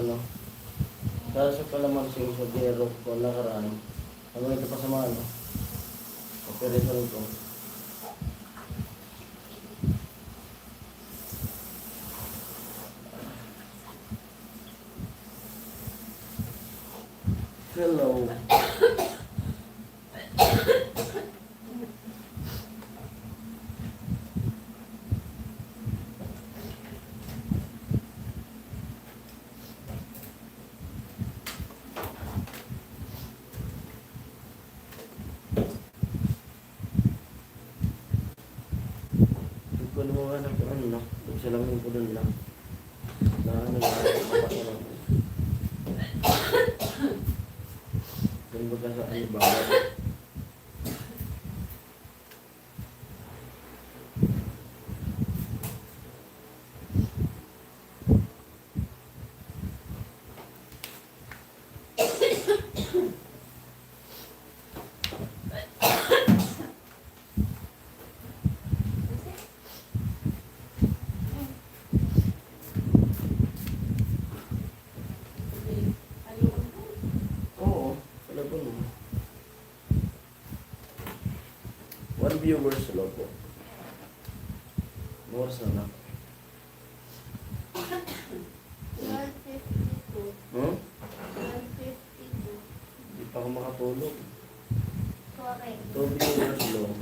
ano. Kaso pala magsing sa gero ko nakaraan. Ano ito pa sa mga ano. Operation ko. Hello. Kunin mo nga ng ano na. Salamin ko dun lang. Na ano yung papasarap. Kung baga sa ano ba? Oo, talaga mo. One viewers lang po. More sana. 152. Hmm? 152. Hindi pa ako makatulog. Correct. 2 viewers lang.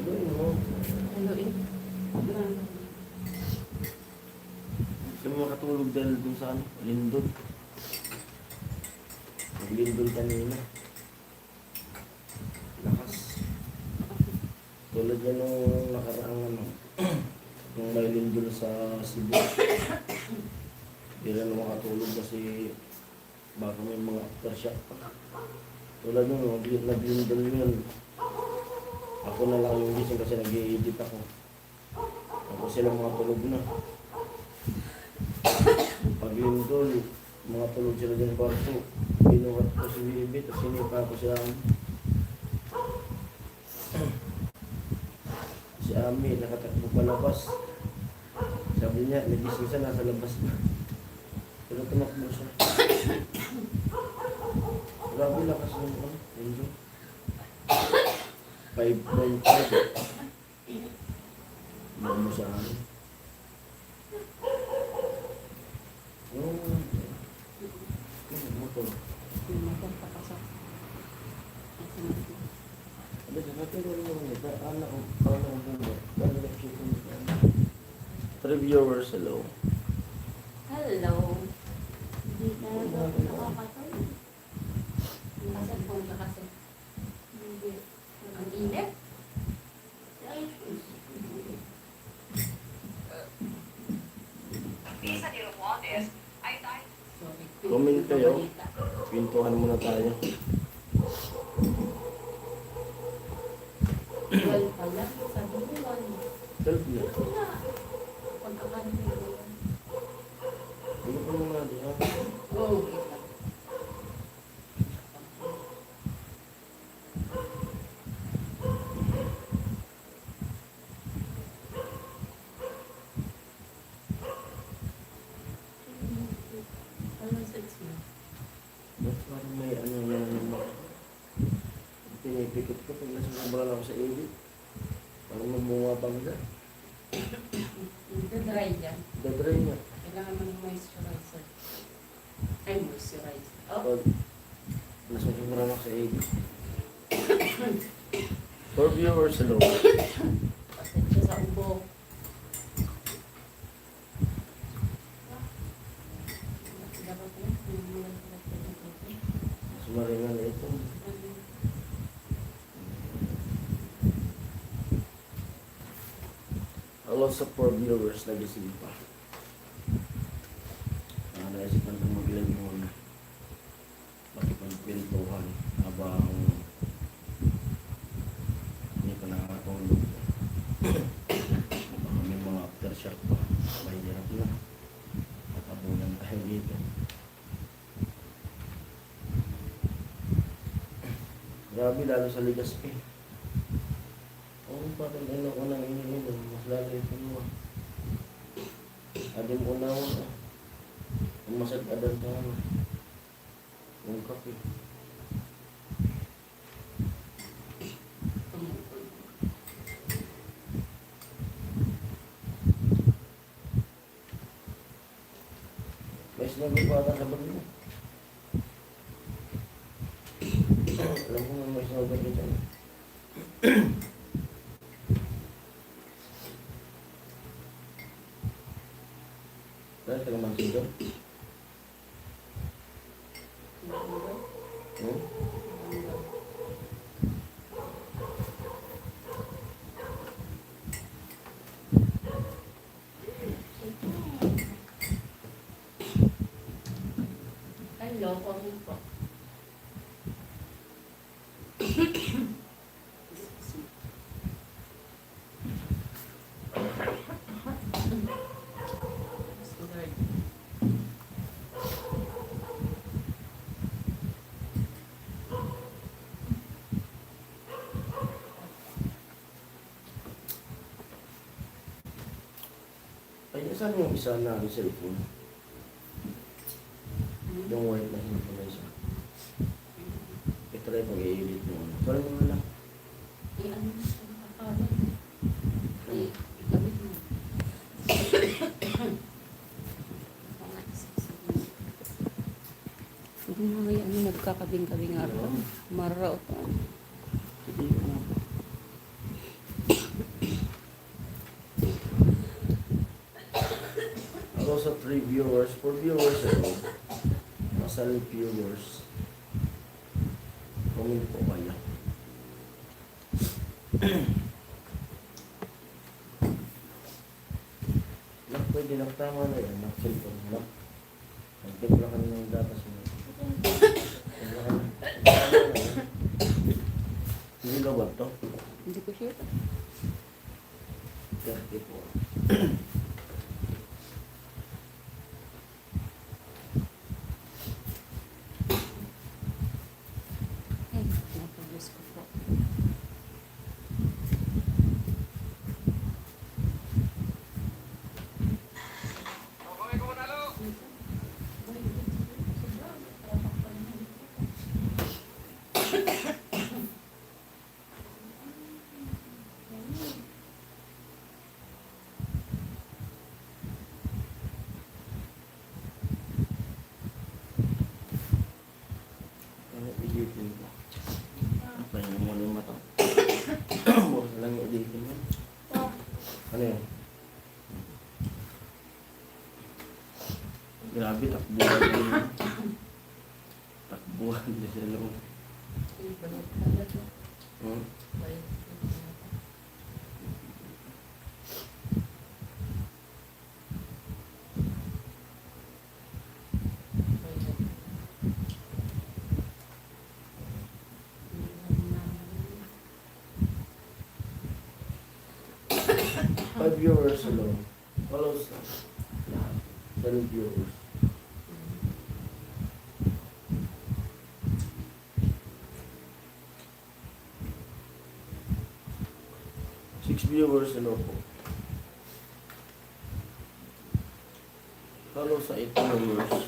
Sabihin mo. Hindi mo makatulog dahil dun sa ano, lindol. Naglindol kanina. Lakas. Tulad yan nung nakaraang ano, yung may lindol sa Cebu. Hindi rin na makatulog kasi baka may mga aftershock pa. Tulad nung naglindol yun. Ako na lang yung gising kasi nag-i-edit ako. Ako sila mga tulog na. Pag lindol, mga tulog sila din sa kwarto. Binuhat ko si Bibi, tapos sinipa ko si Ami. Si Ami, nakatakbo palabas. Sabi niya, nagising siya, nasa labas na. Pero tumakbo siya. Grabe lakas ng ano, lindol. 5.5. Ano mo sa amin? Yung motor. Ada sesuatu yang kita anak umur dan reviewers hello. Hello. Hindi na nakakatawa. Kasi phone ka kasi. Hindi. Ang init. Ay, Comment kayo. Pintuhan muna tayo. wal pala. Sabi mo wal. Help na. Wala. Pagkakanin mo yun. Ano pa muna diya? Oo, kita. Ano sex mo? Ba't parang may ano na naman? Pinipikit ko pag nasa sobrang ako sa edit. Parang mamunga pa nga. Dry yan. Dadry niya. Kailangan mo ng moisturizer. Ay, moisturizer. Oh. Pag nasa sobrang ako sa edit. For viewers hello. Pasensya sa ubo. Mas maringan na ito. Hello sa 4 viewers na gising pa. Naisipan kong mag-live muna. Makipagpintuhan habang hindi pa nakakatulog. Baka may mga aftershock pa. Mahirap na. Matabunan tayo dito. Grabe lalo sa Legazpi. Oo, parang ano ko nang iniinom. Mas lalo ito mo. Adim ko na ako. masag-adan ka ano. Yung kape. May sinabi pa ata sa bag mo. Alam ko may sinabi ka dyan. Dahil ka naman siya. Hello, kami po. Ay, saan yung isa na cellphone? Yung white na cellphone na isa. I-try pag-i-edit mo. Try mo na lang. Ano sa nakakaroon? Igamit mo. Hindi mo may ano, nagkakabing-kabing araw. Maraw to. Hindi mo. Ako sa 3 viewers, 4 viewers ako. Masal viewers. Comment po kayo. Nak, pwede na tama na yan. Nak, cellphone. Nak, nagtimpla ka na ng data sa mga. Timpla ka na. Hindi ka ba ito? Hindi ko sure. 34. Ay, napag-use ko po. Ano, i-editin ko. Apa yung muna yung mata? Mura lang yung editin mo. Ano yun? Grabe, takbuhan din. Takbuhan din sa loob. Hmm? Five viewers alone. Follows na. Lahat. 7 viewers. Six viewers ano po. Follow sa 8 viewers.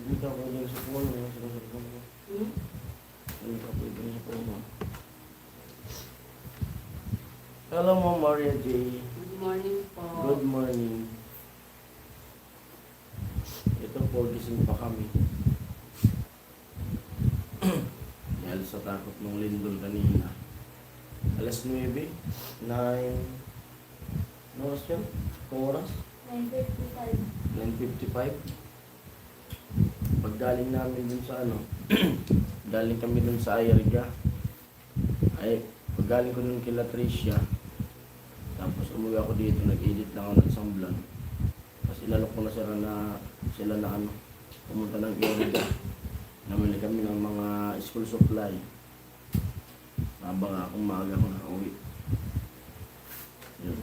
Hindi ka pwede sa phone mo. Sa phone mo. Hindi ka pwede sa phone mo. Hello mo, Maria J. Good morning po. Good morning. Ito po, gising pa kami. Dahil sa takot ng lindol kanina. Alas 9, 9, ano oras yun? Kung oras? 9:55. Paggaling namin dun sa ano, galing kami dun sa Ayarga. Ay, paggaling ko dun kila Tricia, tapos umuwi ako dito, nag-edit lang ako ng isang vlog. Tapos inalok ko na sila na ano, pumunta ng Ayarga. Namili kami ng mga school supply. Habang akong maaga ko nakauwi. Yun.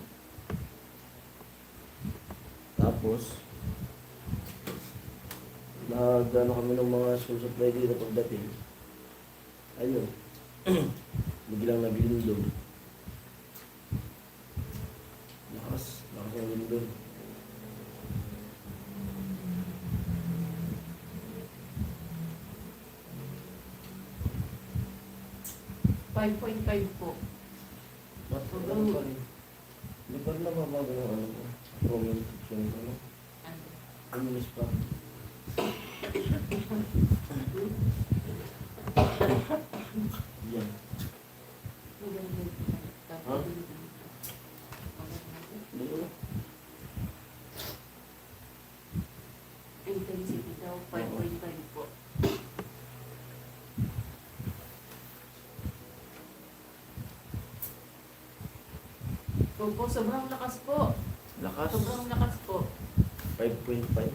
Tapos, nag-ano kami ng mga school supply dito pagdating. Ayun. Biglang naglindol. Lakas ang lindol. Five point five po. Ba't ano pa rin? Hindi pa rin nababago yung ano ko. Promentation ko, no? Ano? Uminis pa. Yan. Ha? Hindi ko na. Intensity daw, 5.5 po. Opo, sobrang lakas po. Lakas. Sobrang lakas po. 5.5.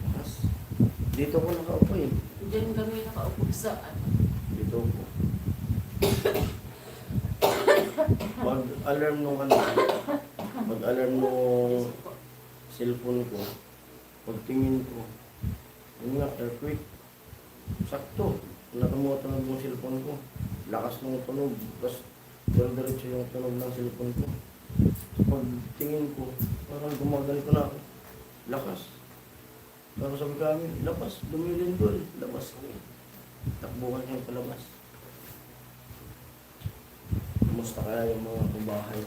Lakas. Dito ko nakaupo eh. Diyan kami nakaupo sa ano. Dito po. Pag-alarm nung ano, pag-alarm nung cellphone ko, pagtingin ko, yun nga, earthquake. Sakto. Nakumutunog yung cellphone ko. Lakas ng tunog. Tapos, diretso yung tunog ng cellphone ko. Pagtingin ko, parang gumaganito na ako. Lakas. Parang sabi kami, labas, lumilindol. Labas kami. Takbuhan kayo palabas. Kumusta kaya yung mga kubahay?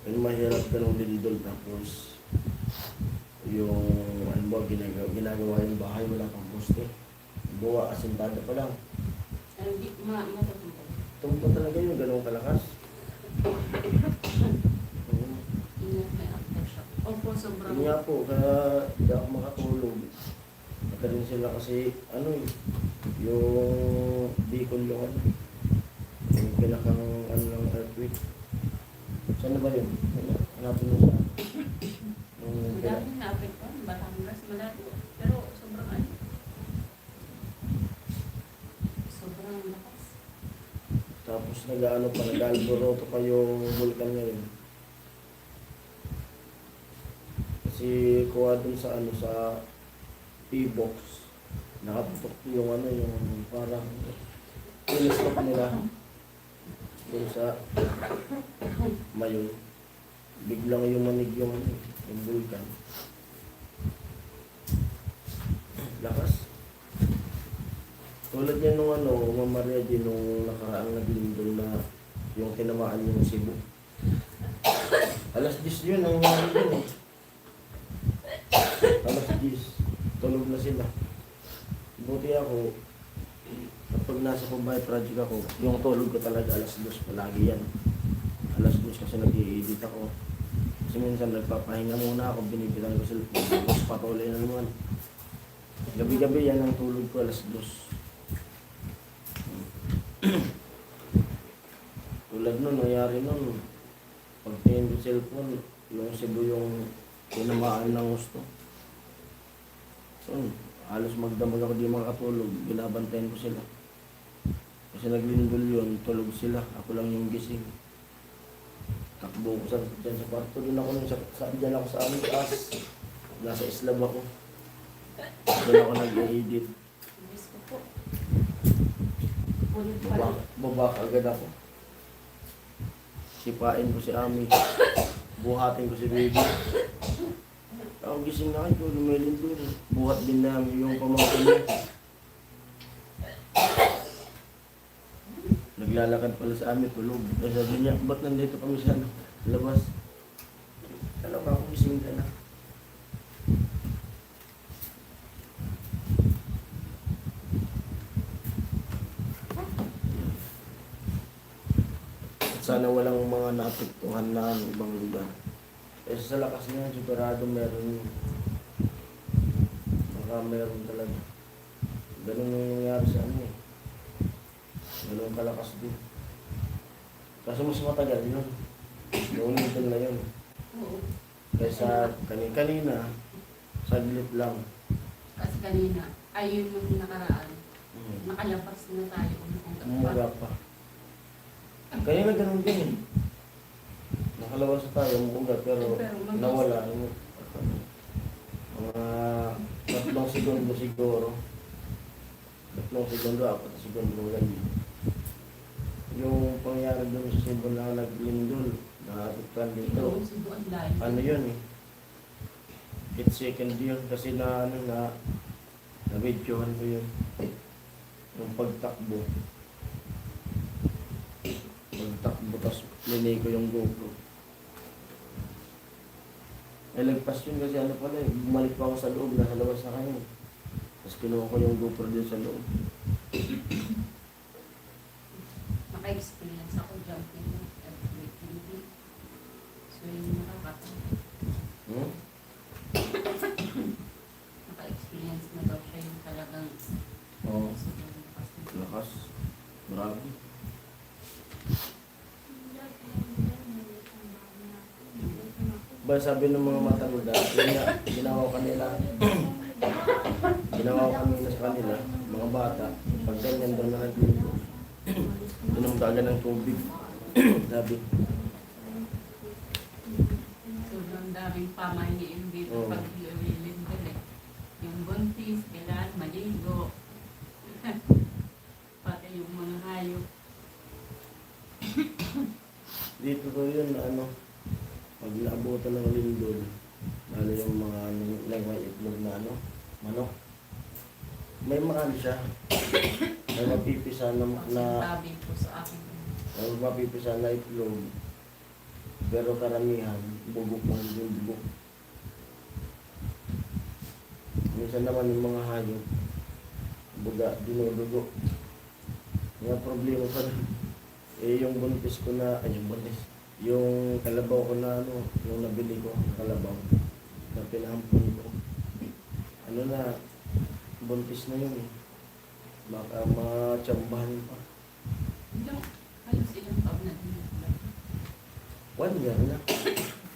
Yung mahirap ganun lindol tapos yung ano ba, ginagawa yung bahay, wala pang poste. Buwa, asintada pa lang. Hindi, matatuwa. Tumpo talaga yung ganun kalakas. Ingat may aftershock. Opo, sobrang. Yun nga po, kaya hindi ako makatulog. Mata rin sila kasi, ano eh, yung Bicol yung ano, yung pinakang ano ng earthquake. Saan na ba yun? Hanapin mo sa yung Madami na apekto. Batangas, madami. Pero sobrang ano. Sobrang lakas. tapos nag-ano pa, nag-alboroto pa yung vulkan ngayon. Kasi kuha dun sa ano, sa P-box, nakaputok yung ano, yung parang telescope nila dun sa Mayon. Biglang yumanig yung ano, yung vulkan. Lakas. Tulad yan nung ano, Mama Reggie, nung nakaraang naglindol na yung tinamaan yung Cebu. Alas 10 yun ang nangyari dun eh. Alas 10, tulog na sila. Buti ako, kapag nasa Kumbay project ako, yung tulog ko talaga alas 2, palagi yan. Alas 2 kasi nag-i-edit ako. Kasi minsan nagpapahinga muna ako, binibilang ko cellphone, tapos patuloy na naman. Gabi-gabi yan ang tulog ko, alas 2. Tulad nun, nangyari nun, pagtingin ko cellphone, yung Cebu yung tinamaan ng gusto. So, halos magdamag ako di makatulog, binabantayan ko sila. Kasi naglindol yun, tulog sila, ako lang yung gising. Takbo ko dyan sa kwarto, dyan ako, dyan ako sa aming taas. Nasa islab ako. Dyan ako nag-edit. Diyos ko po. Ulit pa rin. Babak agad ako. Sipain ko si Ami. Buhatin ko si Baby. Ako gising na kayo, lumilindol. Buhat din namin yung pamangkin niya. Naglalakad pala sa amin, tulog. Kasi sabi niya, ba't nandito kami sa labas? Alam ka, ako gising ka na. Sana walang mga naapektuhan na ibang lugar. Eh sa lakas niya, sigurado meron, baka meron talaga. Ganun yung nangyari sa ano eh. Ganun kalakas din. Kaso mas matagal yun. Yung ulitin na yun. Oo. Kaysa kanina, saglit lang. Kasi kanina, ayun yung nakaraan. Nakalabas na tayo. Umuga pa. Kanina ganun din eh. Nakalawas na tayo, umuga, pero Pero mag- nawala. Mga 3 tatlong segundo siguro. Tatlong segundo, apat na segundo ganyan. Yung pangyari doon sa Cebu na naglindol, nakapagpan dito. Ito, Cebu ang layo. Ano yun eh? 8 second yun kasi na ano na videohan ko yun. Yung pagtakbo. Pagtakbo, tapos linay ko yung GoPro. Ay lagpas yun kasi ano pala eh, bumalik pa ako sa loob, nasa labas na kayo. Tapos kinuha ko yung GoPro din sa loob. Naka-experience ako jumping earthquake hindi. So yung nakakatawa. Hmm? Naka-experience na daw siya yung talagang Oo. sobrang lakas na. Lakas. Grabe. Ba sabi ng mga matanda, yun nga, ginawa ko kanila. Ginawa ko kanina sa kanila, mga bata, pag ganyan daw na naglindol. Inom ka agad ng tubig. Sabi, Sobrang daming pamahiin dito Oo. pag lilindol eh. Yung buntis, kailangan maligo. Pati yung mga hayop. dito ko yun na ano, pag naabutan ng lindol, lalo yung mga may itlog na ano, manok. May maano siya. May mapipisa na, Sabi ko sa akin. may mapipisa na itlog. Pero karamihan, bugok lang yung bugok. Minsan naman yung mga hayop, buga, dinudugo. Yung problema pa rin. Eh yung buntis ko na, ay yung buntis, yung kalabaw ko na ano, yung nabili ko, kalabaw, na pinahampon ko. Ano na, buntis na yun eh. Baka matsambahan pa. Ilang, halos ilang taon na din. 1 year na.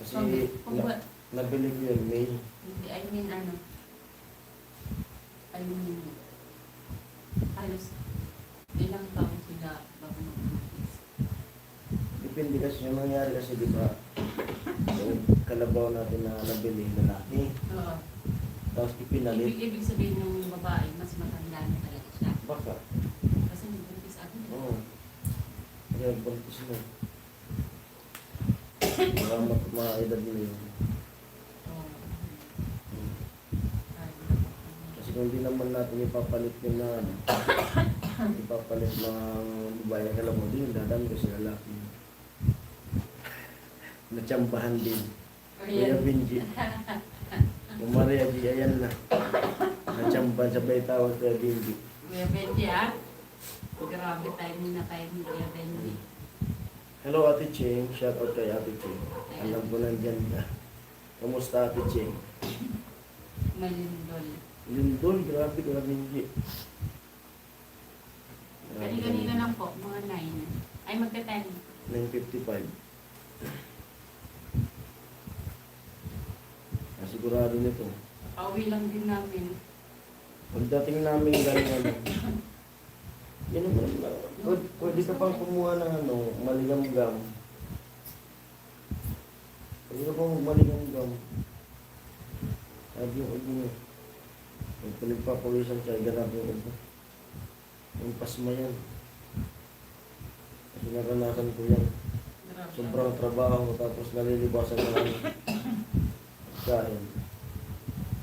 Kasi Kung ba, nabili ko yun, May. hindi, I mean ano, I mean, halos ilang taon sila bago mag-buntis. Depende kasi yung nangyari kasi di ba, yung kalabaw natin na nabili, lalaki. Oo. Tapos ipinalit. Ibig sabihin ng babae, mas matanda na talaga siya. Baka. Kasi nagbuntis ako. Oo. Kaya buntis mo. Baka mga edad mo yun. Oo. Hmm. Ay, naku. Kasi kung hindi naman natin ipapalit yun na ano, ipapalit ng babae na kalabaw din, dadami kasi lalaki. Natsambahan din. Kuya Ayan. Benji. Yung Maria G, ayan na. Natsambahan sabay tawag Kuya Benji. Kuya Benji, ah. Grabe tayo muna tayo ni Kuya Benji. Hello Ate Ching, shout out kay Ate Ching. Alam ko nandyan ka. Kamusta Ate Ching? Malindol. Lindol, grabe Kuya Benji. Kanina lang po, mga 9. Ay, magka-10. 9:55. Sigurado nito. Pauwi lang din namin. Pagdating namin ganyan, yan naman na. Pwede ka pang kumuha ng ano, maligam-gam. Pwede ka pang maligam-gam. Sabi yung ubo mo. Pag pinagpapulisan siya, ganap yung ubo. Yung pasma yan. Kasi naranasan ko yan. Grabe. Sobrang trabaho, tapos nalilibasan na lang pagkain.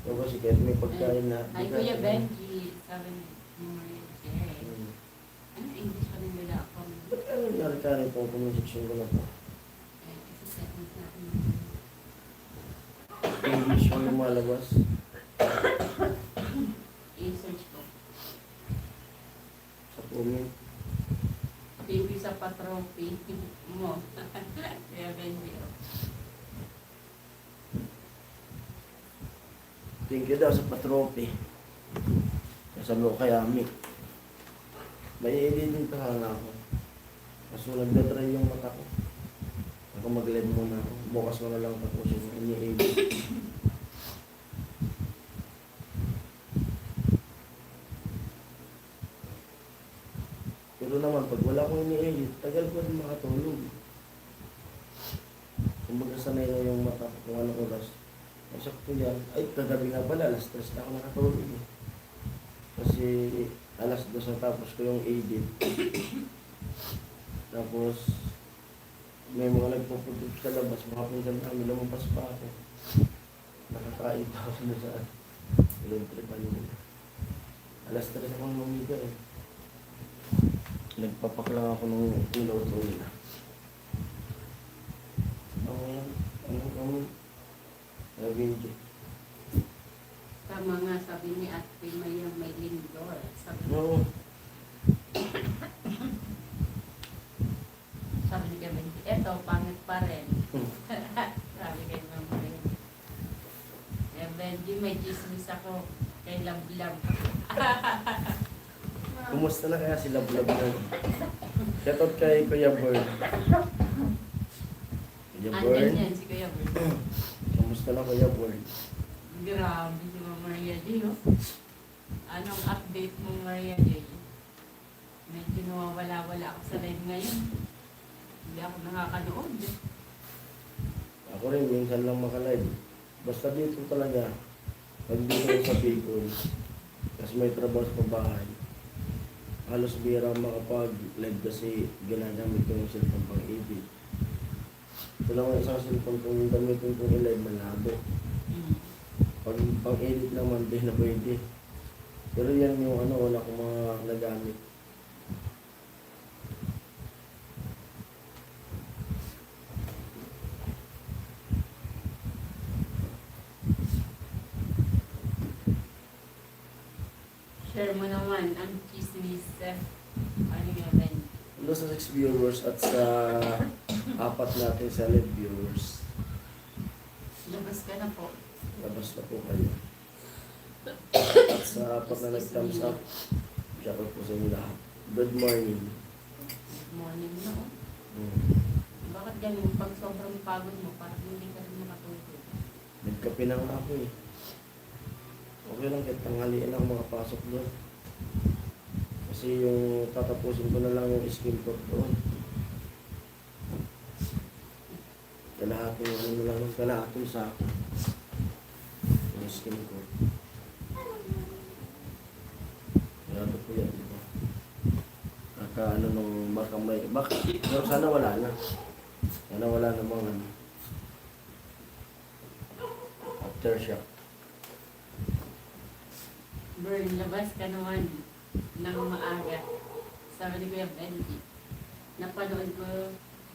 So kasi kahit may pagkain na... Ay, Kuya Benji. Sabi ni Maria Jay. Hmm. Ano, English pa rin nila ako. Ba't ano nangyari ka rin po kung section ko na po? Eh, isa-seconds natin. English yung lumalabas. I-search ko. Sa comment. TV sa patrophy mo. Kuya Benji. oh. Thank you daw sa patropi. Sa Kayami. May din na ako. Kaso nagdadry yung mata ko. Ako mag-led muna ako. Bukas ko na lang tapusin yung ini-edit. Pero naman, pag wala akong ini-edit, tagal ko rin makatulog. Kung magkasanay na yung mata ko kung anong oras, Ay, sakto yan. Ay, kagabi nga pala, alas 3 na ako nakatulog eh. Kasi alas 2 na tapos ko yung edit. Tapos, may mga nagpupunod sa labas, mga pinsan namin, lumampas pa ako. Nakakain pa ako na saan. Ilang-tripan yun. Alas 3 akong lumiga eh. Nagpapak lang ako ng ilaw-taw nila. Ano, video. Tama nga, sabi ni Ate Mayang may lindor. Sabi, No, sabi ni Kevin, eto, pangit pa rin. Sabi kay Mama rin. Eh, Benji, may chismis ako kay Lab-Lab. kumusta na kaya si Love na? Shoutout kay Kuya Bird. Kuya Andyan Bird. yan, si Kuya Bird. Kumusta na Kuya Bird? Grabe si Mama Maria J. Oh. Anong update mo, Maria J? Medyo nawawala-wala ako sa live ngayon. Hindi ako nakakanood. Ako rin, minsan lang makalive. Basta dito talaga, pag dito sa Bicol, kasi may trabaho sa bahay, halos bira makapag-live kasi ginagamit ko yung cellphone pang edit. Ito lang ang isang cellphone kung gamitin kong i-live malabo. Pag pang-edit naman, di na pwede. Pero yan yung ano, wala kong mga nagamit. Share mo naman ang chismis. Ano yung event? Hello sa 6 viewers at sa 4 natin sa live viewers. Labas ka na po. Labas na po kayo. At sa 4 na nag-thumbs up, shoutout po sa inyo lahat. Good morning. Good morning na. Oh. Hmm. Bakit ganun? Pag sobrang pagod mo, parang hindi ka rin makatulog. Nagkape na nga ako eh. Okay lang kahit tanghaliin ako makapasok doon. Kasi yung tatapusin ko na lang yung skin coat doon. Kalahating ano na lang, kalahating sako. Yung skin coat. Kaya ito po yan, diba? Kaka ano nung baka may, baka, pero sana wala na. Sana wala namang ano. Aftershock. Burn, labas ka naman ng maaga. Sabi ni Kuya Benji, napanood ko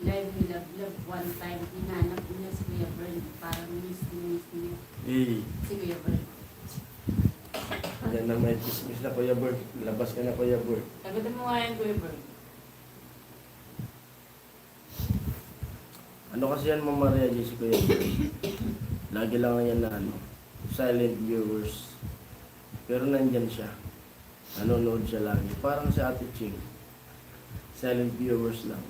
live ni Love one time. Hinanap niya si Kuya Burn. Parang miss niya. Eh, Si Kuya Burn. yan na may kismis na Kuya Bird. Labas ka na Kuya Bird. Sagutin mo nga yan, Kuya Burn. Ano kasi yan Mama Maria J si Kuya Bird? Lagi lang yan na ano, silent viewers. Pero nandyan siya. Nanonood siya lagi. Parang si Ate Ching. Silent viewers lang.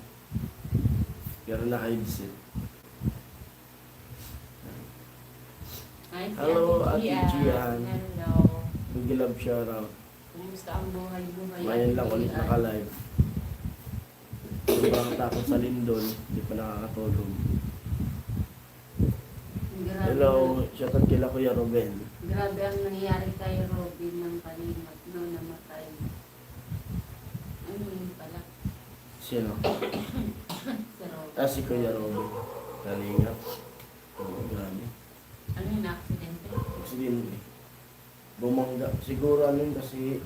Pero naka-headset. Hi, si Hello, Ate Gian. Gian. Hello. Mag-love shoutout. Kumusta ang buhay-buhay? Ngayon lang Ate ulit Gian? naka-live. Sobrang takot sa lindol. Hindi pa nakakatulog. Grabe Hello, shoutout kila Kuya Ruben. Grabe ang nangyayari kay Robin ng Kalimat no namatay. Ano yun pala? Sino? Si Robin. Ah, si Kuya Ruben. Kalingap. Oo, grabe. Ano yun, aksidente? Aksidente. Bumangga. Siguro ano yun kasi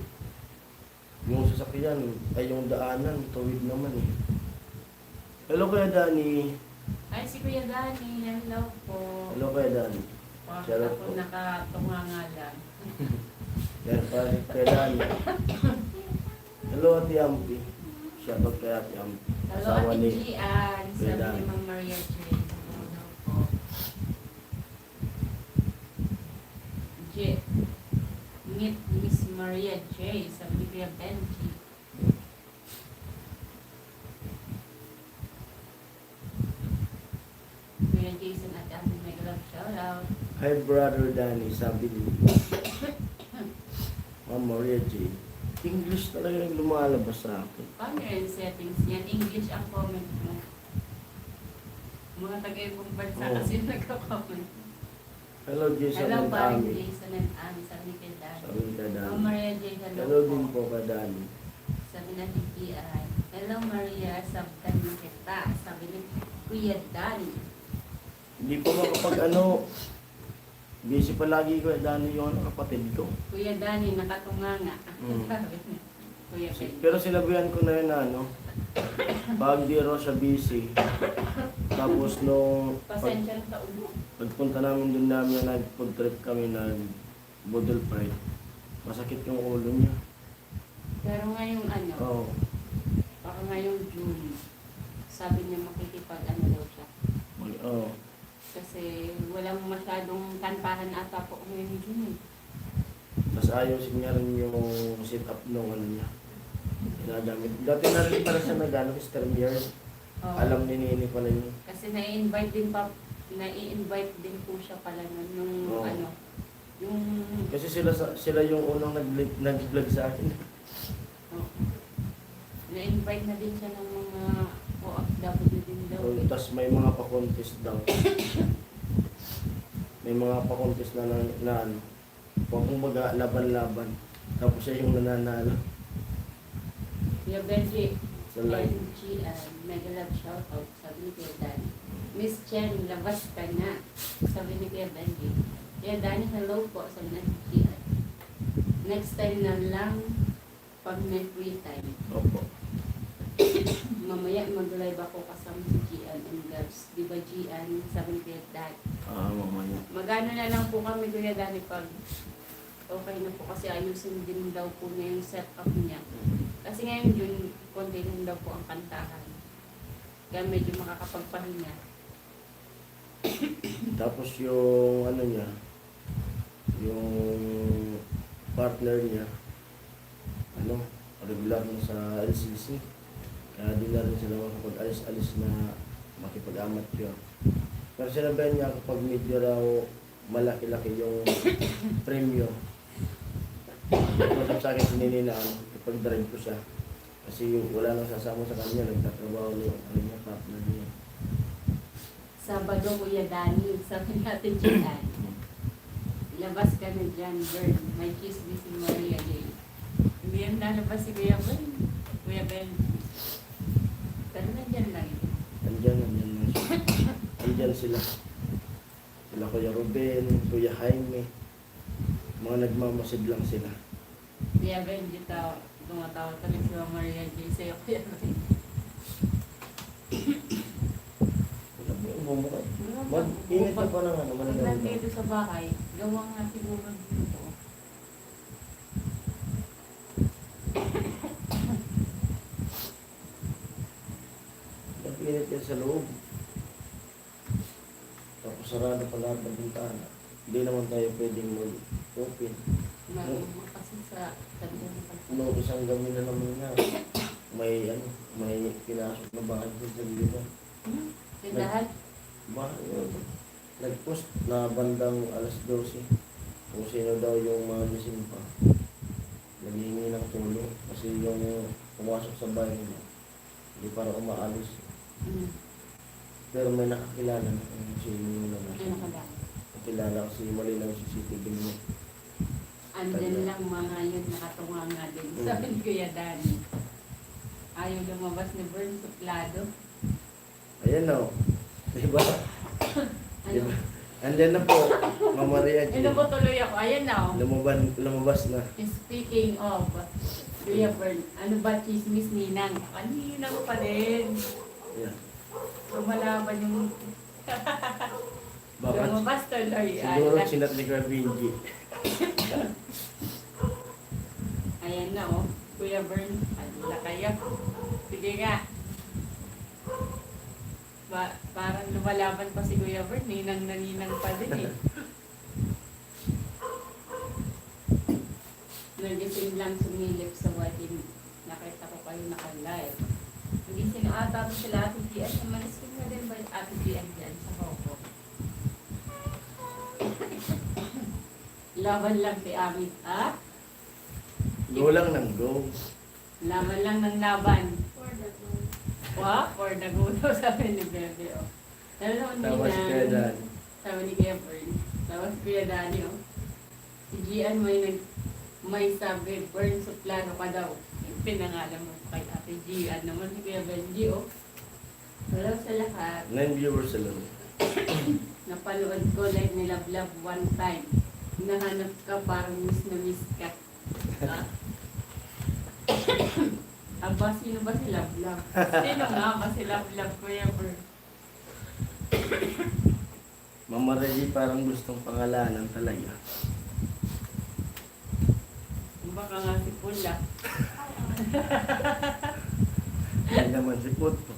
yung sasakyan ay yung daanan, tuwid naman eh. Hello Kuya Danny. Ay, si Kuya Dani. Hello po. Hello Kuya Danny. Bakit Shoutout ako po. nakatunga nga lang? Yan pa, Kuya Danny. Hello Ate Ampi. Shoutout kay Ate Ampi. Hello, Asawa Ate ni Gian. Kuya Sabi Dani. ni Ma'am Maria J. Hello po. J. Meet Miss Maria J. Sabi ni Kuya Benji. Kuya Jason at Ate Megalove, shoutout. Hi Brother Danny, sabi ni Ma'am Maria J. English talaga yung lumalabas sa akin. Paano yung settings yan? English ang comment mo. Mga taga-ibang bansa Oo. kasi nagka-comment. Hello, Jason Hello, and paring Ami. Jason and Ami. Sabi ni kay Dani. Sabi ni Dani. Oh, Maria J. Hello din po ka, Dani. Sabi na ni PI. Hello, Maria. Sabtan mo kita. Sabi ni Kuya Dani. Hindi po makapag busy palagi ko, Dani yung kapatid ko. Kuya Dani, nakatunganga. Mm. Sabi ni Kuya Ben. Pero sinabihan ko na yun na pag di raw siya busy, tapos nung Pasensya na taon mo. pagpunta namin dun namin, nag-food trip kami, nag-Bodol Pride, masakit yung ulo niya. Pero ngayong Oo. baka ngayong June, sabi niya makikipag daw siya. Oo. Kasi walang masyadong kantahan ata po ngayong June eh. Tapos ayusin niya rin yung sit-up nung niya. Ginagamit. Dati na rin para siya nag-ano, years. Oo. Alam ni Nini pala yun. Kasi nai-invite din po siya pala nun, yung Oo. yung Kasi sila yung unang nag-vlog sa akin. na-invite na din siya ng mga OFW din daw. Tapos may mga pa-contest daw. May mga pa-contest na kumbaga laban-laban. Tapos siya yung nananalo Kuya Benji, sa live. NG, mega love shoutout, sabi ni Kuya Dani. Miss Chen, labas ka na, sabi ni Kuya Benji. Kuya Dani, hello po, sabi na GI. Next time na lang, pag may free time. Opo. Mamaya mag-live ako kasama si Gian and girls. Di ba Gian, sabi ni Kuya Dani. Mamaya. Magano na lang po kami Kuya Dani pag okay na po kasi ayusin din daw po niya yung setup niya. Kasi ngayon yun, konti lang daw po ang kantahan. Kaya medyo makakapagpahinga. Tapos yung niya, yung partner niya, regular na sa LCC. Kaya di na rin sila makapag-alis-alis na makipag-amat yun. Pero sinabihan niya kapag medyo raw malaki-laki yung premium, sa akin sininila ipag-drive ko siya. Kasi wala nang sasama sa kanya, nagtatrabaho niya, partner niya. Sabado Kuya Dani, sabi natin Gian. Labas ka na dyan, girl. May chismis si Maria J. Hindi yan lalabas si Kuya Ben. Kuya Ben. Pero nandyan lang yun. Andyan lang siya. Andyan sila. Sila Kuya Ruben, Kuya Jaime. Mga nagmamasid lang sila. Kuya Ben, dito tumatawa talaga si Maria J. Sa'yo, Kuya Ben. Wala mo yung bumukay. Mag-init ka pa lang Pag nandito sa bahay, gawang nga siguro dito. Mag-init yan sa loob. Tapos sarado pa lahat ng bintana. Hindi naman tayo pwedeng mag-open. Marunong kasi sa tanda ng pagkakas. Nung isang gabi na naman na, may pinasok na bahay ko sa dito. Yung lahat, Bahay yun. Nag-post na bandang alas 12. Kung sino daw yung mga gising pa. Naghihingi ng tulong. Kasi yung pumasok sa bahay nila, hindi parang umaalis. Pero may nakakilala na kung sino yung ano ka naman. lang. Nakilala kasi mali lang si CCTV niya. Andyan lang mga yun, nakatunga nga din. Sabi ni Kuya Dani. Ayaw lumabas ni Bern Suplado. Ayan o. Diba? Ano? Diba? Andyan na po. Mama Maria G. Ano po tuloy ako? Ayan na oh. Lumabas na. Speaking of, Kuya Bern, ano ba chismis ninang? Kanina ko pa din. Ayan. Lumalaban yung Bakit? lumabas tuloy. Siguro sinat ni Kuya Benji. Ayan na oh. Kuya Bern, ano na kayo? Sige nga. Parang lumalaban pa si Kuya Bern, ninang na ninang pa din eh. Nagising lang sumilip sa wedding. Nakita ko kayo naka-live. Nagising ata ko sila Ate Gian. Manising na din ba yung Ate Gian dyan sa Coco? Laban lang si Amit, ah? Go lang ng go. Laban lang ng laban. For the good daw sabi ni Bebe, oh. Hello, Tawa si Kuya Ninang. Dan. Sabi ni Kuya Bern. Tapos Kuya Danny, oh. Si Gian may sabi, Bern, suplano ka daw. Pinangalan mo kay Ate Gian naman si Kuya Benji, oh. Hello sa lahat. 9 viewers sila. Napanood ko live ni Love Love one time. Nahanap ka parang miss na miss ka. Ah. Aba, sino ba si Love Love? Sino nga ba si Love Love, Kuya Bern? Mama Reggie parang gustong pangalanan talaga. Baka nga si Pula. Hindi naman si Puto.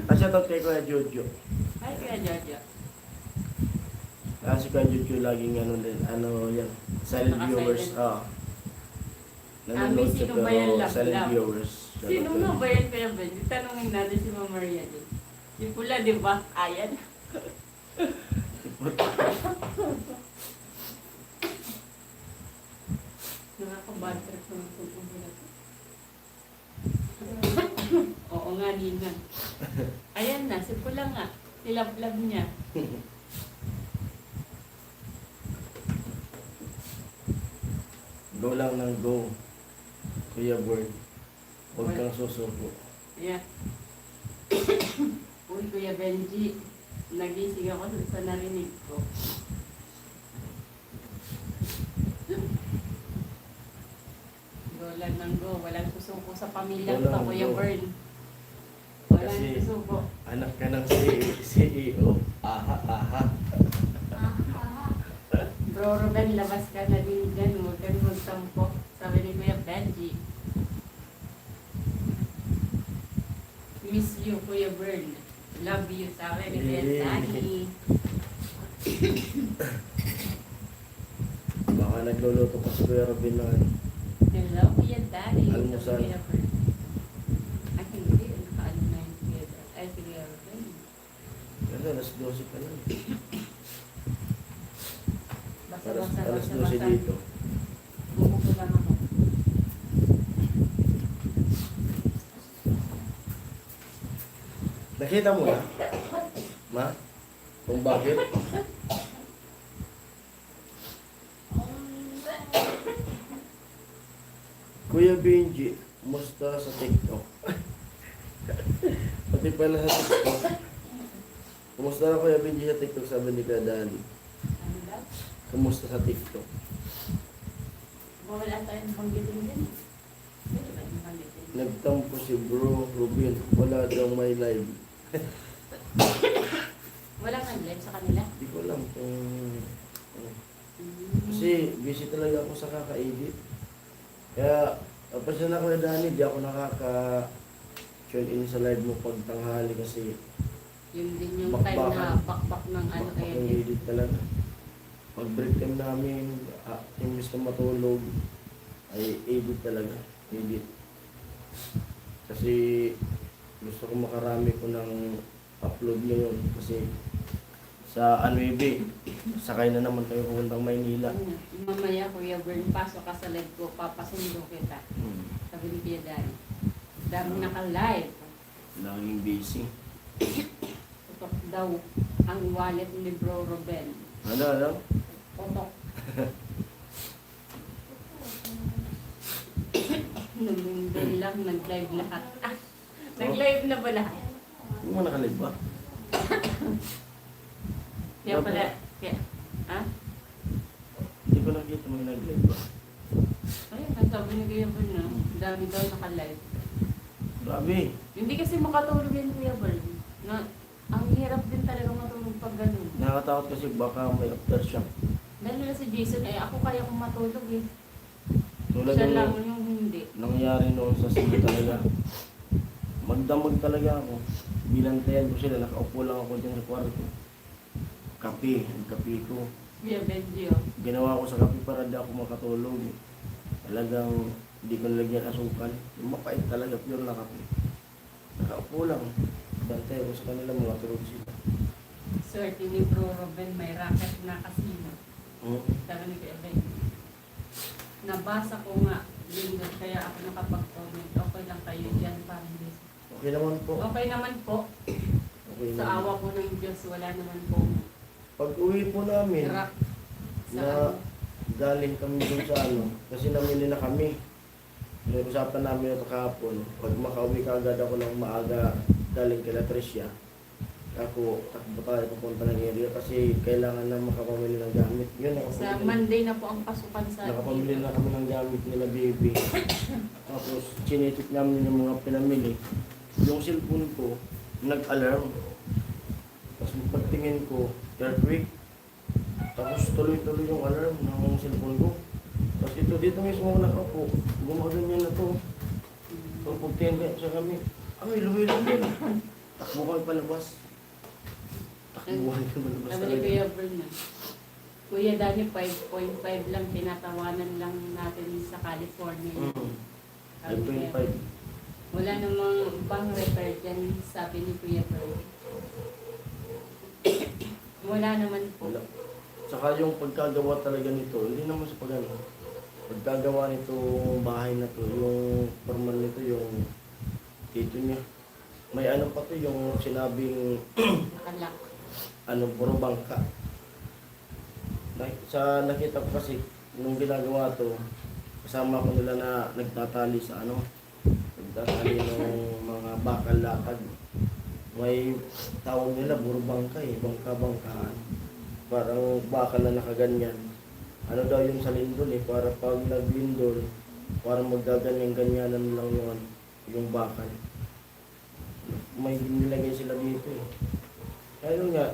Kasi ito kay Kuya Jojo. Ay, Kuya Jojo. Kasi Kuya Jojo laging ano din, ano yan, silent Naka-silent. viewers. Nanonood sino siya ba yan, pero Love silent Love? viewers. Sino nga ba yan, Kuya Ben? Tanungin natin si Mama Maria din. Si Pula, di ba? Ayan. Nakakabad trip naman kung Pula. Oo nga, Nina. Ayan na, si Pula nga. Silab-lab niya. Go lang ng go. Kuya Bird. Huwag kang susuko. Yeah. Uy, Kuya Benji. Nagising ako sa narinig ko. Go lang ng go. Walang susuko sa pamilya Go ko, lang, Kuya go. Bern. Walang Kasi- susuko. Anak ka ng CEO. Aha, aha. Bro Ruben, labas ka na din dyan. Huwag kang magtampo. Sabi ni Kuya Benji. Miss you, Kuya Bern. Love you, sabi ni Kuya Danny. Baka nagluluto pa si Kuya Robin na ano. Hello, Kuya Danny. Almusal. Sabi ni Kuya Bern. Ay, hindi. Nakaano na yung Kuya Danny. Ay, si Kuya Ruben. Kasi alas 12 pa lang. Basa-basa, Alas 12 basa-basa. dito. Bumuko lang ako. Nakita mo na? Ma? Kung bakit? Kuya Benji, musta sa TikTok? Pati pala sa TikTok. Kumusta na Kuya Benji sa TikTok, sabi ni Kuya Dani. Ano daw? Kumusta sa TikTok? Wala tayong banggitin din. Pwede ba yung banggitin? Nagtampo si Bro Rubin, wala daw may live. Wala kang live sa kanila? Hindi ko alam kung... ano. Mm. Kasi busy talaga ako sa kaka-edit. Kaya, pasya na Kuya Dani, di ako nakaka-tune in sa live mo pag tanghali kasi Yun din yung time na bakbak ng ano bakbak ng edit. edit talaga. Pag break time namin, imbis na matulog, ay edit talaga. Edit. Kasi gusto ko makarami ko ng upload ngayon kasi sa Anuebe, sakay na naman tayo pupuntang Maynila. Mamaya, Kuya Bern, pasok ka sa live ko, papasundo kita. Sabi ni Kuya Danny. Dami naka-live. Laging busy. Tutok daw ang wallet ni Bro Ruben. Ano? Tutok. Naminggan lang, nag-live lahat. Ah, nag-live na ba lahat? Hindi mo nakalive ba? Kaya pala, kaya, ha? Hindi ko nakita mo yung nag-live ba? Ay, nasabi ni Kuya Bern na, dami daw naka-live. Grabe. Hindi kasi makatulog yan, Kuya Bern. Na, ang hirap din talaga matulog pag ganun. Nakakatakot kasi baka may aftershock. Dahil na si Jason, ako kaya kong matulog eh. Tulad Siya ng lang yung hindi. nangyari noon sa sila talaga. Magdamag talaga ako. Binantayan ko sila, nakaupo lang ako dyan sa kwarto. Kape, ang kape ko. Kuya Benji, oh. Ginawa ko sa kape para di ako makatulog. Talagang hindi ko nalagyan asukal. Yung mapait talaga, pure na kape. Nakaupo lang. Bantay ko sa kanila, mga tulog sila. Swerte ni Bro Ruben, may racket na casino. Sabi ni Kuya Benji. Nabasa ko nga, linggo, kaya ako nakapag-comment. Okay lang kayo dyan, parang this. Okay naman po. Okay naman po. Okay Sa naman. awa po ng Diyos, wala naman po Pag uwi po namin, Rock. Sa na galing kami doon sa ano, kasi namili na kami. Nag-usapan namin ito kahapon, pag makauwi ka agad ako ng maaga galing kay Latricia, ako takbo tayo papunta ng area kasi kailangan na makapamili ng gamit. Yun, sa Monday na po ang pasukan sa nakapamili na kami ng gamit nila baby. Tapos chinitik namin yung mga pinamili. Yung cellphone ko, nag-alarm. Tapos pagtingin ko, earthquake. Tapos tuloy-tuloy yung alarm ng cellphone ko. Tapos dito mismo ako nakaupo, gumaganyan na to. Pag pagtingin ko sa kami, ay, luwi-luwi din. Takbo kami palabas. Takbuhan kami palabas Sabi ni talaga. Kuya Bern, Kuya Dani, 5.5 lang, tinatawanan lang natin sa California. Sabi ni Kuya 5.5. wala namang pang repair dyan, sabi ni Kuya Bern. Wala naman po. Wala. Saka yung pagkagawa talaga nito, hindi naman sa pagano. Pagkagawa nito bahay na to, yung formal nito, yung dito niya. May ano pa to, yung sinabing Nakalak. ano, puro bangka. Sa nakita ko kasi, nung ginagawa to, kasama ko nila na nagtatali sa ano, nagtatali ng mga bakal lakad. May tawag nila, puro bangka eh, bangka-bangkaan. Parang bakal na nakaganyan. Ano daw yung sa lindol eh, para pag naglindol, parang maggaganyan-ganyanan lang yung bakal. May nilagay sila dito eh. Kaya yun nga,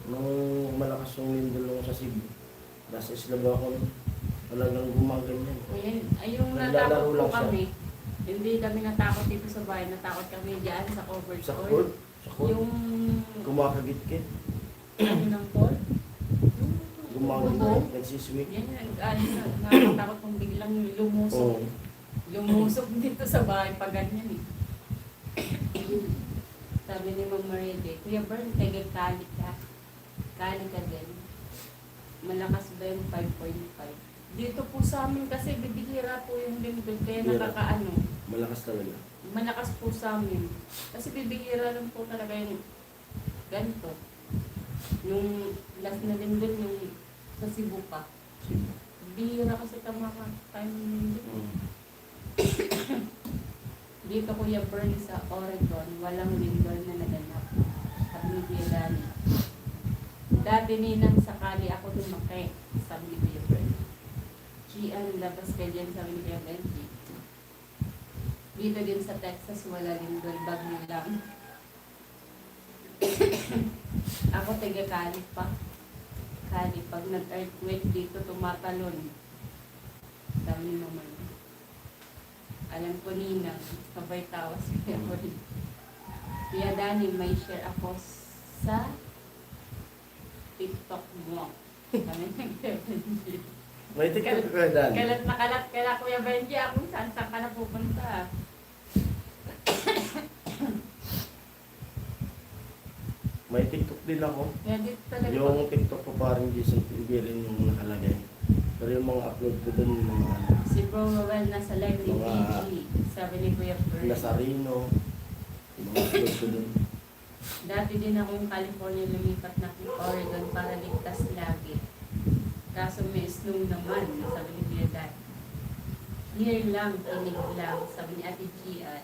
nung malakas yung lindol nung sa Cebu, nasa Islaba ako, talagang gumaganyan. Ayan, ay yung Naglalaro natakot po lang siya. kami. Hindi kami natakot dito sa bahay, natakot kami diyan sa covered Sa court. court, sa court, Yung kumakagit-kit, ano ng court? gumagit, nagsiswing. Yan yung nakatakot kung biglang lumusok. Oo. Lumusok dito sa bahay pag ganyan eh. Sabi ni Ma'am Maria de, Kuya Bern, kali ka. Kali ka din. Malakas ba yung 5.5? Dito po sa amin kasi bibihira po yung lindol kaya Bihira. nakakaano. Malakas talaga. Malakas po sa amin. Kasi bibihira lang po talaga yung ganito. Yung last na lindol yung sa Cebu pa. Bihira kasi tama ka time ng lindol. Mm. Dito Kuya Bern sa Oregon, walang lindol na naganap. Sabi ni Kuya Dani. Dati ninang sakali ako lumaki, sabi ni Kuya Bern. Gian, labas ka dyan, sabi ni Kuya Benji. Dito din sa Texas, wala lindol, bagyo lang. Ako taga Cali pa. Cali, pag nag-earthquake dito, tumatalon. Sabi ni Mama. Alam ko Nina, sabay tawas kaya ko rin. Kuya Dani, may share ako sa TikTok mo. Kami nag-Benji. May TikTok ka Dan. Kalat na kalat kaya Kuya Benji, ako saan ka na pupunta. May TikTok din ako. Kaya dito talaga. Yung TikTok ko parang Jason Pigirin yung nakalagay. Pero yung mga upload ko dun, yung mga ano, Si Bro Rowell nasa live ni Mga- PG. Sabi ni Kuya Bern. Nasarino, yung mga upload ko dun. Dati din akong California lumipat na Oregon para ligtas lagi. Kaso may snow naman, sabi ni Kuya Dan. Here lang, kinig lang, sabi ni Ate Gian.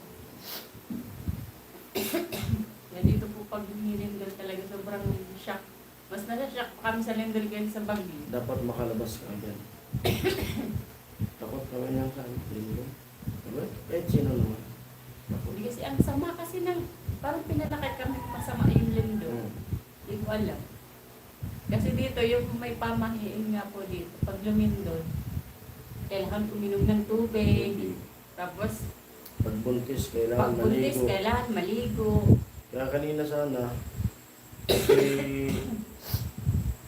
Kaya dito po pag hinilindol talaga sobrang shock. Mas nasa-shock pa kami sa lindol kaya sa bagyo. Dapat makalabas ka agad. Takot kami ng linggo. Diba? Kahit sino naman. Takot. Hindi kasi ang sama kasi ng parang pinalakay kami masama yung lindol. Hmm. Hindi ko alam. Kasi dito, yung may pamahiin nga po dito, pag lumindol, kailangan uminom ng tubig. Tapos, Pag buntis, kailangan pag buntis, maligo. kailangan maligo. Kaya kanina sana, kasi,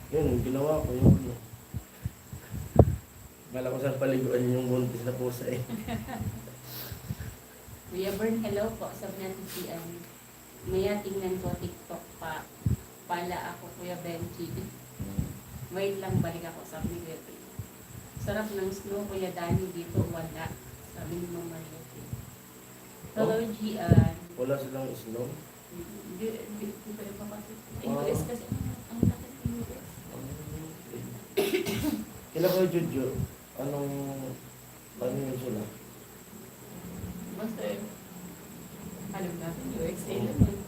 yun, ginawa ko yung ano. Kala ko saan paliguan yung buntis na pusa eh. Kuya Bern, hello po. Sabi natin si Maya, tingnan ko TikTok pa. Pala ako, Kuya Benji. Wait lang, balik ako. Sabi ni Kuya Bern. Sarap ng snow, Kuya Dani. Dito wala. Sabi ni Mama Maria. Hello, Gian. Wala silang snow. Di pa kasi. US kasi, ang laki ng US. Sila kayo, Jojo. Anong... Ano yun sila? Basta, alam natin, UXA lang yun.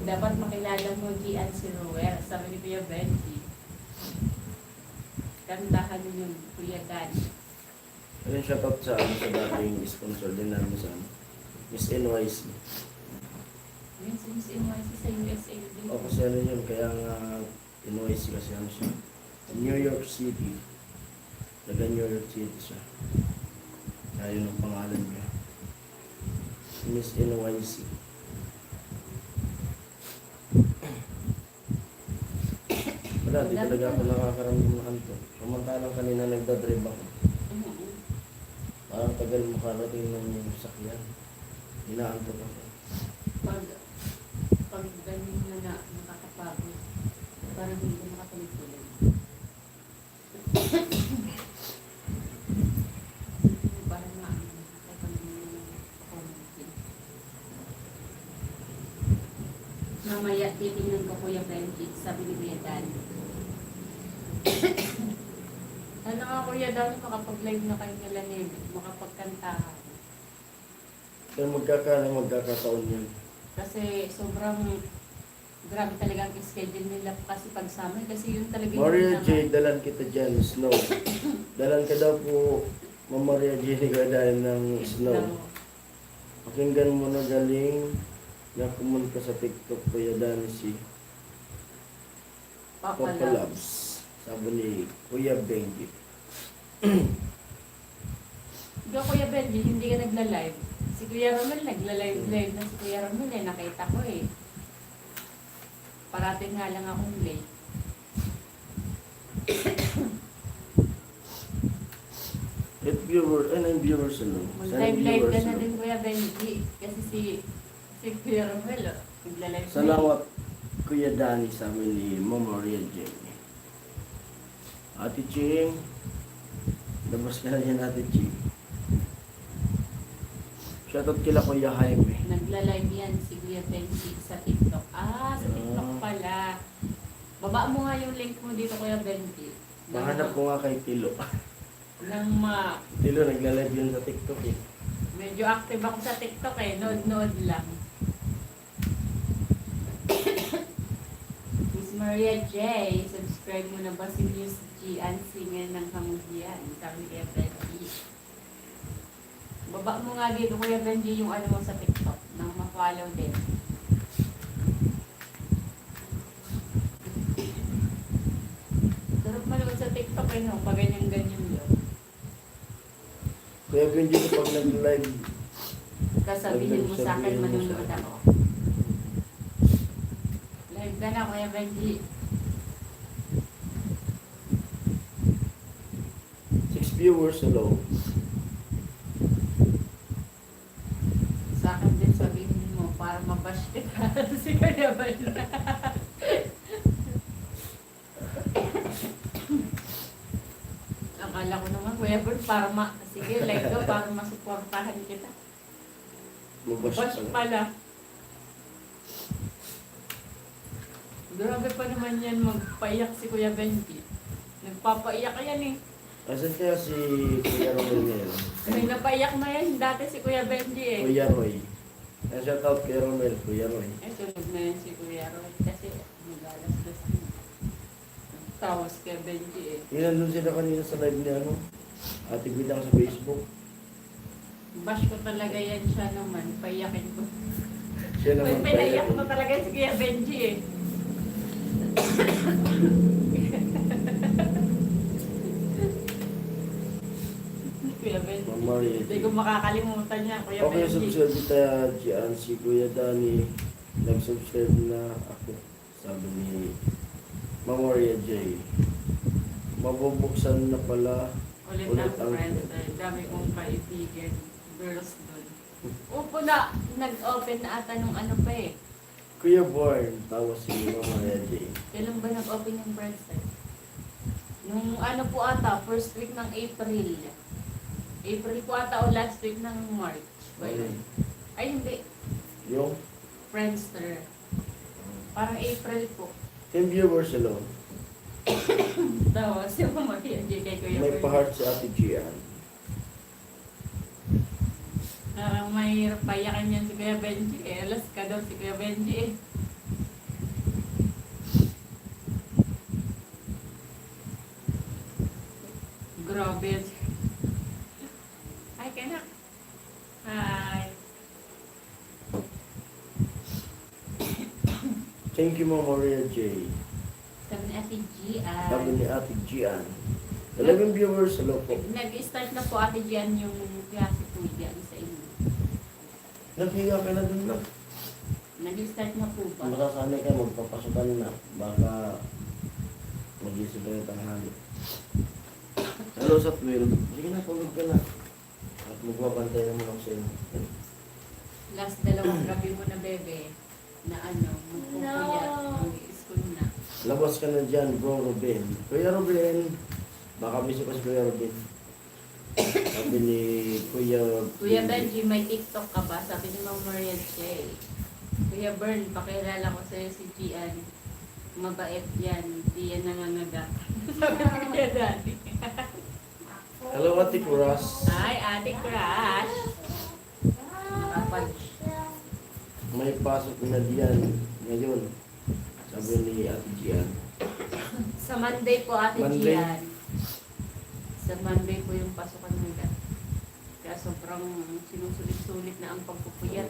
Dapat makilala mo Gian si Roel. Sabi ni Kuya Benji. Kantahan mo yun, Kuya Dan. Ayun, shoutout sa ano sa dating sponsor din namin sa ano, Miss NYC. Yun, si Miss NYC sa USA din. O kasi ano yun, kaya nga NYC kasi ano siya. New York City. Taga New York City siya. Kaya yun ang pangalan niya. Miss NYC. Wala, di talaga ako nakakaramdam ng anto. Samantalang kanina nagdadrive ako. Mhm. Parang tagal makarating ng yung sakyan. Inaanto ako. Pag ganyan na nakakapagod, parang hindi ko makatuloy-tuloy. Parang mamaya titingnan ko Kuya Benji, sabi ni Kuya Dan. Ano nga Kuya Dan, makapag-live na kayo nila ni makapagkantahan. Pero magkakataon yan. Kasi sobrang grabe talaga ang schedule nila kasi pag summer. Kasi yun talaga Maria yung J, dalan kita dyan, snow. Dalan ka daw po, Ma'am Maria J, dahil ng snow. Pakinggan mo na galing na kumunta sa TikTok, Kuya Dani si Papa Papa Labs. Labs. Sabi ni Kuya Benji. Ikaw Kuya Benji, hindi ka nagla-live. Si Kuya Romel nagla-live na si Kuya Romel eh. Nakita ko eh. Parating nga lang akong late. Eight viewers, 9 viewers ano? Mag-live ka na din Kuya Benji. Kasi si Kuya Romel oh, nagla-live na eh. Salamat Kuya Dani, sabi ni Ma'am Maria J. Ate Ching, labas ka na yan Ate Ching. Shoutout kila Kuya Jaime. Nagla-live yan si Kuya Benji sa TikTok. Sa TikTok pala. Baba mo nga yung link mo dito Kuya Benji. Mahanap ko nga kay Tilo. Nang Tilo, nagla-live yun sa TikTok eh. medyo active ako sa TikTok eh. Nood-nood lang. Miss Maria J, subscribe mo na ba si Miss G ang singer ng Kamudian? Sabi ni Kuya Benji. Baba mo nga dito Kuya Benji yung ano mo sa TikTok nang ma-follow din. Sarap manood sa TikTok eh no, pag ganyan-ganyan yun. Kuya Benji, kapag nag-live, Kasabihin mo sa akin, manunood ako. Live ka na, Kuya Benji. 6 viewers, hello. Sa akin din sabihin mo, para mabash kita si Kuya Benji. Akala ko naman, Kuya Benji, sige, like ka, para masuportahan kita. Mabash Bash pala. pala. Grabe pa naman yan magpaiyak si Kuya Benji. Nagpapaiyak yan eh. Asan kaya si Kuya Romel ngayon? May napaiyak na yan dati si Kuya Benji eh. Kuya Roy. Shoutout kay Romel, Kuya Roy. Eh, tulog na yan si Kuya Roy kasi magalas-gas na. Tawas kay Benji eh. Yung nandun sila kanina sa live ni ano, Ate Bidang sa Facebook. Bash ko talaga yan siya naman. Paiyakin ko. Siya naman Pinaiyak ko talaga si Kuya Benji eh. Kuya Benji. Ma'am Maria. Hindi ko makakalimutan niya, Kuya Okay, Benji. subscribe kita dyan si Kuya Dani. Nag-subscribe na ako. Sabi ni Ma'am Maria J. Mabubuksan na pala. Ulit Ulit ang ang- friends. Dami kong kaibigan. Girls doon. Upo na. Nag-open na ata nung ano pa eh. Kuya Born, tawa si Ma'am Maria J. Kailan ba nag-open yung friends eh? Nung ano po ata, first week ng April. April po ata o last week ng March. Ba yun? Ay hindi. Yung Friendster. Parang April po. 10 viewers alone. Tapos yung Maria J kay Kuya May Bernie. pa-heart si Ate Gian. Mahirap payakan yan si Kuya Benji eh. Alas ka daw si Kuya Benji eh. Grabe. Hi, kanak. Hi. Thank you, Ma'am Maria J. Sabi ni Ate G Sabi ni Ate Gian. 11 viewers, hello po. nag-start na po Ate Gian yung klase po yan sa inyo. Naghiga ka na dun na. Nag-start na po ba? Masasanay ka, magpapasukan na. Baka mag-isip na yung tanghali. Hello sa 12. Sige na, tulog ka na. At magbabantay naman ako sa inyo. Last dalawang gabi mo na bebe na ano, magpupuyat, mag-school na. Labas ka na dyan, bro Ruben. Kuya Ruben. Baka busy pa si Kuya Ruben. Sabi ni Kuya... Kuya Benji, may TikTok ka ba? Sabi ni Ma'am Maria J. Kuya Bern, pakilala ko sa'yo si Gian. Mabait yan, di yan nangangaga. Sabi ni Kuya Daddy. Hello, Ate Kuras. Hi, Ate Crush. Kapag May pasok na diyan ngayon. Sabi ni Ate Gian. sa Monday po, Ate Monday? Gian. Sa Monday po yung pasukan nila. Kaya sobrang sinusulit-sulit na ang pagpupuyat.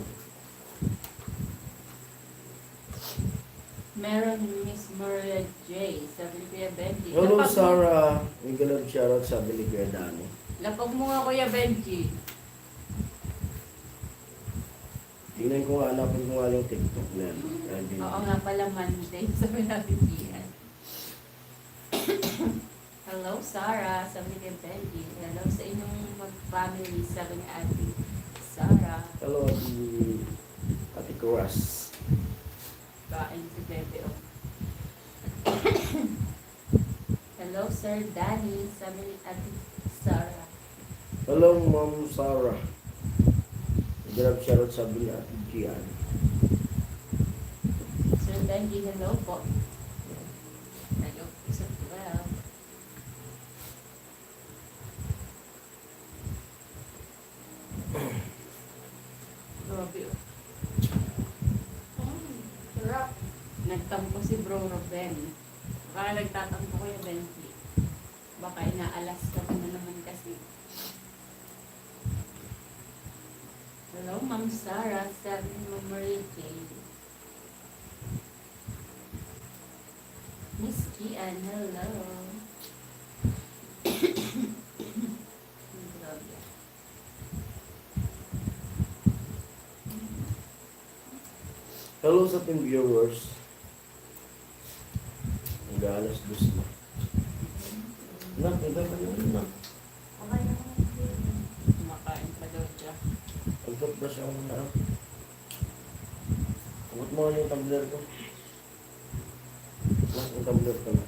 Meron Miss Maria J. Sabi ni Kuya Benji. Hello, Lapag mo- Sarah. May galap shoutout, sabi ni Kuya Dani. Lapag mo nga Kuya Benji. Tingnan ko nga, hanapin ko nga yung TikTok na yan. Oo nga pala Monday. Sabi natin Gian. Hello Sarah. Sabi ni Kuya Benji. Hello sa inyong mag-family. Sabi ni Ate Sarah. Hello, Ate Kuras. Kain si Bebe. Oh. Hello Sir Danny. Sabi ni Ate Sarah. Hello, Ma'am Sarah. May galap shoutout, sabi ni Ate Gian. Sir Benji, hello po. Hello po sa 12. Grabe oh. Sarap. Nagtampo si Bro Ruben. Baka nagtatampo ko yung Benji. Baka inaalas ka na naman kasi. Hello, Ma'am Sarah. Sabi ni Ma'am Marie Jane. Miss Gian, hello. Grabe. Hello sa ating viewers. Nag-aalas dos na. Nak, ito ka naman na. Kumakain pa daw siya. Pag-brush ako na. Huwag mo yung tumbler ko. Mas yung tumbler ko na.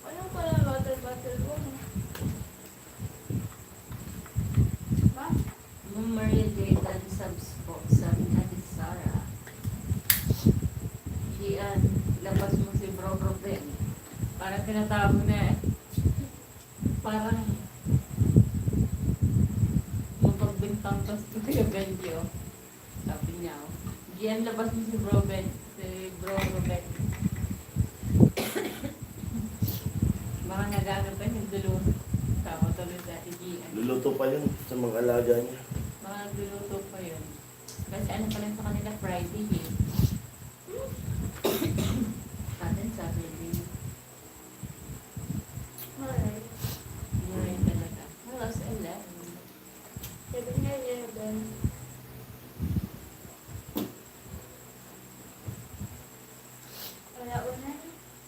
Anong pala water bottle mo? Ma? Ma'am Maria Jane subs po. Sabi ni Ate Sarah. Gian, labas mo si Bro Ruben. Parang tinatawag na eh. Parang mapagbintang pa si Kuya Benji oh. Sabi niya oh. Gian, labas mo si Bro Ben. Si Bro Ruben. Baka nagano pa yung dulo. Tama tuloy sa Ate Gian. Luluto pa yun sa mga alaga niya. Mga nagluluto pa yun. Kasi ano pa lang sa kanila Friday eh. Atin sabi din. Alright. Murahin talaga. Hello sa 11. Sabi niya niya doon. Wala una.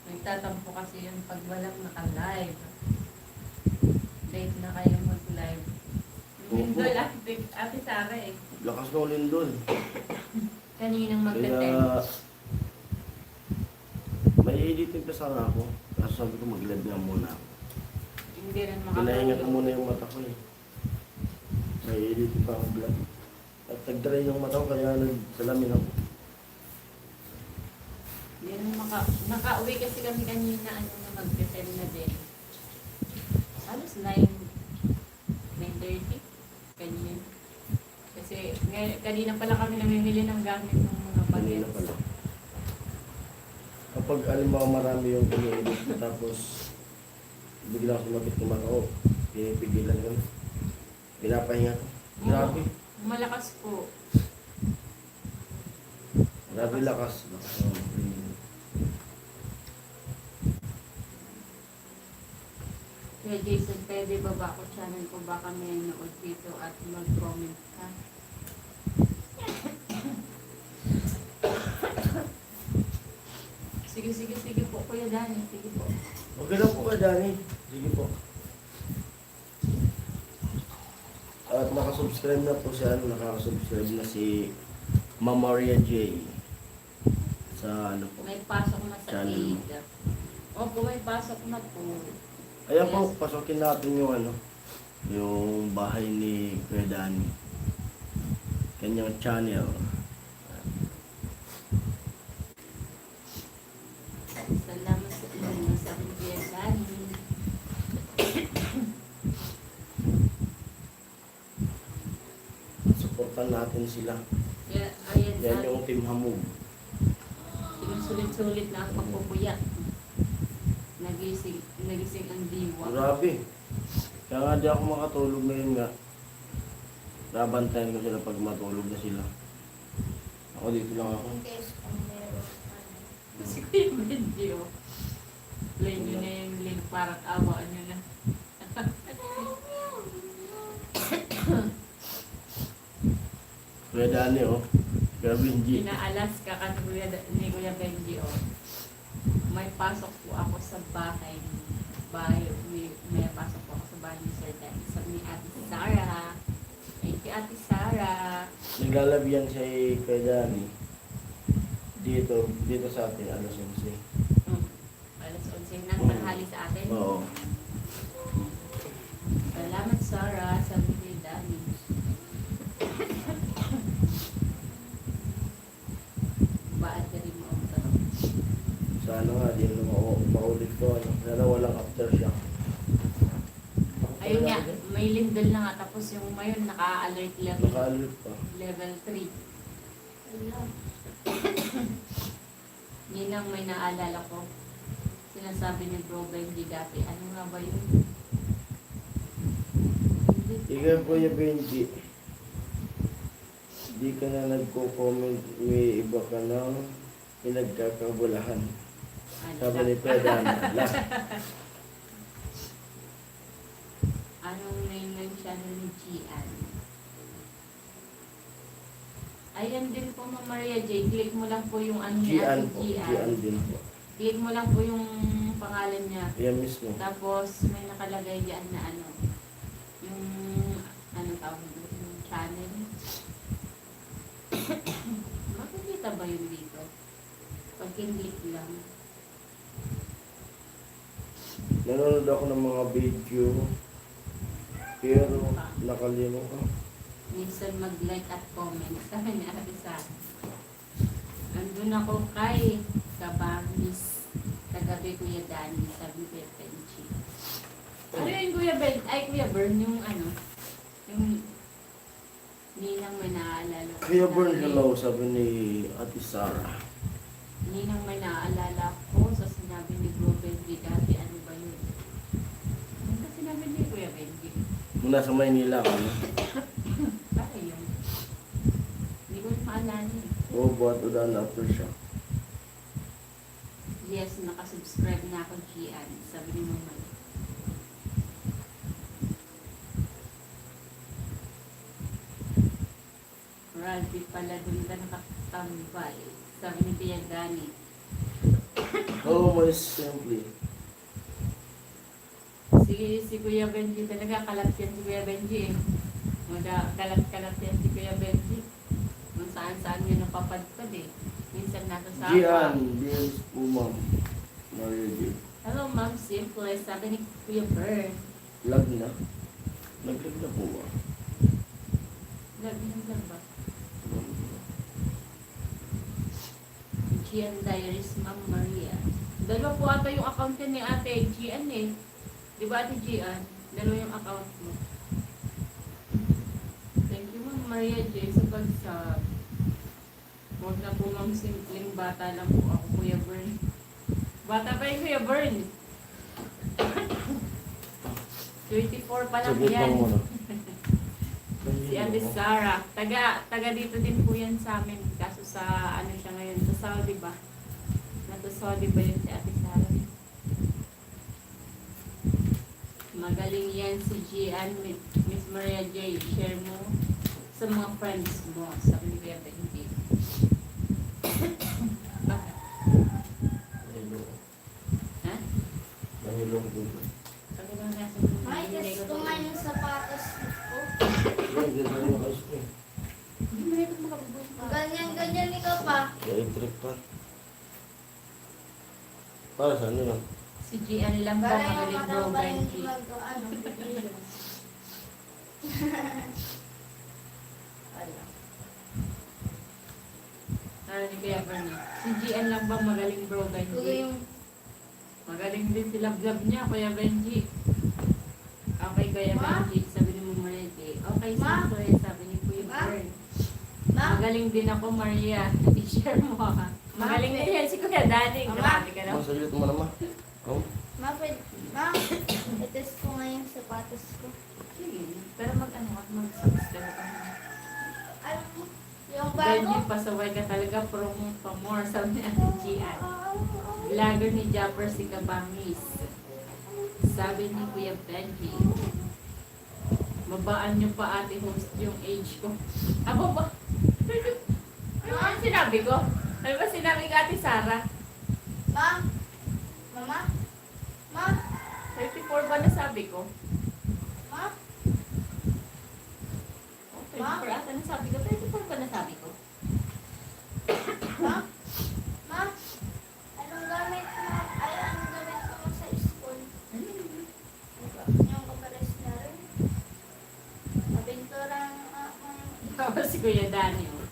Nagtatampo kasi yun pag walang naka-live. Late na kayo mag-live. Lindol, Ate Sarah eh. Lakas na ulin doon. Kaninang magte-10. Kaya may editing pa sana ako. Kaso sabi ko mag-live na muna ako. Hindi rin Pinahinga ko makatulog. muna yung mata ko eh. May editing pa ako vlog. At nag-dry yung mata ko kaya nagsalamin ako. Yan, naka-uwi kasi kami kanina, ano na mag-pretend na din. Halos 9:30. Ganyan. Kasi kanina pala kami namimili ng gamit ng mga Kanina bagets. pala. Kapag alimbawa marami yung iniinit tapos biglang sumakit yung mata ko, pinipigilan ko. Pinapahinga ko. Grabe. Malakas po. Grabe lakas. Kaya Jason, pwede baba ko channel ko, baka may nanood dito at mag-comment ka. Sige po, Kuya Danny. Sige po. Okay lang po ka, Danny. Sige po. At nakasubscribe na po siya. Nakasubscribe na si Maria J. Sa ano po. May pasok na sa Channel mo. 8. Opo, may pasok na po. Ayan po, pasokin natin yung ano. Yung bahay ni Kuya Danny. Kanyang channel. Salamat sa inyo sa Kuya Danny. Supportan natin sila. Kaya, ayan Yan na. yung Team Hamog. Sulit-sulit na ang pagpupuyat. Nagising ang diwa. Grabe. Kaya nga di ako makatulog ngayon nga. Nabantayan ko sila pag matulog na sila. Ako dito lang ako. In case kung meron. Kasi Kuya Benji, oh. Play nyo na yung link, parang awaan nyo na. Kuya Danny, oh. Kuya Benji. Inaalas ka ni Kuya Benji, oh. May pasok po ako sa bahay. May pasok po ako sa bahay ni Sir Dan. Sabi ni Ate Sarah. Thank you, Ate Sarah. Naglalabihan siya kay Danny. Dito sa atin, alas 11. Alas 11 ng tanghali sa atin. Oo. Salamat, Sarah. Sabi ni Danny. Baad ka rin mo ang tanong. Sana nga, di na maulit ko. Ano. Sana walang aftershock. Ayun nga, may lindol na nga. Tapos yung mayon, naka-alert level. Naka-alert pa. Level 3. Wala. Yun ang may naalala ko. Sinasabi ni Bro Benji dati. Ano nga ba yun? Ikaw, Kuya Benji. Di ka na nagko-comment, may iba ka na pinagkakabulahan. Sabi ni Kuya Danny. Anong name ng channel ni Gian? Ayan din po, Ma'am Maria J. Click mo lang po yung ano ni Gian Ate po. Gian din po. Click mo lang po yung pangalan niya. Yan mismo. Tapos may nakalagay diyan na ano. Yung ano tawag dito, yung channel. Makikita ba yun dito? Pag click lang. Nanonood ako ng mga video. Pero nakalimutan. Minsan mag-like at comment. Sabi ni Ate Sa. Andun ako kay Kabamis. Kagabi Kuya Danny. Sabi ni Kuya Benji. Ano yung Kuya Ben? Ay, Kuya Bern, yung ano. Yung ninang may naaalala ko. Kuya Bern, hello, sabi ni Ate Sarah. Ninang may naaalala ko sa sinabi ni Bro Benji dati. Ano ba yun? Ano ba sinabi ni Kuya Benji? Muna sa Maynila ako. Bakit yun? Hindi ko maalala eh. Oo, buhat o daan aftershock. Yes, nakasubscribe na ako, Gian. Sabi ni Mama. Grabe pala dun ka nakatambay. Sabi ni Tia Gani. Oh, most simply. Si Kuya Benji talaga, kalat yan si Kuya Benji eh. Kalat yan si Kuya Benji. Kung saan-saan yun napapadpad eh. Minsan nasa sapa. Gian, dears po ma'am. Maria J. Hello, Ma'am Simple. Sabi ni Kuya Bern. Lag na. Naglag na po ba? Lag ba? Gian Diaries, Ma'am Maria. Dalawa po ata yung account ni Ate Gian eh. Di ba Ate Gian? Dalawa yung account mo. Thank you Ma'am Maria J sa pagsab. Huwag na po Ma'am, simpleng bata lang po ako, Kuya Bern. Bata pa yung Kuya Bern. 24 pa lang Sagot yan. lang muna. Si Ate Sarah. Taga dito din po yan sa amin. Kaso sa ano siya ngayon, sa Saudi ba? Nasa Saudi ba yun si Ate Sarah? Magaling yan si Gian, Miss Maria J. Share mo sa mga friends mo. Sabi ni Kuya Benji. Bakit? Mahilo. Ha? Mahilong dito. Sabi lang nasa May gusto nga yung sapatos ko. Yan, ganyan yung ayos ko eh. Hindi mo na ito makabubuhay pa. Ganyan ikaw pa. Electric pa. Para saan yun? Si Gian lang ba Para yung magaling bro mataba hindi Benji? mag-ano. Wala. Narinig kaya Bernie. Si Gian lang ba magaling bro Kuya Benji? yung Magaling din si Love niya, Kuya Benji. Okay, Kuya Ma? Benji, sabi ni Mama Rede. Okay, Ma? Kuya, sabi ni Kuya Ma? Bern. Ma? Magaling din ako, Maria. I-share mo ha. Magaling din yan si Kuya Daning. Ma? Grabe ka na. Masalit mo naman. Oh. Ma, itest ko nga yung sapatos ko. Sige, pero mag-subscribe ka na. Alam mo, yung Benji, bago. pasaway ka talaga, promo pa more, sabi ni Ate Gian. Vlogger ni Japper si Kabamis. Sabi ni Kuya Benji. Babaan niyo pa ate host yung age ko. Ako ba? Ano ba sinabi ko? Ano ba sinabi ka Ate Sarah? Ma? Mama? Ma? 34 ba nasabi ko? Ma? Oh, 34 ata nasabi ko. 34 ba nasabi ko? Ma? Ma? Anong gamit mo? Ay, anong gamit mo sa school? Yung kapares na rin. Mabintura Tapos si Kuya Danny. Oh.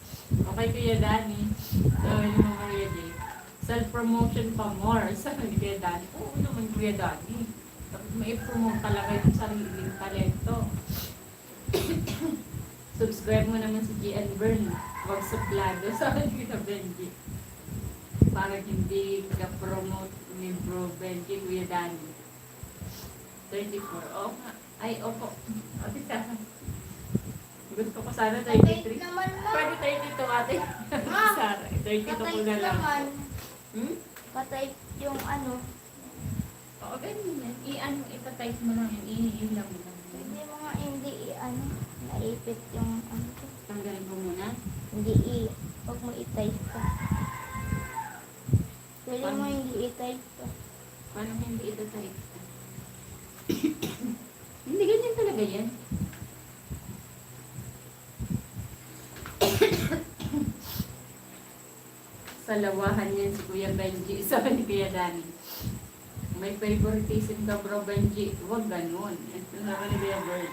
Okay, Kuya Danny. So, yung mga Maria J. Self-promotion pa more. Sabi ni Kuya Danny. Oo naman, Kuya Danny. Dapat mai-promote talaga yung sariling talento. Subscribe mo naman si Gian Bern. Huwag suplado. Sabi ni Kuya Benji. Para hindi ka-promote ni Bro Benji, Kuya Danny. 34. Oo nga. Ay, opo. Ate Sarah. Gusto ko sana Patay 33. naman ma. Pwede 32 ate. Ma! Sarah, 32 ko Patay na lang. naman. Hmm? Patay yung ano. Oo, ganyan yan. I-ano, itatype mo lang yun. I-ilang mo lang. Hindi mo nga hindi i-ano. Naipit yung ano ko. Tanggalin mo muna. Hindi huwag mo i-type ka. Pwede mo hindi i-type ka. Paano hindi itatype? Hindi, ganyan talaga yan. Sa lawahan yan si Kuya Benji. Sabi ni Kuya Danny. May favoritism ka bro Benji. Huwag ganun. Ito naman ni Kuya Bern.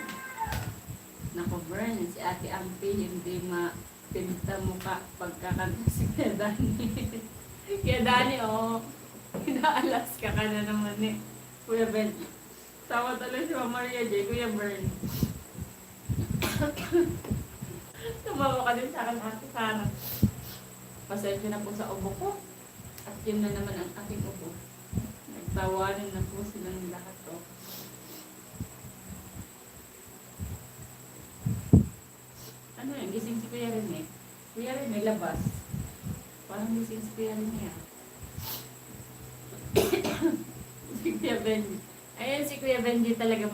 Naku Bern, si Ate Ampi hindi mapinta mukha pagkakanta si Kuya Danny. Kuya Danny, oh. Inaalas ka na naman eh. Kuya Benji. Tawa talaga si Mama Maria J. Kuya Bern. Tumawa ka din sa akin, Ate Sarah. Pasensya na po sa ubo ko. At yun na naman ang aking ubo. Nagtawanan na po silang lahat to. Ano yun? Gising si Kuya Rene. Kuya Rene, labas. Parang gising si Kuya Rene ah. Si Kuya Benji. Ayan si Kuya Benji talaga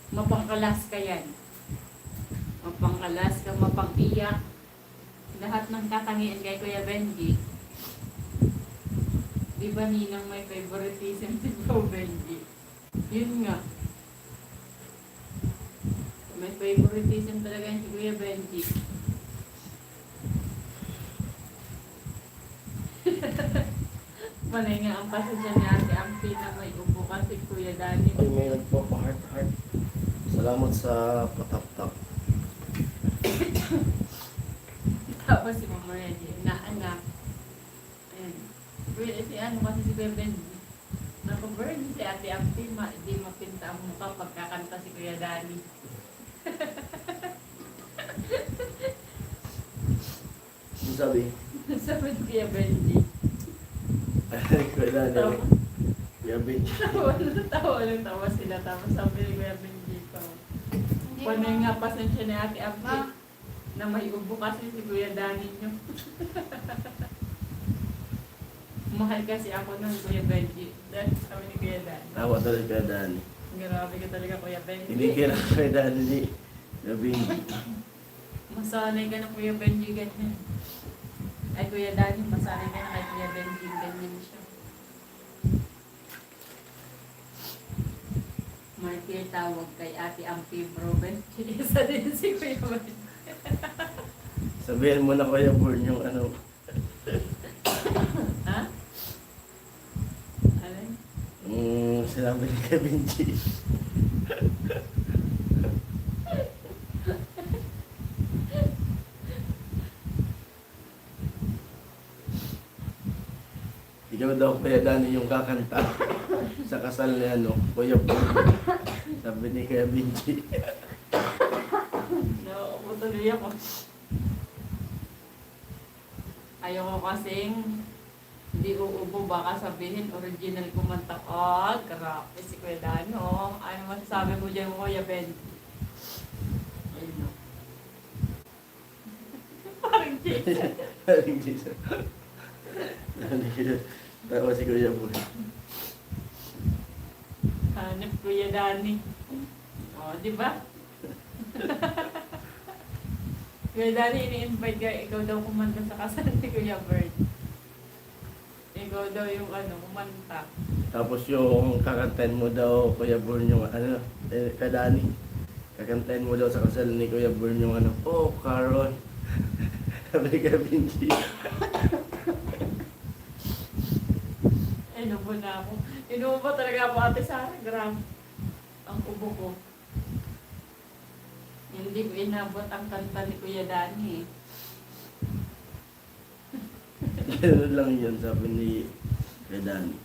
mapangkalas ka yan. Mapangkalas ka, mapangiyak. Lahat ng katangian kay Kuya Benji. Di ba ninang may favoritism si Bro Benji? Yun nga. May favoritism talaga si Kuya Benji. Panay nga ang pasensya ni Ate Ampi na may upo kasi Kuya Danny. Ay, may nagpapa-heart-heart. Salamat sa patap-tap. Tapos si Mama Reggie, na anak, Si ano kasi si Kuya Benji. Naku-burn si Ate Ampi, di mapinta ang mukha pagkakanta si Kuya Danny. Ano sabi? Sabi ni Kuya Benji. Ay, wala na. Tawa. Yabi. Tawa sila. Tapos sabi ni Kuya Benji pa. Hindi Paano mo- nga pasensya ni Ate Ampi Ma, na may ubo kasi si Kuya Danny nyo. Mahal kasi ako ng Kuya Benji. Sabi ni Kuya Danny. Tawa talaga kay Dani. Grabe ka talaga Kuya Benji. Hindi kira kay Dani ni Yabi. Masanay ka ng Kuya Benji ganyan. Ay Kuya Danny, masanay ka na kay Kuya Benji ganyan siya. Martir tawag kay Ate Ampi Bro Benji. Isa din si Kuya Benji. Sabihin mo na Kuya Born yung ano. Ha? Alin? Sinabi ni kay Benji. Ikaw daw Kuya Dani yung kakanta sa kasal ni ano, Kuya Born. Sabi ni Kuya Benji. Nauupo tuloy ako. Ayoko kasing hindi uubo, baka sabihin original kumanta ko. Ah, grabe si Kuya Dano. Ano masasabi mo dyan Kuya Ben? Ayun no. Parang Jason. Haring Jason. Tawa si Kuya Born. Hanip Kuya Dani. O, di ba? Kuya Dani, ini-invite ka, ikaw daw kumanta sa kasal ni Kuya Bird. Ikaw daw yung ano, kumanta. Tapos yung kakantahin mo daw Kuya Born yung ano, kay Dani. Kakantahin mo daw sa kasal ni Kuya Born yung ano, oh, Caron. Sabi ni Kuya Benji. Inubo na ako. Inubo pa talaga ako Ate Sarah. Grabe. Ang ubo ko. Hindi ko inabot ang kanta ni Kuya Dani. Ganun lang yun, sabi ni Kuya Dani.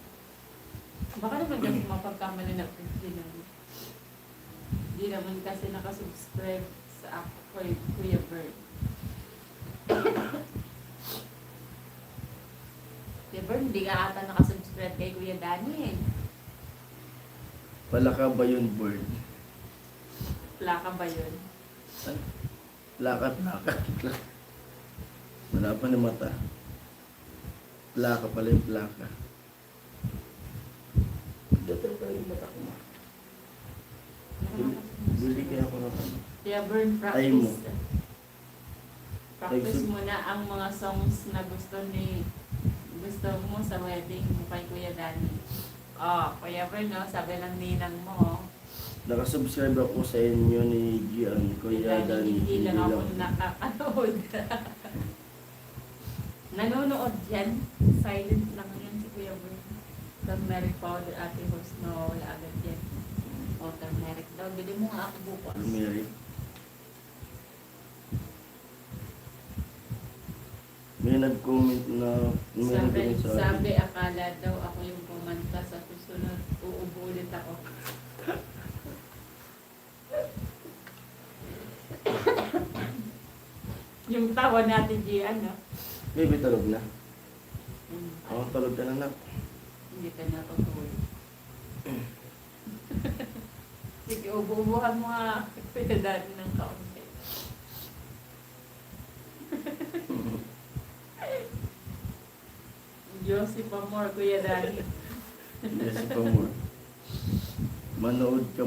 Baka naman kasi mapagkamali na original. Hindi naman kasi nakasubscribe sa ako kay Kuya Bird. Kuya Bird, hindi ka ata nakasubscribe kay Kuya Dani eh. Palaka ba yun, Born? Plaka ba yun? Plaka. Wala pa na mata. Plaka pala yung plaka. Dito pala yung mata ko, ma. Bili kaya ako ng ano. Kuya Bird, Ay mo. practice. Practice mo na ang mga songs na gusto mo sa wedding mo kay Kuya Dani. Oh, Kuya Bird, no? Sabi ng ninang mo, Nakasubscribe ako sa inyo ni Gian, Kuya Dani. hindi lang ako nakakanood. Nanonood yan. Silent lang yan si Kuya Bird. Turmeric powder, Ate Host, no, wala agad yan. O, turmeric daw. Bili mo nga ako bukas. Mary. May nag-comment na may nag-comment sa akin. Sabi, akala daw ako yung kumanta sa susunod. Uubo ulit ako. Yung tawa natin, Gian, no? Baby, tulog na. Hmm. Oo, tulog ka na, nak. Hindi ka natutulog. Sige, ububuhan mo nga pinadali ng kaunti. Josie pa more, Kuya Dani. Yes, pa mo. Manood ka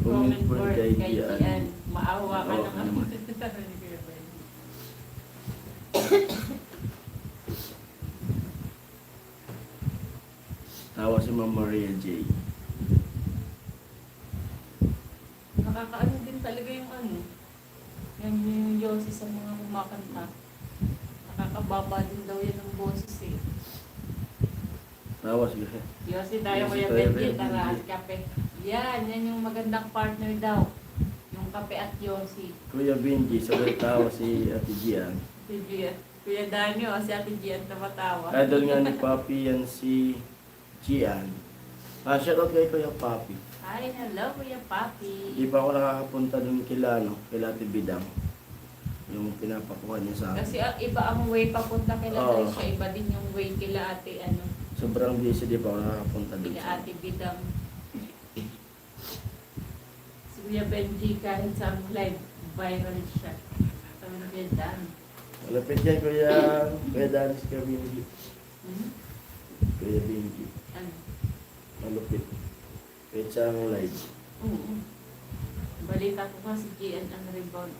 comment for kay Gian. Maawa ka Oo, naman. naman. Sabi ni Kuya Benji. Tawa si Ma'am Maria J. Nakakaano din talaga yung ano. Yung Josie sa mga kumakanta. Nakakababa din daw yan ng boses eh. Tawa si Josie tayo Josie Kuya tayo, Benji, Kuya tara Benji. at kape. Yan yung magandang partner daw. Yung kape at Josie. Kuya Benji, sabay tawa si Ate Gian. Si Gia. Kuya Danny o si Ate Gian tumatawa. Idol nga ni Papi yan si Gian. Shoutout kay Kuya Papi. Hi, hello Kuya Papi. Di pa ako nakakapunta dun kila, no? Kila Ate Bidang. Yung pinapakuha niya sa akin. Kasi iba ang way papunta kila Oo. Trisha, iba din yung way kila Ate Sobrang busy, di pa ako nakakapunta dun kila sa Ate Bidang. Si Kuya Benji kahit sa live, viral siya. Sabi na Kuya Dan. Malapit yan, Kuya Danis ka, Benji. Hmm? Kuya Benji. Ano? Malapit. Kahit sa ang live. Oo. Balita ko nga si Gian ang rebound.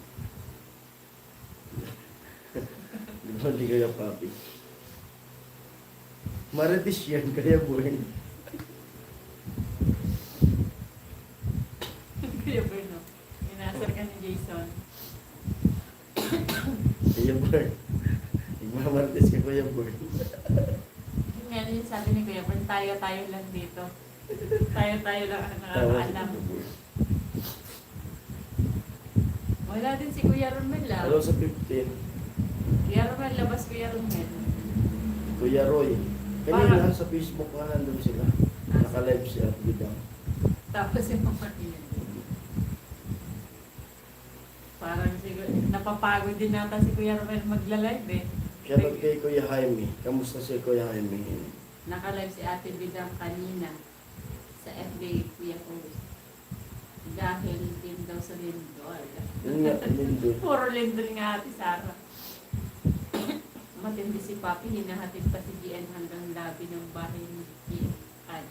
Di ba di Kuya Papi? Marites yan, kaya buhay. Kuya Berno, inasar ka ni Jason. Kaya buhay. Igmamarites ka, Kuya buhay. Yung nga yung sabi ni Kuya Berno, tayo-tayo lang dito. Tayo-tayo lang ang nakakaalam. Wala din si Kuya Romel ah. Ano sa 15? Kuya Romel, labas Kuya Romel. Kuya Roy. Kanina Parang- sa Facebook nga nandun sila. Naka-live siya at bidang. Tapos yung mga yun. Parang siguro, napapagod din nata si Kuya Romel magla-live eh. Shoutout kay Kuya Jaime. Kamusta si Kuya Jaime? Naka-live si Ate Bidang kanina sa FB Kuya Post. Dahil din daw sa Lindol. Yun nga, Lindol. Puro Lindol nga Ate Sarah. Matindi si Papi, hinahatid pa si GN hanggang labi ng bahay ni GN.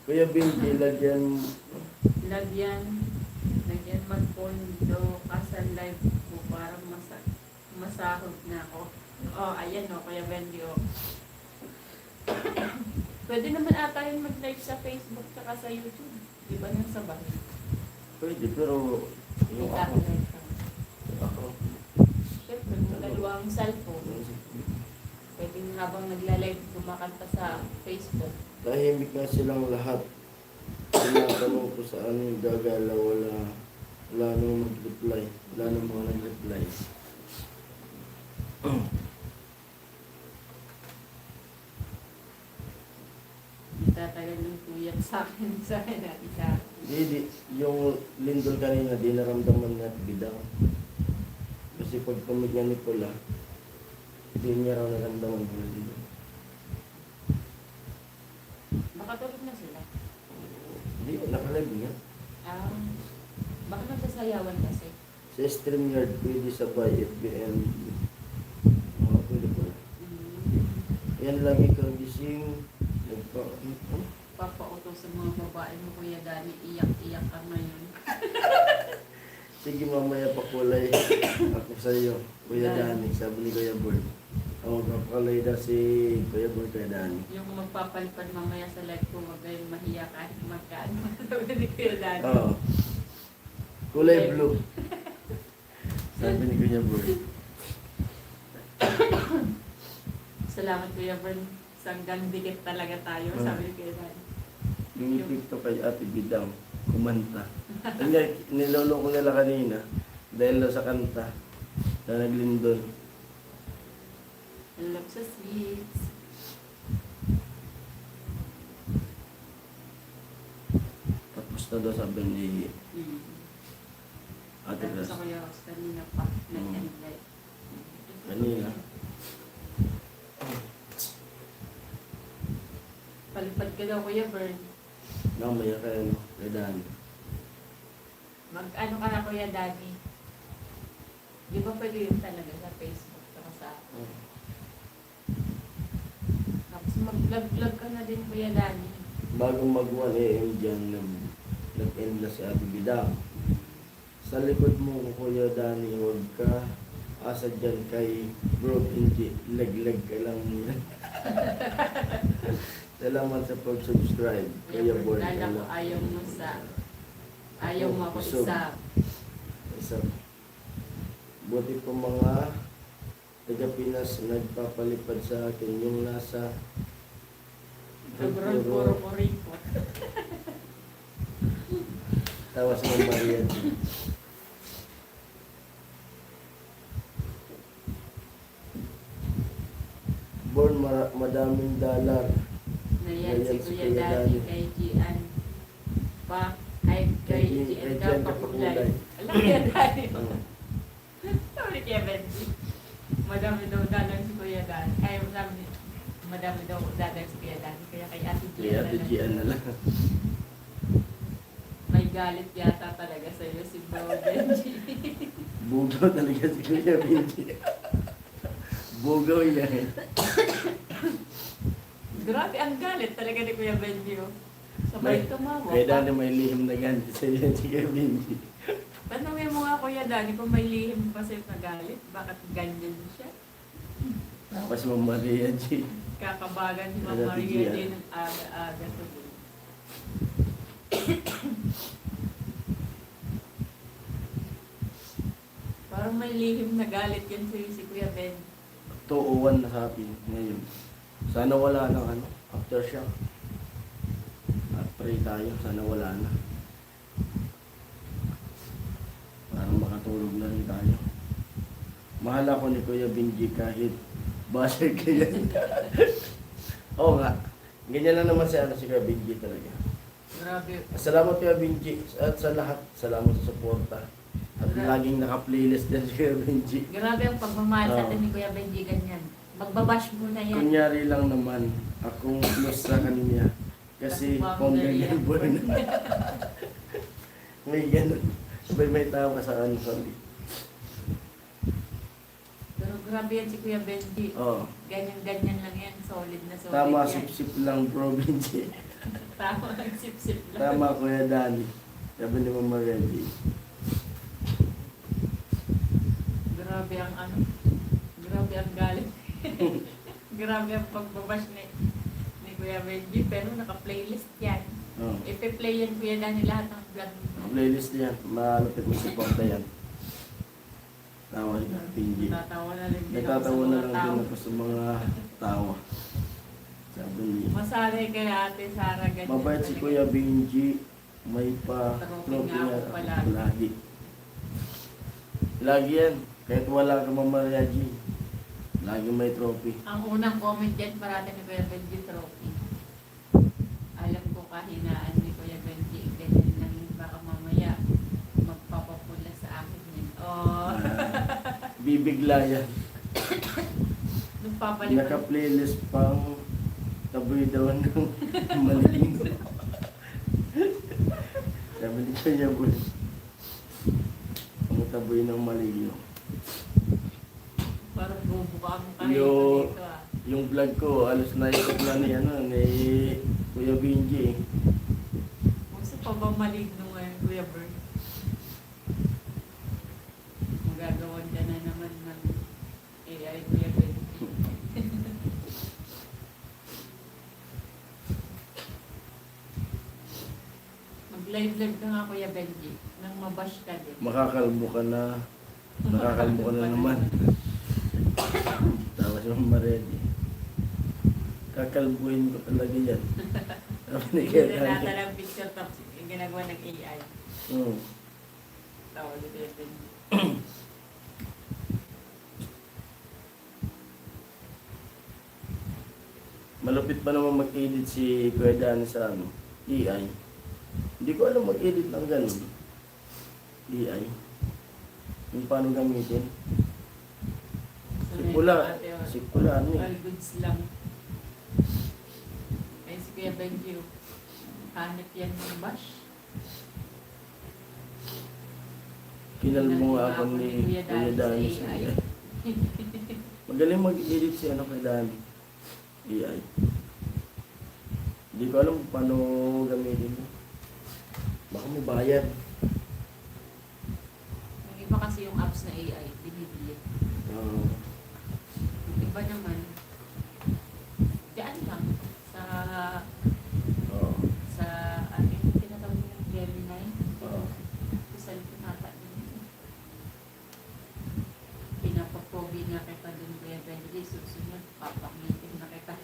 Kuya Benji, lagyan Lagyan magpondo kasal live ko para masahod na ako. Oh, ayan o, Kuya Benji o. Pwede naman ata yun mag-live sa Facebook tsaka sa YouTube. Di ba nang sa bahay? pwede, pero yung ako. Mag-live ka. Ako. Siyempre, kung dalawang cellphone, pwede habang nagla-live kumakanta sa Facebook. Tahimik nga silang lahat. Tinatanong ko sa ano yung gagala, wala nang mag-reply. Wala nang mga nag-reply. Tatagal ng kuya sa akin at isa. Di, yung lindol kanina, di naramdaman niya at bidang. Kasi pag tumig niya ni Pula, di niya raw naramdaman ko lindol. Baka tulog na sila. Di, nakalive nga. Baka nagsasayawan kasi. Sa StreamYard, pwede sabay FBM. Pwede pala. Yan lagi kang gising. Papauto sa mga babae mo, Kuya Dani, iyak-iyak ka ngayon. Sige, mamaya pakulay ako sa iyo, Kuya Dani, sabi ni Kuya Bol. Pakulay na si Kuya Bol kay Dani. Yung magpapalipad mamaya sa live ko, wag kayong mahiya kahit magkaan. Sabi ni Kuya Dani. Oo. Kulay blue. Sabi ni Kuya Bol. Salamat Kuya Bern. Sanggang dikit talaga tayo, sabi ni Kuya Dani. Lumipit to kay Ate Bidang, kumanta. Hindi, nilolo ko nila kanina dahil daw sa kanta na naglindol. Love sa sweets. Tapos na daw sabi ni Ate Tapos Gras. ako yung kanina pa, nag-end live. Kanina. Palipad ka daw Kuya Bern. Namaya kay ano, kay Dani. Mag-ano ka na Kuya Dani? Di ba pwede yun talaga sa Facebook saka sa tapos mag-vlog ka na din Kuya Dani. Bagong mag-1 AM dyan, nag-end na si Ate Bidang. Sa likod mo, Kuya Dani, huwag ka asa dyan kay Bro Benji. Leg-leg ka lang niya. Salamat sa pag-subscribe. Kuya Bol. Kala ko ayaw mo ako Isog. isa. Buti po mga taga Pinas nagpapalipad sa akin yung nasa Sobrang puro kuripot. tawas ng Maria. madaming dollar. Nayan si Nayan si Kuya Kuya Dani Dani. kay Gian. Ay, kay Gian Gian ka pakulay. Kapakulay. Alam Kuya Dani. Oo. Sabi ni Kuya Benji. Madami daw dalang si Kuya Dani. Ay, madami daw dalang si Kuya Dani. Kaya kay Ate Kaya Gian Ate Gian na lang. May galit yata talaga sa'yo si Bro Benji. Bugaw talaga si Kuya Benji. Bugaw yan. Grabe, ang galit talaga ni Kuya Benji. Oh. Sabay tumawa. Kaya dati may lihim na ganti sa yan si Kuya Benji. Tanungin mo nga Kuya Dani kung may lihim pa sa'yo na galit. Bakit ganyan siya? Tapos Ma'am Maria G. Kakabagan si Ma'am Ate Maria Gian. din ng aga-aga sa buhay. Parang may lihim na galit yan sa'yo si Kuya Ben. 201 na sa akin ngayon. Sana wala nang aftershock. At pray tayo, sana wala na. Para makatulog na rin tayo. Mahal ako ni Kuya Benji kahit basher ka yan. Oo nga. Ganyan lang naman si Kuya Benji talaga. Grabe. Salamat Kuya Benji at sa lahat. Salamat sa suporta. At laging naka-playlist din si Kuya Benji. Grabe ang pagmamahal sa Oo. atin ni Kuya Benji ganyan. Magbabash mo na yan. Kunyari lang naman, akong close sa kanya. Kasi Ako kung boundary ganyan yan. po na. May ganun. Sabay may tao ka sa sorry. Pero grabe yan si Kuya Benji. Oo. Ganyan-ganyan lang yan. Solid na solid Tama, yan. sip-sip lang bro, Benji. Tama, sip-sip lang. Tama, Kuya Dani. Sabi ni Mama Reddy. Grabe ang grabe ang galit. Grabe ang pagbabash ni Kuya Benji. Pero naka-playlist yan. Oo. Ipe-play yan Kuya Dani lahat ng vlog mo. Playlist yan. Malapit mo suporta yan. Tama si Kuya Benji. Natatawa na rin din ako sa Nagtatawa na mga lang tao. din ako sa mga tawa. Sabi niya. Masanay kay Ate Sara ganyan. Mabait si talaga. Kuya Benji. May pa Trophy nga ako palagi. lagi. Lagi yan. Kahit wala ka Mama Maria G. Lagi may trophy. Ang unang comment dyan parati ni Kuya Benji trophy. Alam ko kahinaan ni Kuya Benji. Ganyan lang baka mamaya magpapapula sa akin yan. Oh. Bibigla yan. Nagpapalipan. Naka-playlist pang taboy daw ng maligno. Sabi ni Kuya Boy. Ang taboy ng maligno. Parang bubuka ang kahit Yung- dito ah. Yung vlog ko, alos na ikot na ni Kuya Benji. Gusto pa bang maligno ngayon Kuya Bern? Magagawan ka na naman ng AI Kuya Benji. Mag-live ka nga Kuya Benji. Nang mabash ka din. Makakalbo ka na. Nakakalbo ka na naman. Tapos yung maredi. Kakalbuhin ko talaga yan. Sabi ni Kuya Hindi Dani. na lang picture tapos yung ginagawa ng AI. Hmm. Tawag ni Kuya Benji. Malupit pa naman mag-edit si Kuya Dani sa AI. Hindi ko alam mag-edit ng ganun. AI. Yung paano gamitin. Sikula. Sikula ano eh. All goods lang. Ay si Kuya Benji. Hanip yan ng bash. Kinalmo nga ako ni Kuya Kuya Dani sa AI. AI. Magaling mag-edit si Kuya Dani. AI. Hindi ko alam kung paano gamitin mo. Baka may bayad. Yung iba kasi yung apps na AI, binibili. Ah, Yung iba naman, diyan lang. Sa oo. ating tinatawag ng Gemini. Oo. Sa tinata din. Pinapapogi nga kita dun Kuya Benji. Susunod, papakitin na kita.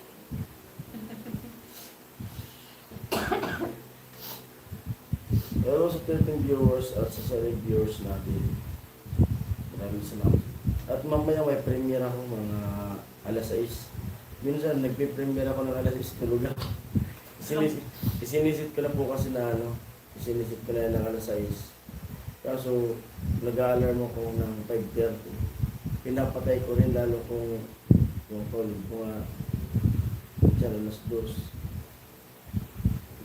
Pero sa 13 viewers at sa select viewers natin, maraming salamat. At mamaya may premiere ako mga alas 6. Minsan, nagpe-premiere ako ng alas 6, tulog ako. Isinisit ko na po kasi na ano, isinisit ko na yan ng alas 6. Kaso, nag-alarm ako ng 5:30. Pinapatay ko rin lalo kung yung tulog ko nga dyan, alas 2.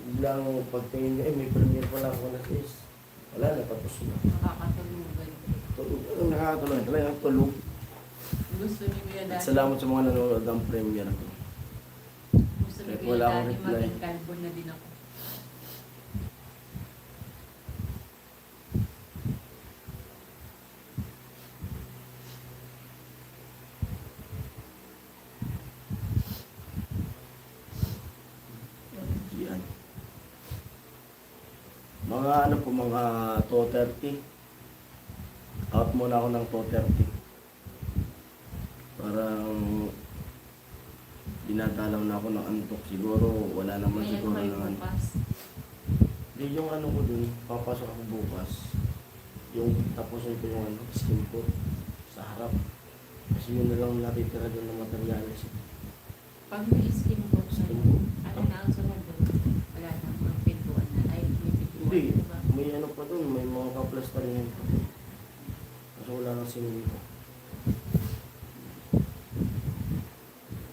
Biglang pagtingin ko, may premiere pala ako alas 6. Wala, natapos na. Nakakatulugan. Tulog, anong nakakatulog? Talagang tulog. Gusto ni Kuya At Dani. salamat sa mga nanonood ng premiere ko. Gusto ni Kahit Kuya wala akong Dani reply. maging kalbo na din ako. Yan. Mga ano po, mga 2:30. Out muna ako ng 2:30. Parang dinadalang na ako ng antok. Siguro wala naman May ano siguro kayo naman. bukas. Di yung ano ko dun, papasok ako bukas. Yung tapusin ko yung ano, skin ko sa harap. Kasi yun na lang natitira dun ng materialis. Pag may skin ko, Skin ko. ano na ang sunod doon? Wala na, mga pintuan na. Ay, may pintuan, Hindi, diba? may ano pa dun, may mga kaplas pa rin. Kasi wala nang simento.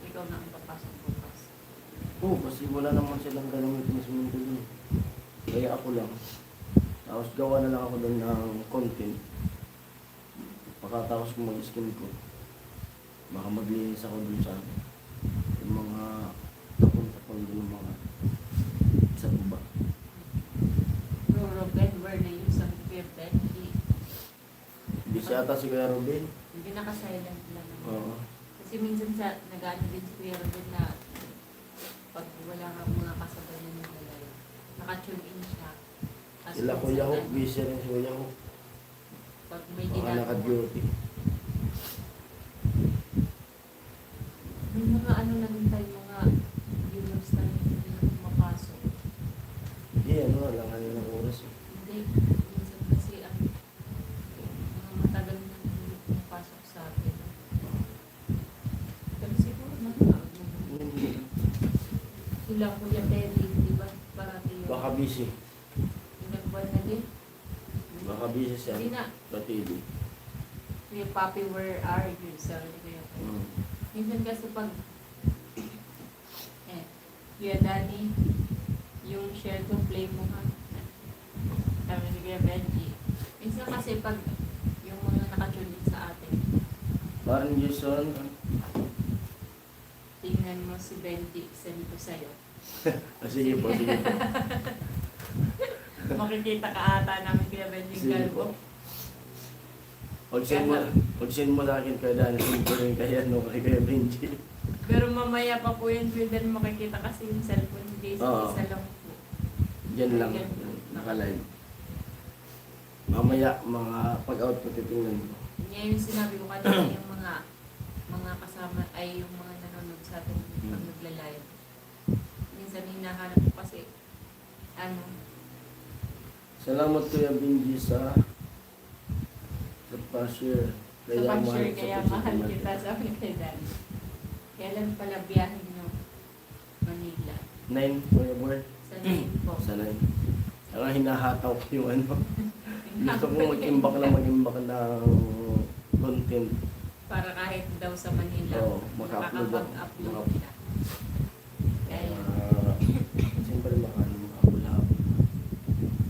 Ikaw na ang papasok bukas. Oo, kasi wala naman silang ganamit na simento dun. Kaya ako lang. Tapos gawa na lang ako dun ng content. Pagkatapos ko mag-skin ko, baka maglinis ako dun sa yung mga tapon-tapon dun ng mga sa baba. Roro Benwer na yung sa Kuya Benji. Hindi siya ata si Kuya Robin. Hindi naka-silent lang. Oo. Kasi minsan sa nag-ano din si Kuya Robin na pag wala kang mga kasabay na naglalay, naka-tune in siya. As Sila minsan, Kuya Hook, ano, busy rin si Kuya Hook. pag may Baka ginagawa. naka-duty. May mga ano na din tayo, mga viewers na hindi mapasok. Hindi, ano, lang ng oras. Eh. Hindi, minsan kasi ang mga matagal na hindi pumapasok sa akin. Pero siguro mga Hindi. sila Kuya Terry, di ba? Parati yun. Baka busy. Nagbuwan na din. Baka busy siya. Hindi na. Sa TV. Kuya Papi, where are you? Sabi ni Kuya Papi. Minsan kasi pag Kuya Dani, yung share to play mo ha. Sabi ni Kuya Benji. Minsan kasi pag yung mga nakatune in sa atin, Parang Jason, tingnan mo si Benji, send ko sa'yo. sige po, sige po. Makikita ka ata namin Kuya Benji Sige Galbo. po. Pag-send mo sa akin kay Dan, send ko rin kay ano, kay Kuya Benji. Pero mamaya pa po yan, Kuya Dan, makikita kasi yung cellphone ni Jason, Oo. isa lang po. Diyan lang, naka-live. Mamaya, mga pag-out ko titingnan ko. Yan yung sinabi ko kanina, yung mga kasama ay yung mga nanonood sa atin pag nagla-live. Minsan hinahanap ko kasi ano, Salamat Kuya Benji sa pa-share. sa pag-share sa kaya positive mahal natin. kita sa akin kay Dan. Kailan pala biyahe no Manila? 9, Kuya Boy. Sa 9 po. Sa 9. Saka hinahataw ko yung ano. Gusto kong mag-imbak ng content. Para kahit daw sa Manila, Oo, maka-upload ako. makakapag-upload siya. Kaya, Siyempre makapulap.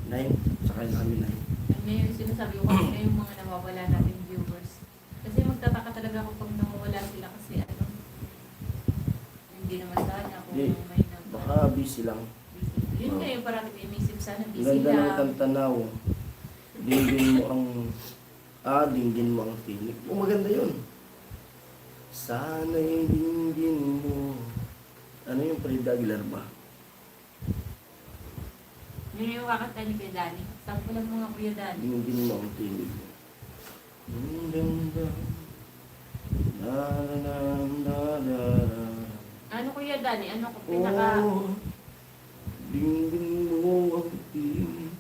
9, saka namin 9. ano yung sinasabi ko kanina yung mga nawawala nating viewers. Kasi magtataka talaga ako pag nawawala sila kasi ano, hindi naman sana kung Di, may nag- Baka busy lang. busy. Yun nga yung parang inisip sana busy Ganda ng lang. tantanaw. Dinggin mo ang tinig. Oh, maganda yun. Sana'y dinggin mo. Ano yung Frida Aguilar ba? Yun yung kakanta ni Kuya Dani. Sampulan mo nga Kuya Dani. Dinggin mo ang tinig. Ang ganda. La la la la la la. Ano Kuya Dani? Ano ko pinaka... Oh, dinggin mo ang tinig.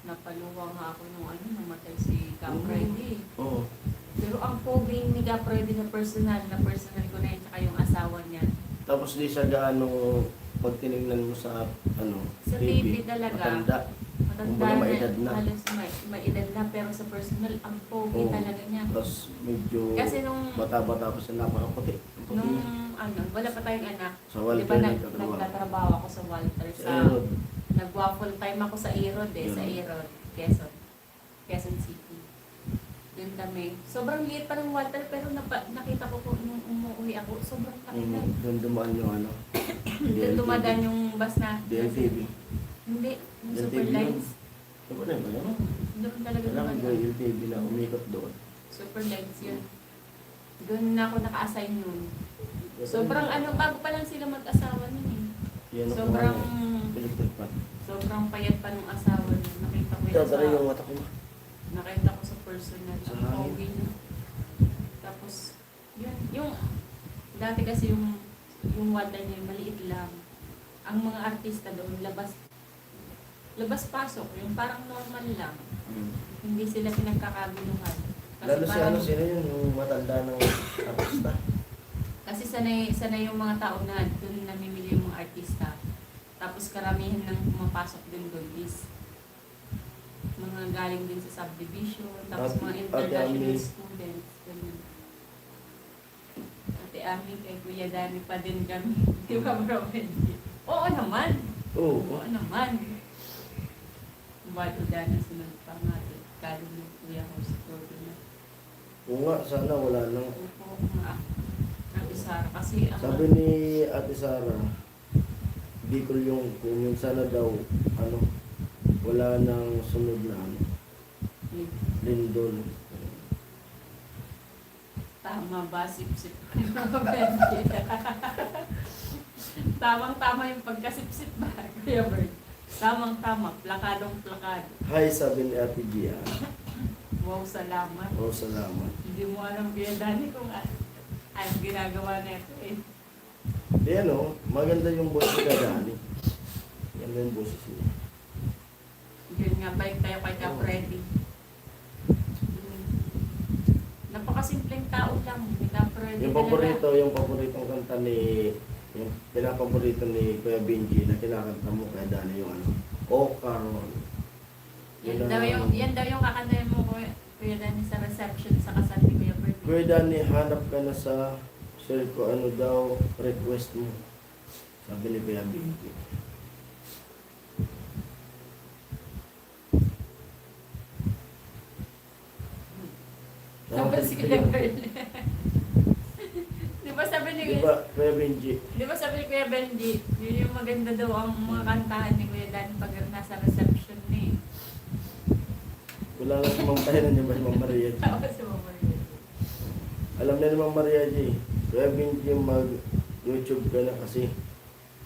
Napaluwa nga ako nung ano, namatay si Cap Oo. Freddy. Oh, Pero ang pogi ni Cap Freddy na personal Tapos di siya gaano pag tinignan mo sa Sa TV talaga. matanda. Matanda Kumbaga, may edad na. Halos may edad na, pero sa personal, ang pogi Oo. talaga niya. Tapos medyo Kasi nung bata-bata pa siya, napakaputi. Ang puti Nung niya. wala pa tayong anak, Sa di Walter ba nagtatrabaho. nagtatrabaho ako sa Walter, Sa sa Erod. nag-waffle time ako sa Erod sa Yun. Erod, Quezon City. Doon kami. Sobrang liit pa ng Walter, pero nakita ko po nung umuwi ako, sobrang laki na. Doon dumaan yung Doon dumadaan yung bus na. DLTV. Hindi, yung DLTV Super yun. Lines. Diba na yun? Doon talaga Kailangan dumadaan. yung DLTV na umikot doon. Super Lines yun. Doon na ako naka-assign yun. Sobrang bago pa lang sila mag-asawa nun eh. Yan ang Sobrang electric pan. sobrang payat pa nung asawa niya. Nakita ko yun Dadara yung sa mata ko. nakita ko sa personal. Sa Ang hangin. pogi niya. Tapos yung dati kasi yung wala niya maliit lang. Ang mga artista doon labas pasok, yung parang normal lang. Hindi sila pinagkakaguluhan. Lalo si parang- sino yun, yung matanda ng artista. Kasi sanay yung mga tao na doon namimili yung mga artista. Tapos karamihan ng pumapasok din doon is mga galing din sa subdivision, tapos mga international Ami. students. Ganun. Ate Ami, kay Kuya Dani pa din kami. Di ba, bro? Oo naman. Oo. Oo naman. Ba't Dani sunod pa nga. Galing ng Kuya House Todo na. Oo nga, sana wala nang. Opo, nga. Ate Sara, kasi Sabi ni Ate Sara, Bicol yung kung minsan na daw, wala nang sunod na lindol. tama ba, sip-sip. Tamang-tama yung pagkasip-sip ba, Kuya Bird? Tamang-tama, plakadong plakado. Hi, sabi ni Ate Gia. Wow, salamat. Oh, salamat. Hindi mo alam, Kuya Dani, kung anong ginagawa na ito eh. Di maganda yung boses ni Dani. Ganda yung boses niya. Yun nga, balik tayo kay Cap Ready. Napakasimpleng tao lang. May Cap Ready Yung paboritong kanta yung pinapaborito ni Kuya Benji na kinakanta mo kay Dani yung Oh Carol. Yan daw yung kakantayan mo, Kuya Dani, sa reception sa kasal ni Kuya Bird. Kuya Dani, hanap ka na sa share ko daw request mo. Sabi ni Kuya Benji. Tapos si Kuya Bird. Di ba sabi ni Di ba, Kuya Benji? Di ba sabi ni Kuya Benji, yun yung maganda daw ang mga kantahan ni Kuya Dan pag nasa reception ni. Wala lang si Ma'am Tayo na ba si Ma'am Maria G. Tapos si Mama Ria. Alam na ni Ma'am Maria G. Kuya Benji, mag-YouTube ka na kasi.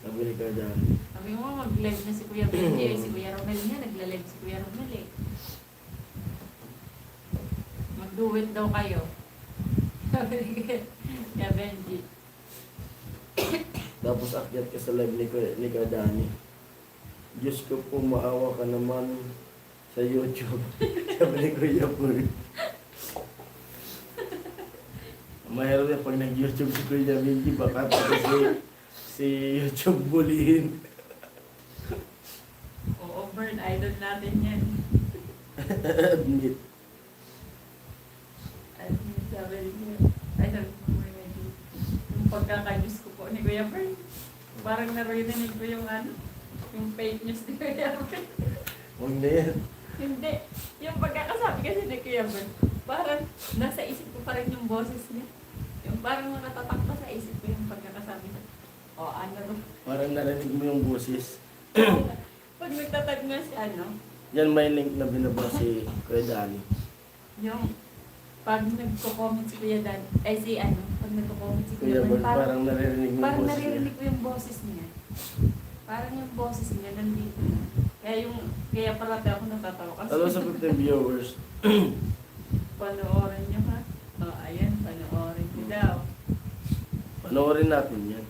Sabi ni Kuya Dani. Sabi mo, mag-live na si Kuya Benji. Si Kuya Romel niya, nagla-live si Kuya Romel eh. Mag-do it daw kayo. Sabi ni Kuya Benji. Tapos akyat ka sa live ni Kuya Dani. Diyos ko po, maawa ka naman sa YouTube. Sabi ni Kuya Paul. Mayroon na pag nag-YouTube si Kuya Benji, baka pati si YouTube bulihin. Oo, Bern, idol natin yan. Admit. At sabi niya, ay sabi ko Mama Ria, yung pagkakajus ko po ni Kuya Bern, parang narinig ko yung yung fake news ni Kuya Bern. Huwag na yan. Hindi. Yung pagkakasabi kasi ni Kuya Bern, parang nasa isip ko pa rin yung boses niya. Yung parang nakatatak pa sa isip ko yung pagkakasabi niya. O Parang narinig mo yung boses. pag nagtatag nga si Yan may link na binaba si Kuya Dani. yung pag nagko-comment si Kuya Dan, pag nagko-comment si Kuya Kuya Bern, Dan, parang naririnig mo yung parang boses niya. naririnig ko yung boses niya. Parang yung boses niya nandito na. Kaya parati ako natatawa kasi. Hello sa 15 viewers. Panoorin niyo ha. Ayan, panoorin niyo daw. Panoorin natin yan.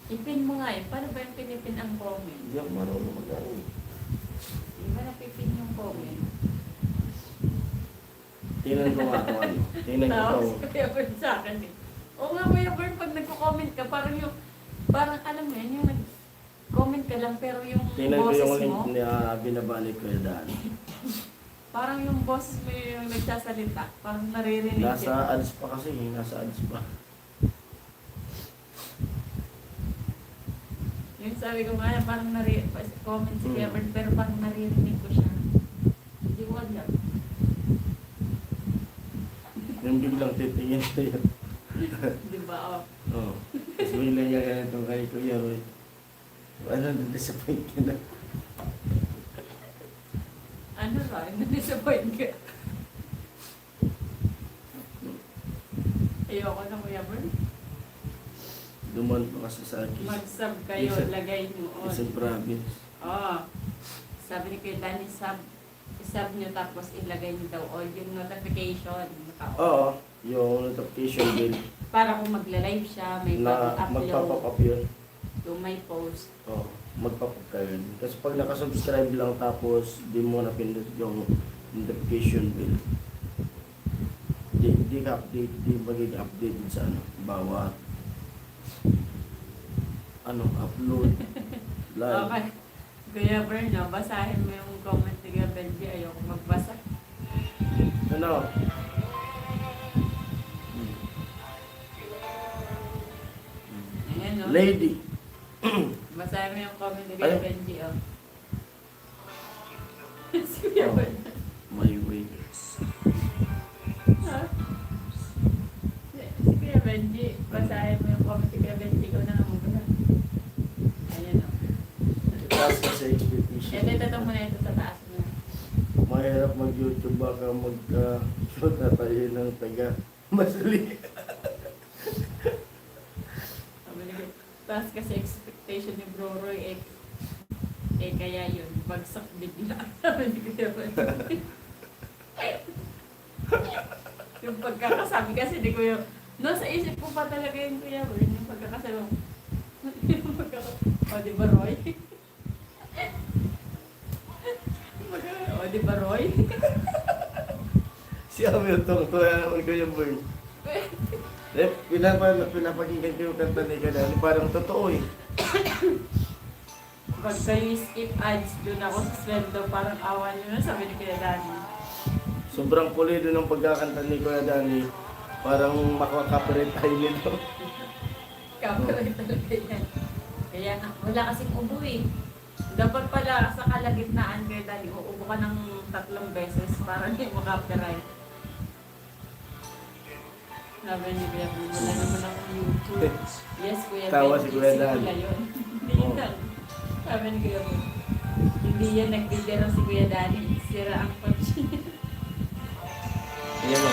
Ipin mo nga eh. Paano ba yung pinipin ang comment? Hindi ako marunong mag-ano. Di ba napipin yung comment? Tingnan ko nga kung ano. Tingnan ko Tawag kung si Kuya Bern sa akin eh. Oo nga, Kuya Bern, pag nagko-comment ka, parang alam mo yan, yung nag-comment ka lang, pero yung Tingnan ko boses yung link mo, na binabalik ko yung daan. parang yung boses mo yung nagsasalita, parang naririnig Nasa ka. ads pa kasi, nasa ads pa. Yung sabi ko nga, parang comment si Kuya Bern, pero parang naririnig ko siya. Hindi ko alam. Yung biglang titingin sa'yo. Di ba, oh. Oo. Tapos biglang niya ganito kay Kuya Roy. Ano, na-disappoint ka na. Ano ba? Na-disappoint ka. Ayoko na, Kuya Bern. Duman pa kasi sa akin. Mag-sub kayo, lagay nyo on. Isang province. Oo. Sabi ni Kuya Danny, sub nyo tapos ilagay nyo daw all yung notification. Oo, yung notification bill Para kung magla-live siya, may na pag-upload magpapop up yun. to my post. Oo, magpapop ka yun. Kasi pag nakasubscribe lang tapos di mo napindot yung notification bill, di ka update, di magiging updated sa ano, bawat upload, live. Okay. Kuya Bern, no, basahin mo yung comment ni Kuya Benji. Ayoko magbasa. Ano? Ayan, no? Lady. Basahin mo yung comment ni Kuya Ayun. Benji, oh. Si Kuya Oh. Bern. My way. Ha? Si Kuya Benji, basahin mo yung comment ni Kuya Benji. Ikaw na nga muna. Ayan, oh. Taas kasi expectation. Ito muna ito sa taas mo. Mahirap mag-YouTube baka magka-shoot na tayo ng taga masali. Sabi ni Kuya, taas kasi expectation ni Bro Roy, kaya yun, bagsak bigla. Sabi ni Kuya Benji. Yung pagkakasabi kasi di ko yung, sa isip ko pa talaga yun, Kuya Bern, yung pagkakasabi mo. O, di ba, Roy? O, di ba, Roy? Si Hamilton, tuwa naman ko yung burn. Pinapakinggan ko yung kanta ni Kadani, parang totoo eh. Pag kayo skip ads, doon ako sa sweldo, parang awa nyo na, sabi ni Kuya Danny. Sobrang pulido ng pagkakanta ni Kuya Dani, parang makaka-copyright tayo nito. Copyright talaga yan. Kaya nga, wala kasing ubo eh. Dapat pala sa kalagitnaan Kuya Danny, uubo ka ng 3 beses para hindi mo copyright. Sabi ni Kuya Bern, wala naman akong YouTube. Yes, Kuya Tawa Bern, si Kuya isip Dan. nila yun. Hindi Oo. yan. Sabi ni Kuya Bern, hindi yan nagbibiro si Kuya Danny. Sira ang pag-chi. Yan o.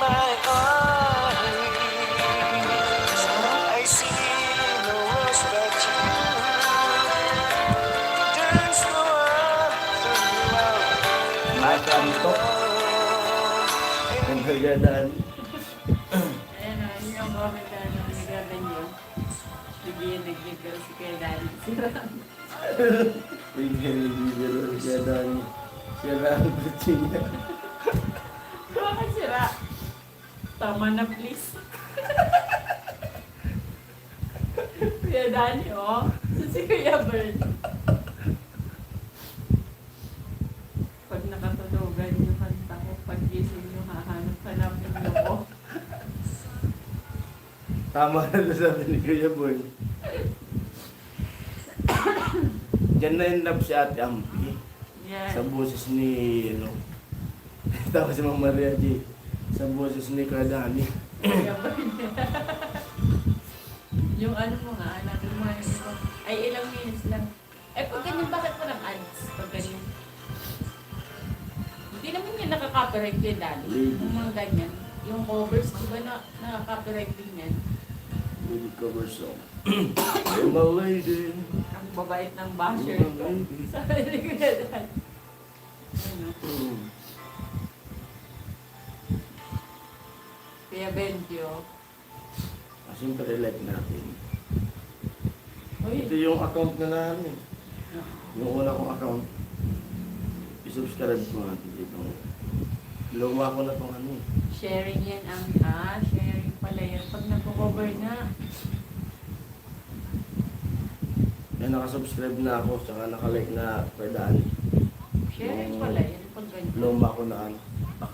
My eyes, I see no rose but you. Dance the world throughout. Makanto. Ang Kuya Dani. Ayan o, yun yung comment na ni Kuya Ben yun. Hindi yan nagbibiro si Kuya Danny. Sira ang Bigyan Kuya Dani. Siya lang ang kutsi niya. Bakit sira? Tama na please. Kuya Danny, oh. Si Kuya Bern. Pag nakatulogan yung kanta ko, pag gising nyo, hahanap-hanapin nyo ko. Tama na ito sabi ni Kuya Boy. Diyan na in love si Ate Ampi. Sa Yan. boses ni, tapos si Mama Maria G. Sa boses ni Kuya Dani. Kuya Bern. Yung ano mo nga, natin mo yung iba. Ay, ilang minutes lang. Eh, pag ganyan, bakit mo ng ads? Pag ganyan. Hindi naman yan nakaka-copyright din, Dali. Yung mga ganyan. Yung covers, di ba nakaka-copyright din yan? Really cover song. I'm a lady. Ang babait ng basher I'm ko. a lady. Sabi ni Kuya Dan. Ano? Kuya Benjo. Siyempre like natin. Uy. Ito yung account na namin. Yung una kong account. I-subscribe ko natin dito. Luma ko na itong ano eh. Sharing yan ang, sharing pala yan. Pag nagko-cover na, May nakasubscribe na ako, tsaka nakalike na per daan. sharing pala yan. Pag ganyan. Luma ko na ano.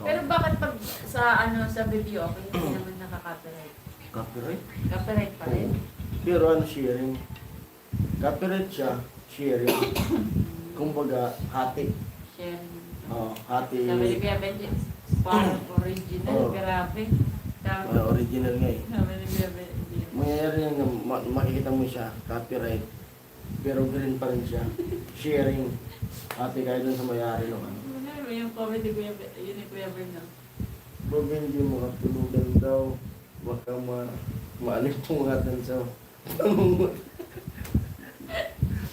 Pero Account. bakit pag sa video, okay, hindi naman nakaka-copyright? Copyright? Copyright pa rin? Pero ano sharing? Copyright siya, sharing. Kumbaga, hati. Sharing. Hati. Sabi ni Kuya Benji, parang original, Oo. grabe. Sabi, Original nga eh. sabi ni Kuya Benji. Mangyayari yan na makikita mo siya, copyright. Pero green pa rin siya. Sharing. Hati kayo dun sa mayari ng ano. Ano yung comment ni Kuya Benji, yun ni Kuya Benji. Bro, hindi mo katulugan daw. Baka maalimtungatan sa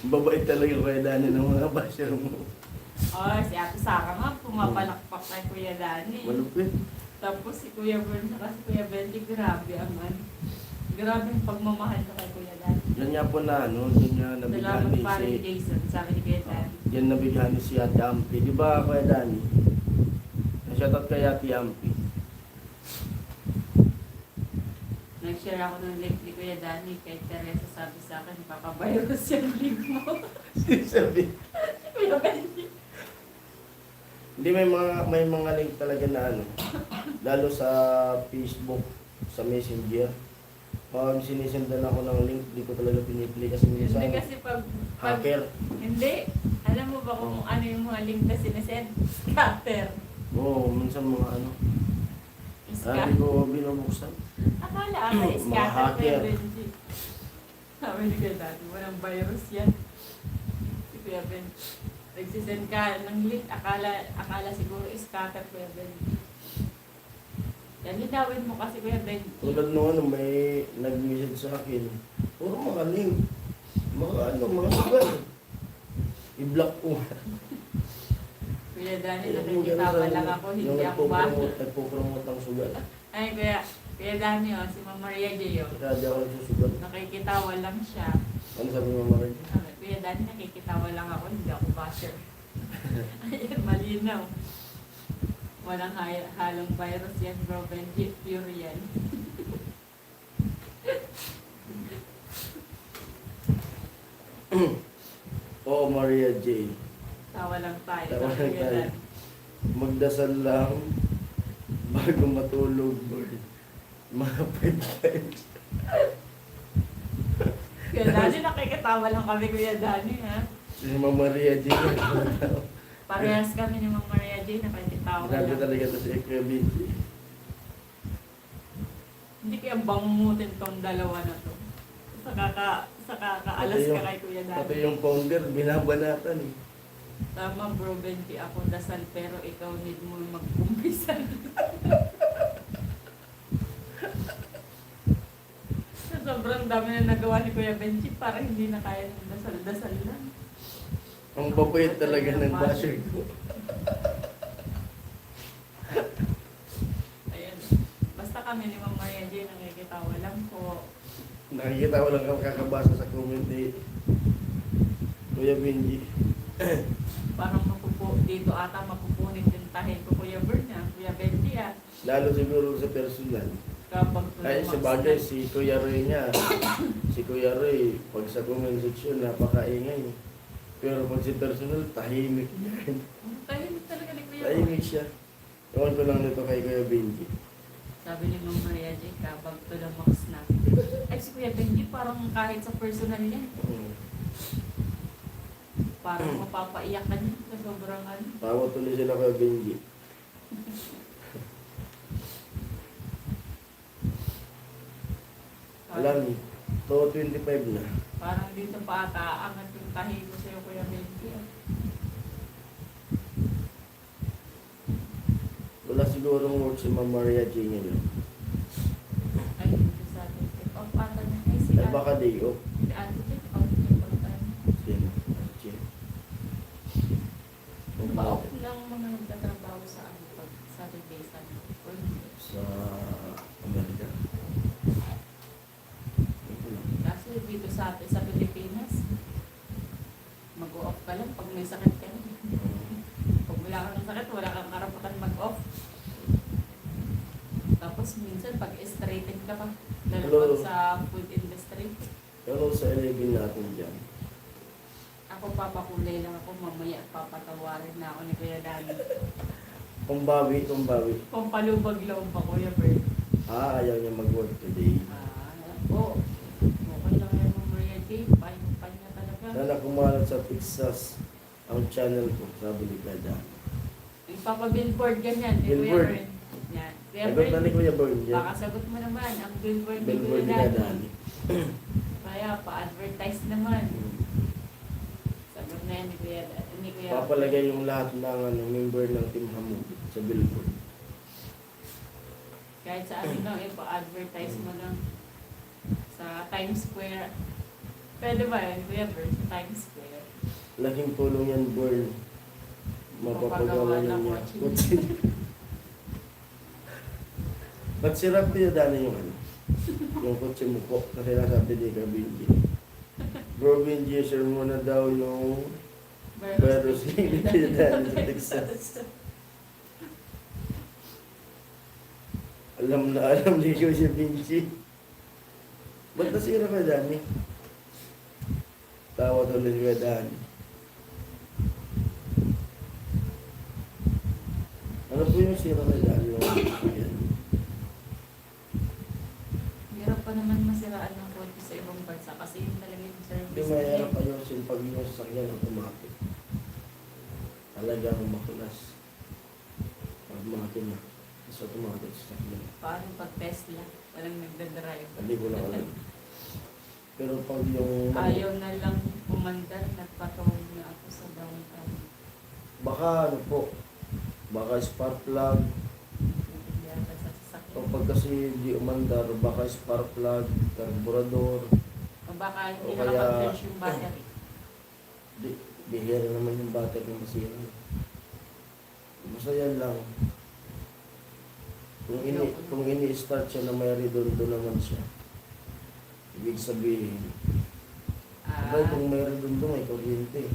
babait talaga Kuya Dani ng mga basher mo. Oh, si Ate Sara nga, pumapalakpak kay Kuya Dani. Malupit. Tapos si Kuya Bern at si Kuya Benji, grabe aman. Grabe ang pagmamahal ko kay Kuya Dani. Yan nga po na, ano, yun nga nabigyan Salamat ni pa ni si... Jason, sabi ni Kuya Dani. Yan nabigyan ni si Ate Ampi. Di ba Kuya Dani? Shoutout kay Ate Ampi. Nag-share ako ng link ni Kuya Dani kay Teresa, sabi sa akin, kaka-virus yung link mo. Sabi. Kuya Benji. Hindi, may mga link talaga na ano. Lalo sa Facebook, sa Messenger. Pag sinisendan ako ng link, di ko talaga pinipili kasi minsan Hindi kasi pag hacker. hindi. Alam mo ba kung ano yung mga link na sinesend? Scatter. Oo, minsan mga ano. Scatter. Hindi ko binubuksan. Akala Mga scatter hacker. Kuya Benji. Sabi ni Kuya Dani, walang virus yan. Si Kuya Benji. Nagsisend ka ng link, akala siguro scatter Kuya Benji. Yan, linawin mo kasi Kuya Benji. Tulad nung ano, may nag-message sa akin. Puro mga link. Mga sugal. I-block ko. Kuya Dani, Yung nakikitawa lang ako, hindi ako ba? Nagpo-promote ang sugal. Ay, Kuya Dani, si Ma'am Maria J. Kaya di ako nagsusugal. Nakikitawa lang siya. Ano sabi mo Mama Rin? Sabi, Kuya Dani, nakikitawa lang ako, hindi ako basher. Ayan, malinaw. Walang halong virus yan, bro. Benji, pure yan. Oo, Maria J. Tawa lang tayo. Tawa lang Kuya tayo. Dani. Magdasal lang bago matulog. Mga 5 times. Kuya Dani, nakikitawa lang kami, Kuya Dani, ha? Si Mama Maria J. Parehas kami ni Ma'am Maria J, nakikitawa Grabe lang. talaga ito si Kuya Benji. Hindi kaya bangutin tong dalawa na to. Sa kakaalas Pati ka yung- kay Kuya Pati Dani. yung founder, binabanatan eh. Tama bro, Benji, ako dasal pero ikaw need mo mag-umpisal. Sa sobrang dami na nagawa ni Kuya Benji, parang hindi na kaya ng dasal-dasal lang. Ang babait talaga ng basher ko. Ayan. Basta kami ni Ma'am Maria J, nakikitawa lang po. Nakikita ko lang kakabasa sa comment ni Kuya Benji. Parang dito ata mapupunit yung tahin ko Kuya Bern Kuya Benji Lalo siguro sa personal. Kapag Ay, sa bagay, si Kuya Roy niya. Si Kuya Roy, pag sa comment section, napakaingay. Pero pag si personal, tahimik yan. Tahimik talaga ni Kuya Bern. Tahimik siya. Ewan ko lang nito kay Kuya Benji. Sabi ni Ma'am Maria J, kapag to the max na. Ay, si Kuya Benji parang kahit sa personal niya, parang mapapaiyak ka niya sa sobrang ano. Tawa tuloy sila Kuya Benji. Alam niyo, to 25 na. Parang dito pa ata aangat yung tahi ko sa'yo Kuya Benji. Wala sigurong work si Ma'am Maria J ngayon. Ay, dito sa atin. Off ata niya. Ay, si Ay baka day off. Si Ate Jen, off niya pag tayo. Sino? J. Ba, off lang mga nagtatrabaho sa ano pag Saturday, Sunday. Or hindi. Sa Amerika. Kasi dito sa atin, sa Pilipinas, mag-off ka lang pag may sakit ka. Pag wala kang sakit, wala kang karapatan mag-off. Tapos minsan pag straighten ka pa, lalo Hello. pag sa food industry. Pero sa 11 natin dyan. Ako papakulay lang ako, mamaya papatawarin na ako ni Kuya Danny. Pambawi. Pampalubag loob pa Kuya Bert. Ayaw niya mag-work today. Oo. Okay lang yan ng Maria J. Pahinga talaga. Sana kumalat sa Texas ang channel ko, sabi ni Kuya. Ipapabillboard ganyan, ni Kuya Billboard. Bert. Yan. Kuya Sagot na ni Bert, Kuya Born dyan. baka sagot mo naman ang billboard ni Billboard Kuya ni Danny. Dani. Kaya pa-advertise naman. Sagot na yan ni Kuya Papalagay yung lahat ng member ng Team Hamog sa billboard. Kahit sa ano lang, ipa-advertise mo lang sa Times Square. Pwede ba yun, Kuya Bert, sa Times Square? Laking tulong yan, Born. Mapapagawa Mapagawa na ng niya. kotse. Ba't sirap niya Dani yung yung kotse mo po? Kasi nasabi ni Ka Benji. Bro Benji, share mo na daw yung virus ni Dani sa Texas. Alam ni Kuya Benji. Ba't nasira ka Dani? Tawa tuloy Kuya Dani. Ano po yung sira kay Dani? Ayan. Hirap pa naman masiraan ng kotse sa ibang bansa kasi yun talaga yung Hindi service mahirap nila. ayusin pag yung sasakyan automatic. Talagang makulas. Pag makina, is automatic sasakyan. Paano pag Tesla? Walang nagdadrive. Hindi ko lang alam. Pero pag yung... Ayaw na lang pumandar, nagpatawag na ako sa downtown. Baka ano po, baka spark plug. Hindi yata sa sasakyan. O pag kasi di umandar, baka spark plug, carburador. O baka hindi O kaya- nakapag-flash yung battery. Di, bihira naman yung battery ng masira. Basta yan lang. Kung ini-start siya na may redondo naman siya. Ibig sabihin, abay kung may redondo may kuryente.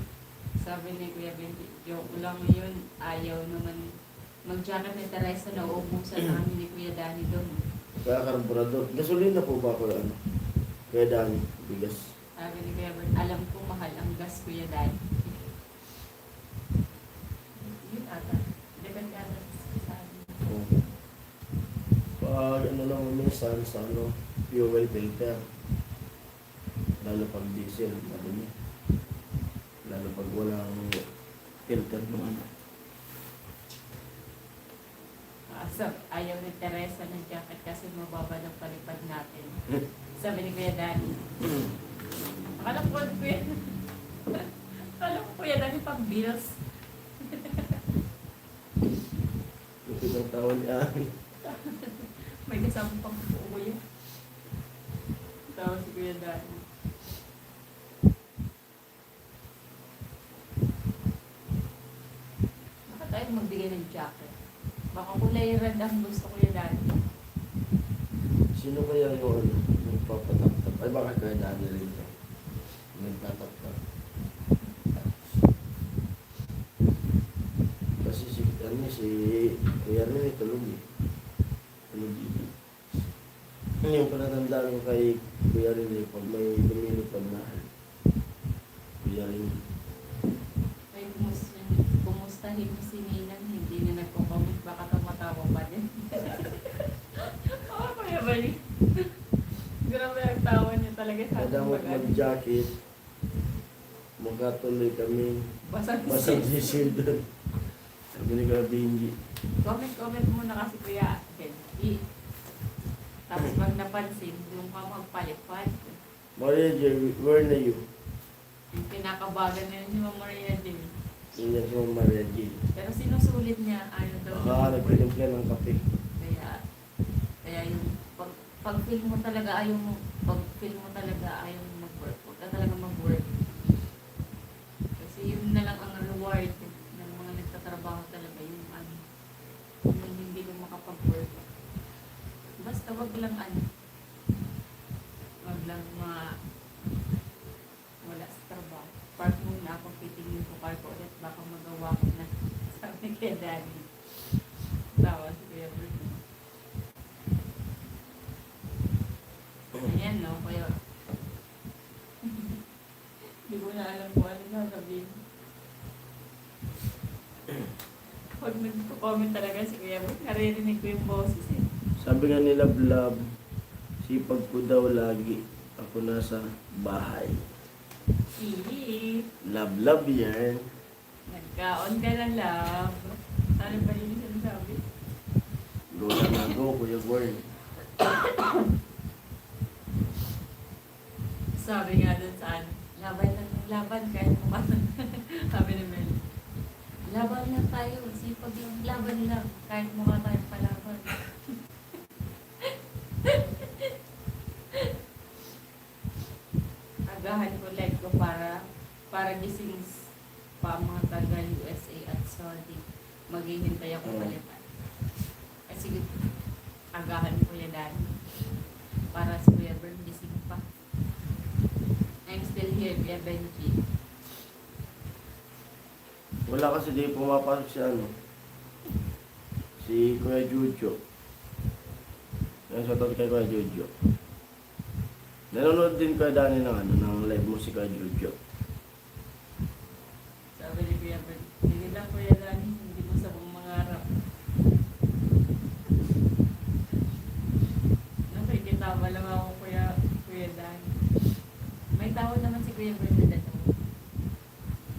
Sabi ni Kuya Benji, joke lang yun. Ayaw naman mag-jacket ni Teresa na uubusan namin ni Kuya Danny doon. Kaya carburador. Gasolina po ba ko ano? Kaya Dani, bigas. Sabi ni Kuya Bert, alam ko mahal ang gas Kuya Danny. Yun ata. Depende ata sa amin. Oh. Pag ano lang minsan sa ano, fuel filter. Lalo pag diesel, madumi. Lalo pag walang filter ng ano. Ayaw ni Teresa ng jacket kasi mababa ng palipad natin. Sabi ni Kuya Danny. Akala ko Kuya. Akala ko Kuya Danny pang bills. Lupit ang tao niya. May kasama pang kuya. Tawa si Kuya Danny. Baka tayo magbigay ng jacket. Baka kulay red ang gusto Kuya Danny. Sino kaya yung ano, nagpapatap-tap? Ay baka kaya Dani rin to. Nagtatap-tap. Kasi si Kuya rin tulog eh. Tulog eh. Ano yung panatandaan ko kay Kuya rin eh, pag may lumilipad na Kuya rin. Ay, kumustahin mo si Ninang, hindi na nagko-comment, baka tumatawa pa din. Oo, Kuya Bali. Grabe ang tawa niya talaga sa Kada mo mag-jacket, magkatuloy kami. Basag Basag sisir doon. Sabi ni Kuya Benji. Comment muna kasi Kuya Benji. Tapos pag napansin, doon ka magpalipad. Maria J, where na you? Yung pinakabagan na yun si Ma'am Maria din. Ingat mo Maria J. Pero sinusulit niya, ayaw daw niya Baka mag-work. nagpilimpla ng kape. Kaya yung pag-feel mo talaga ayaw mo, pag-feel mo talaga ayaw mo mag-work. Huwag ka talaga mag-work. Kasi yun na lang ang reward ng mga nagtatrabaho talaga, yung ano, yung hindi mo makapag-work. Basta wag lang ano, wag lang wala sa trabaho. Park muna ako, titingin ko car ko ulit, baka magawa ko na. Sabi kay Daddy. Tawa si Kuya Bert. alam ko ano sasabihin. Pag nagko-comment talaga si Kuya Bert, naririnig ko yung boses eh. Sabi nga nila, Blab, sipag ko daw lagi. Ako nasa bahay. Hihi. Love yan. Nagkaon ka na love. Ano pa yun yung sinasabi? Go lang na go, Kuya Born. Sabi nga dun sa ano, laban lang ng laban kahit mukha na. Sabi ni Mel. Laban lang tayo, sipag lang, laban lang kahit mukha tayo palaban. Agahan ko like ko para gising pa ang mga taga USA at Saudi. Maghihintay ako Oo. palitan. Kasi agahan ko yan dahil para si Kuya Bern gising pa. I'm still here, Kuya Benji. Wala kasi di pumapasok si ano. Si Kuya Jojo. Yan sa kay Kuya Jojo. Nanonood din Kuya Dani ng ano, ng live mo si Kuya Jojo. Sabi ni Kuya Bern, hindi lang Kuya Dani, hindi mo sa mong mangarap. Nakikita ba lang ako Kuya Dani. May tao naman si Kuya Bern na dalawa.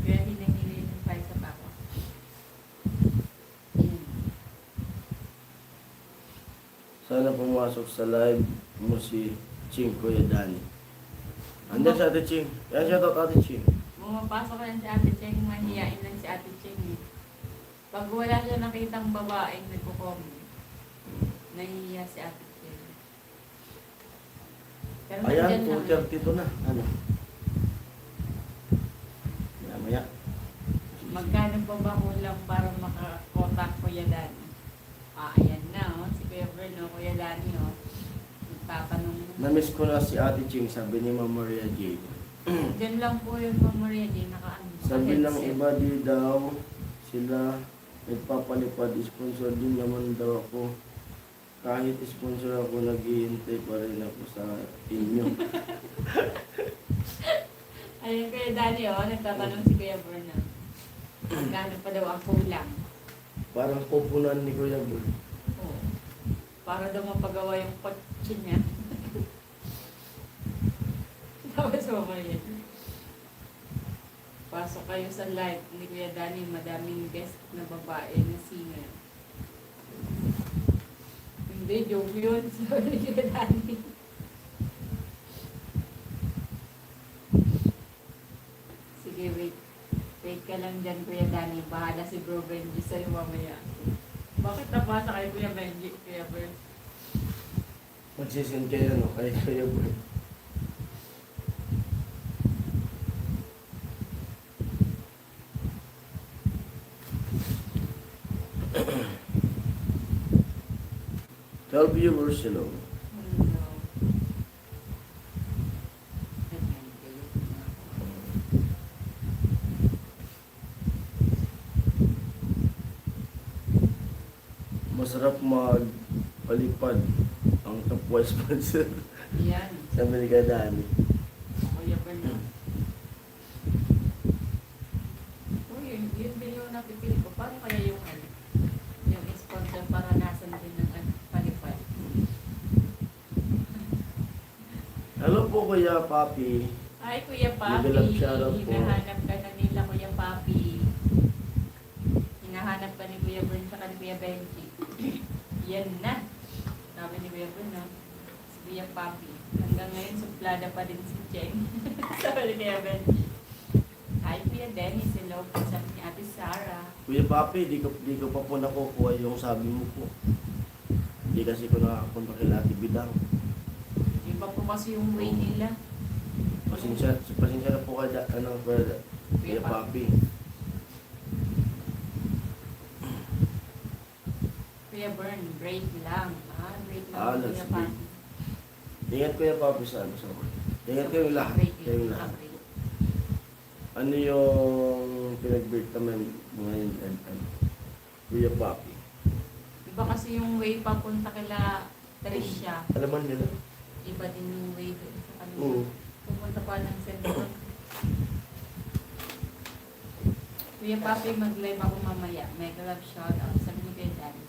Kaya hiling-hiling yung file sa pako. Yun. Sana pumasok sa live mo si Ching Kuya Dani. Andiyan si Ate Ching. Yan siya to Ate Ching. Bumapasok ka lang si Ate Cheng, mahihain lang si Ate Cheng eh. Pag wala siya nakitang babaeng nagko-comment, nahihiya si Ate Cheng. Pero Ayan, nandyan lang. 2:32 na. Ano? Maya. Magkano pa ba kulang para makakotak Kuya Dani? Ayan na oh, si Kuya Bern oh, Kuya Dani oh. Nagtatanong. Na-miss ko na si Ate Ching, sabi ni Ma'am Maria J. Diyan lang po yung Maria J nakaano. Sabi ng iba di daw sila nagpapalipad, sponsor din naman daw ako. Kahit sponsor ako, naghihintay pa rin ako sa inyo. Ayun Kuya Dani oh, nagtatanong si Kuya Bern oh. Magkano pa daw ang kulang? Parang pupunan ni Kuya Bur. Oo. Para daw mapagawa yung kotse niya. Tapos mamaya. Pasok kayo sa live ni Kuya Dani, madaming guest na babae na singer. Hindi, joke yun. Sabi ni Kuya Dani. Sige, wait. Wait ka lang dyan, Kuya Dani. Bahala si Bro Benji sa'yo mamaya. Bakit napasa kay Kuya Benji, Kuya Bern? Magsisend kayo no, kay Kuya Bur. Tell viewers hello. Hello. Ganyan, galit na ako. Masarap magpalipad ang kapwa sponsor. Yan. Sabi ni Kuya Dani. Kuya Bern. Uy, yun din yung napipili ko. Paano kaya yung ano? Yung sponsor para nasan din ng ano, palipad. Hello po Kuya Papi. Ay, Kuya Papi. Level up shoutout po. Hinahanap ka na nila, Kuya Papi. Hinahanap ka ni Kuya Bern sa ni Kuya Benji. Yan na. Sabi ni Kuya Bern, no? Si Kuya Papi. Hanggang ngayon, suplada pa din si Cheng. Sabi ni Kuya Benji. Hi, Kuya Dennis. Hello po sa ni Ate Sarah. Kuya Papi, di ko pa po nakukuha yung sabi mo po. Hindi kasi ko nakakapunta kay Ate Bidang. Iba po kasi yung way nila. Pasensya na po kay Kuya Papi. Kuya Bern, break lang. Break lang. Ah, Kuya let's Papi. Ingat Kuya Papi sa ano sa Ingat kayong lahat. Break Kayong lang. lahat. Ano yung pinag-break naman ngayon Kuya Papi? Iba kasi yung way papunta kila Tricia. Alaman nila? Iba din yung way doon sa kanila. Oo. Pumunta pa ng sentro. Kuya Papi, mag-live ako mamaya. Mega love shoutout. Sabi ni Kuya Danny.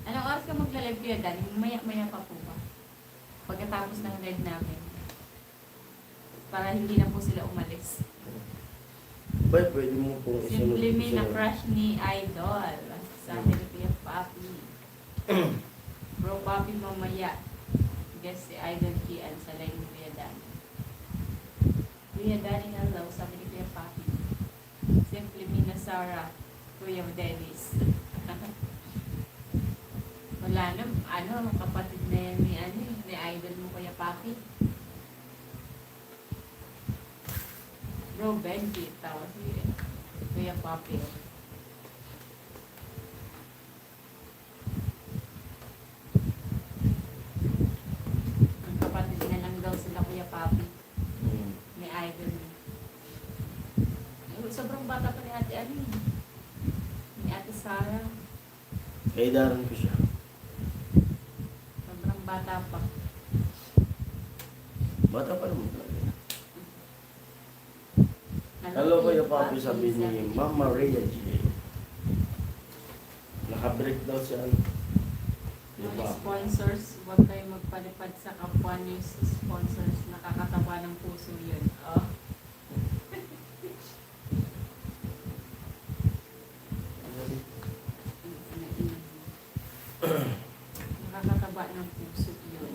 Anong oras ka mag-live, Kuya Danny? Maya-maya pa po ba? Pagkatapos ng live namin. Para hindi na po sila umalis. Bay, pwede mo pong isunod. Simply me na crush ni Idol. Sabi ni Kuya Papi. Bro Papi mamaya. Guess si Idol Kian sa live ni Kuya Danny. Kuya Danny, hello. Sabi ni Kuya Papi. Simply me na Sarah. Kuya Dennis. Wala na, kapatid na yan ni Idol mo, Kuya Papi. Bro Benji, tawa si Kuya Papi. Ang kapatid na lang daw sila, Kuya Papi. Hmm. Ni Idol mo. Sobrang bata pa ni Ate ni Ate Sarah. Kay Darren ko siya. Sobrang bata pa. Bata pa naman talaga. Hello Kuya Papi, sabi ni Mama Rhea J. Naka-break daw siya. Kuya Mga Papi. sponsors, huwag kayo magpalipad sa kapwa niyo sponsors. Nakakatawa ng puso yun. Oh. Nakakataba ng puso yun.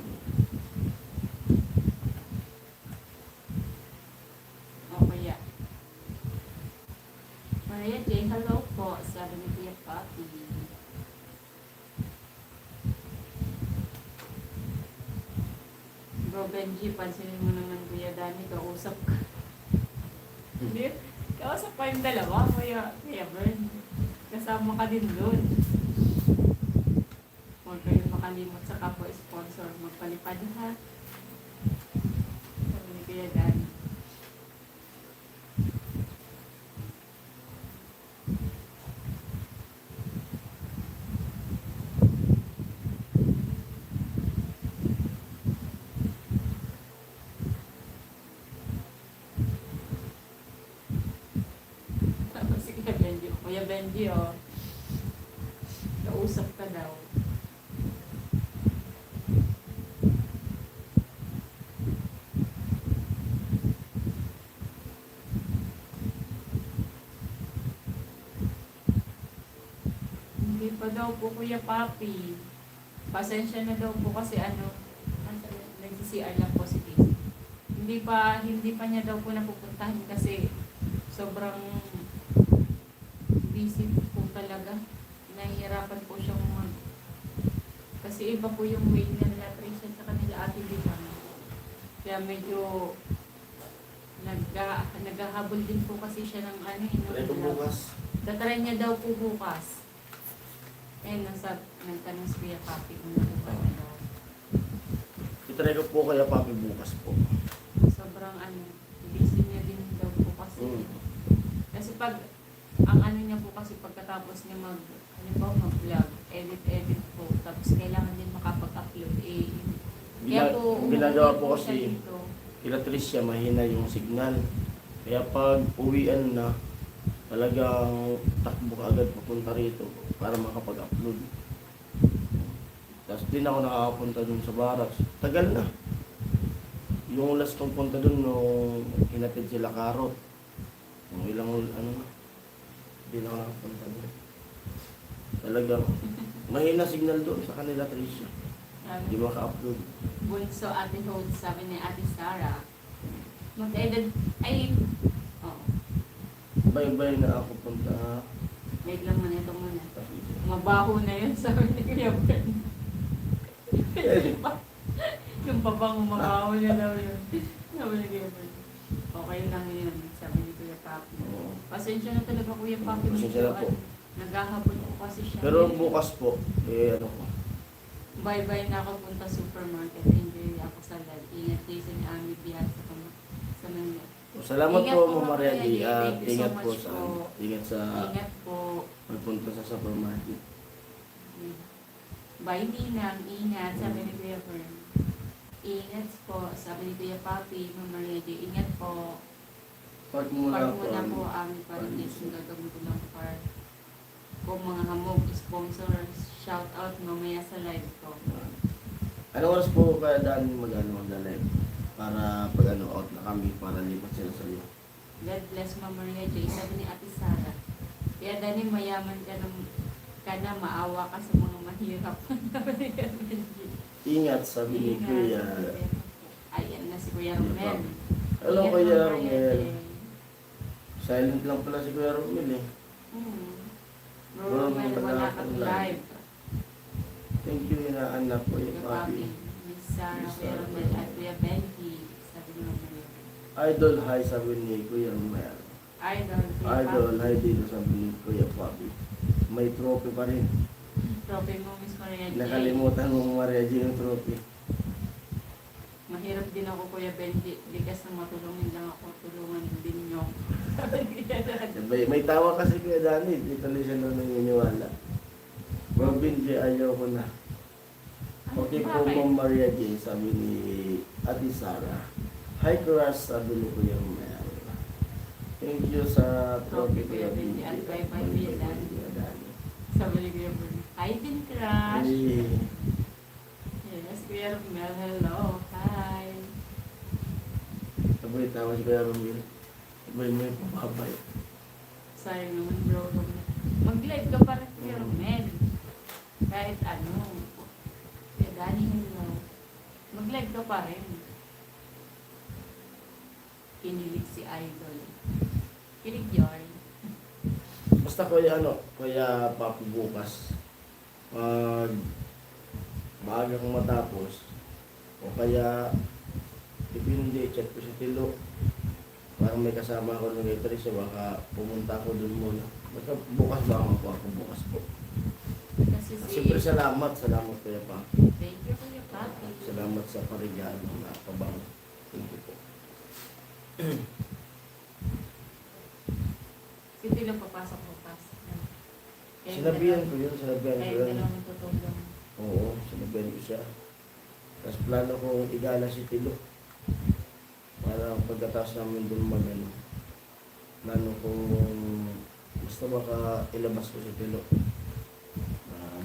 O kaya. Maria Jane, hello po. Sabi ni Kuya Papi. Bro Benji, pansinin mo naman Kuya Danny, kausap ka. Hindi, kausap pa yung dalawa, Kuya Bern. Kasama ka din doon. Huwag kayong makalimot sa kapwa sponsor. Magpalipad ha. Sabi ni Kuya Danny. Tapos si Kuya Benji. Kuya Benji, oh. Kausap ka daw. Hindi pa daw po Kuya Papi. Pasensya na daw po kasi nag-CR lang po si Casey. Hindi pa niya daw po napupuntahan kasi sobrang busy po talaga. Nahihirapan po siyang kasi iba po yung way na nila-trace sa kanila ate Bidang. Kaya medyo naghahabol din po kasi siya ng Try ko bukas. Tatry niya daw po bukas. Nagtanong si Kuya Papi kung nakuha na daw. Itry ko po Kuya Papi bukas po. Sobrang busy niya din daw po kasi. Mm. Kasi ang niya po kasi pagkatapos niya mag-vlog, edit po, tapos kailangan din makapag-upload. Ginagawa po siya kasi dito. kila Tricia mahina yung signal. Kaya pag uwian na, talagang takbo ka agad papunta rito para makapag-upload. Tapos din ako nakakapunta dun sa barracks. Tagal na. Yung last kong punta dun nung hinatid sila Karot. Yung ilang hindi na ako nakapunta dun. Talagang mahina signal doon sa kanila Tricia. Hindi maka-upload. Bunso Ate Hood, sabi ni Ate Sarah. Mag-edit, Bye-bye na ako punta. wait lang muna, ito muna. Mabaho na yun, sabi ni Kuya Ben. Yung pabango, mabaho na daw yun. Sabi ni Kuya Ben. Okay lang yun, sabi ni Kuya Papi. Oo. Pasensya na talaga Kuya Papi. Pasensya na po. Naghahabol po kasi siya. Pero bukas po, ko. Bye-bye na ako punta supermarket. Enjoy ako sa live. Ingat kayo sa ni Ami Bihat sa Manila. Salamat Ingat po, po, Mama Maria Kuya Di. Jay. At Thank you so ingat po much sa po. ingat sa Ingat po. pagpunta sa supermarket. Bye Ninang, ingat. Sabi ni Kuya Fern. Ingat po. Sabi ni Kuya Papi, Mama Maria Di. Ingat po. Park muna Park po. muna po ang palitis. Yung gagawin ko lang park. Kung mga hamog, sponsors, shout out mamaya sa live ko. Ano oras po kaya daan mag-live? Para pag out na kami, para lipat sila sa iyo. God bless Ma'am Maria J. Sabi ni Ate Sara. Kaya Dani, mayaman ka na maawa ka sa mga mahirap. Ingat, sabi ni Kuya. Ayan na si Kuya Romel. Hello, Ingat, Kuya Ma'am Maria Romel. J. Silent lang pala si Kuya Romel eh. Bro Romel, wala kang live. Thank you, inaanak ko yung Kuya papi. Papi, Miss Sarah, Kuya Romel, at Kuya Benji. Sabi ni Ma'am Maria. Idol, hi, sabi ni Kuya Romel. Idol, Kuya Idol, Papi. hi dito, sabi ni Kuya Papi. May trophy pa rin. Trophy mo, Miss Maria J. Nakalimutan mo Maria G yung trophy. Mahirap din ako, Kuya Benji. Likas na matulungin lang ako. Tulungan din nyo. Sabi ni Kuya Dad. May tawa kasi Kuya Dani, dito lang siya nang naniniwala. Robin J, ayaw ko na. Okay po, Bakit? Ma'am Maria J, sabi ni Ate Sara. Hi, Crush, sabi ni Kuya Romel. Thank you sa trophy, Kuya Benji. At bye-bye, Kuya Dani. Kuya Dani. Sabi ni Kuya Benji. Hi din, crush. Hey. Yes, Kuya Romel. Hello. Hi. Sabay tawa si Kuya Romel. Sabay mo yung pababay. Sayang naman, bro. Romel. Mag-live ka pa rin, Kuya Romel. Kahit ano. Kuya Dani, hello. Mag-live ka pa rin. Kinilig si Idol. Kilig yarn. Basta Kuya Papi bukas. Pag maaga kang matapos, o kaya depende, chat ko si Tilo. Parang may kasama ako ng Gatorade, baka pumunta ako dun muna. Basta bukas ba ako bukas po. Kasi si... Siyempre salamat Kuya Papi. Thank you, Kuya Papi. Salamat sa parigalo na pabango. Thank you po. Si Tilo papasok bukas. Sinabihan ko yun. Kayo dalawang tutulong. Oo, sinabihan ko siya. Tapos plano ko igala si Tilo. Para pagkatapos namin dun plano ko basta baka ilabas ko si Tilo.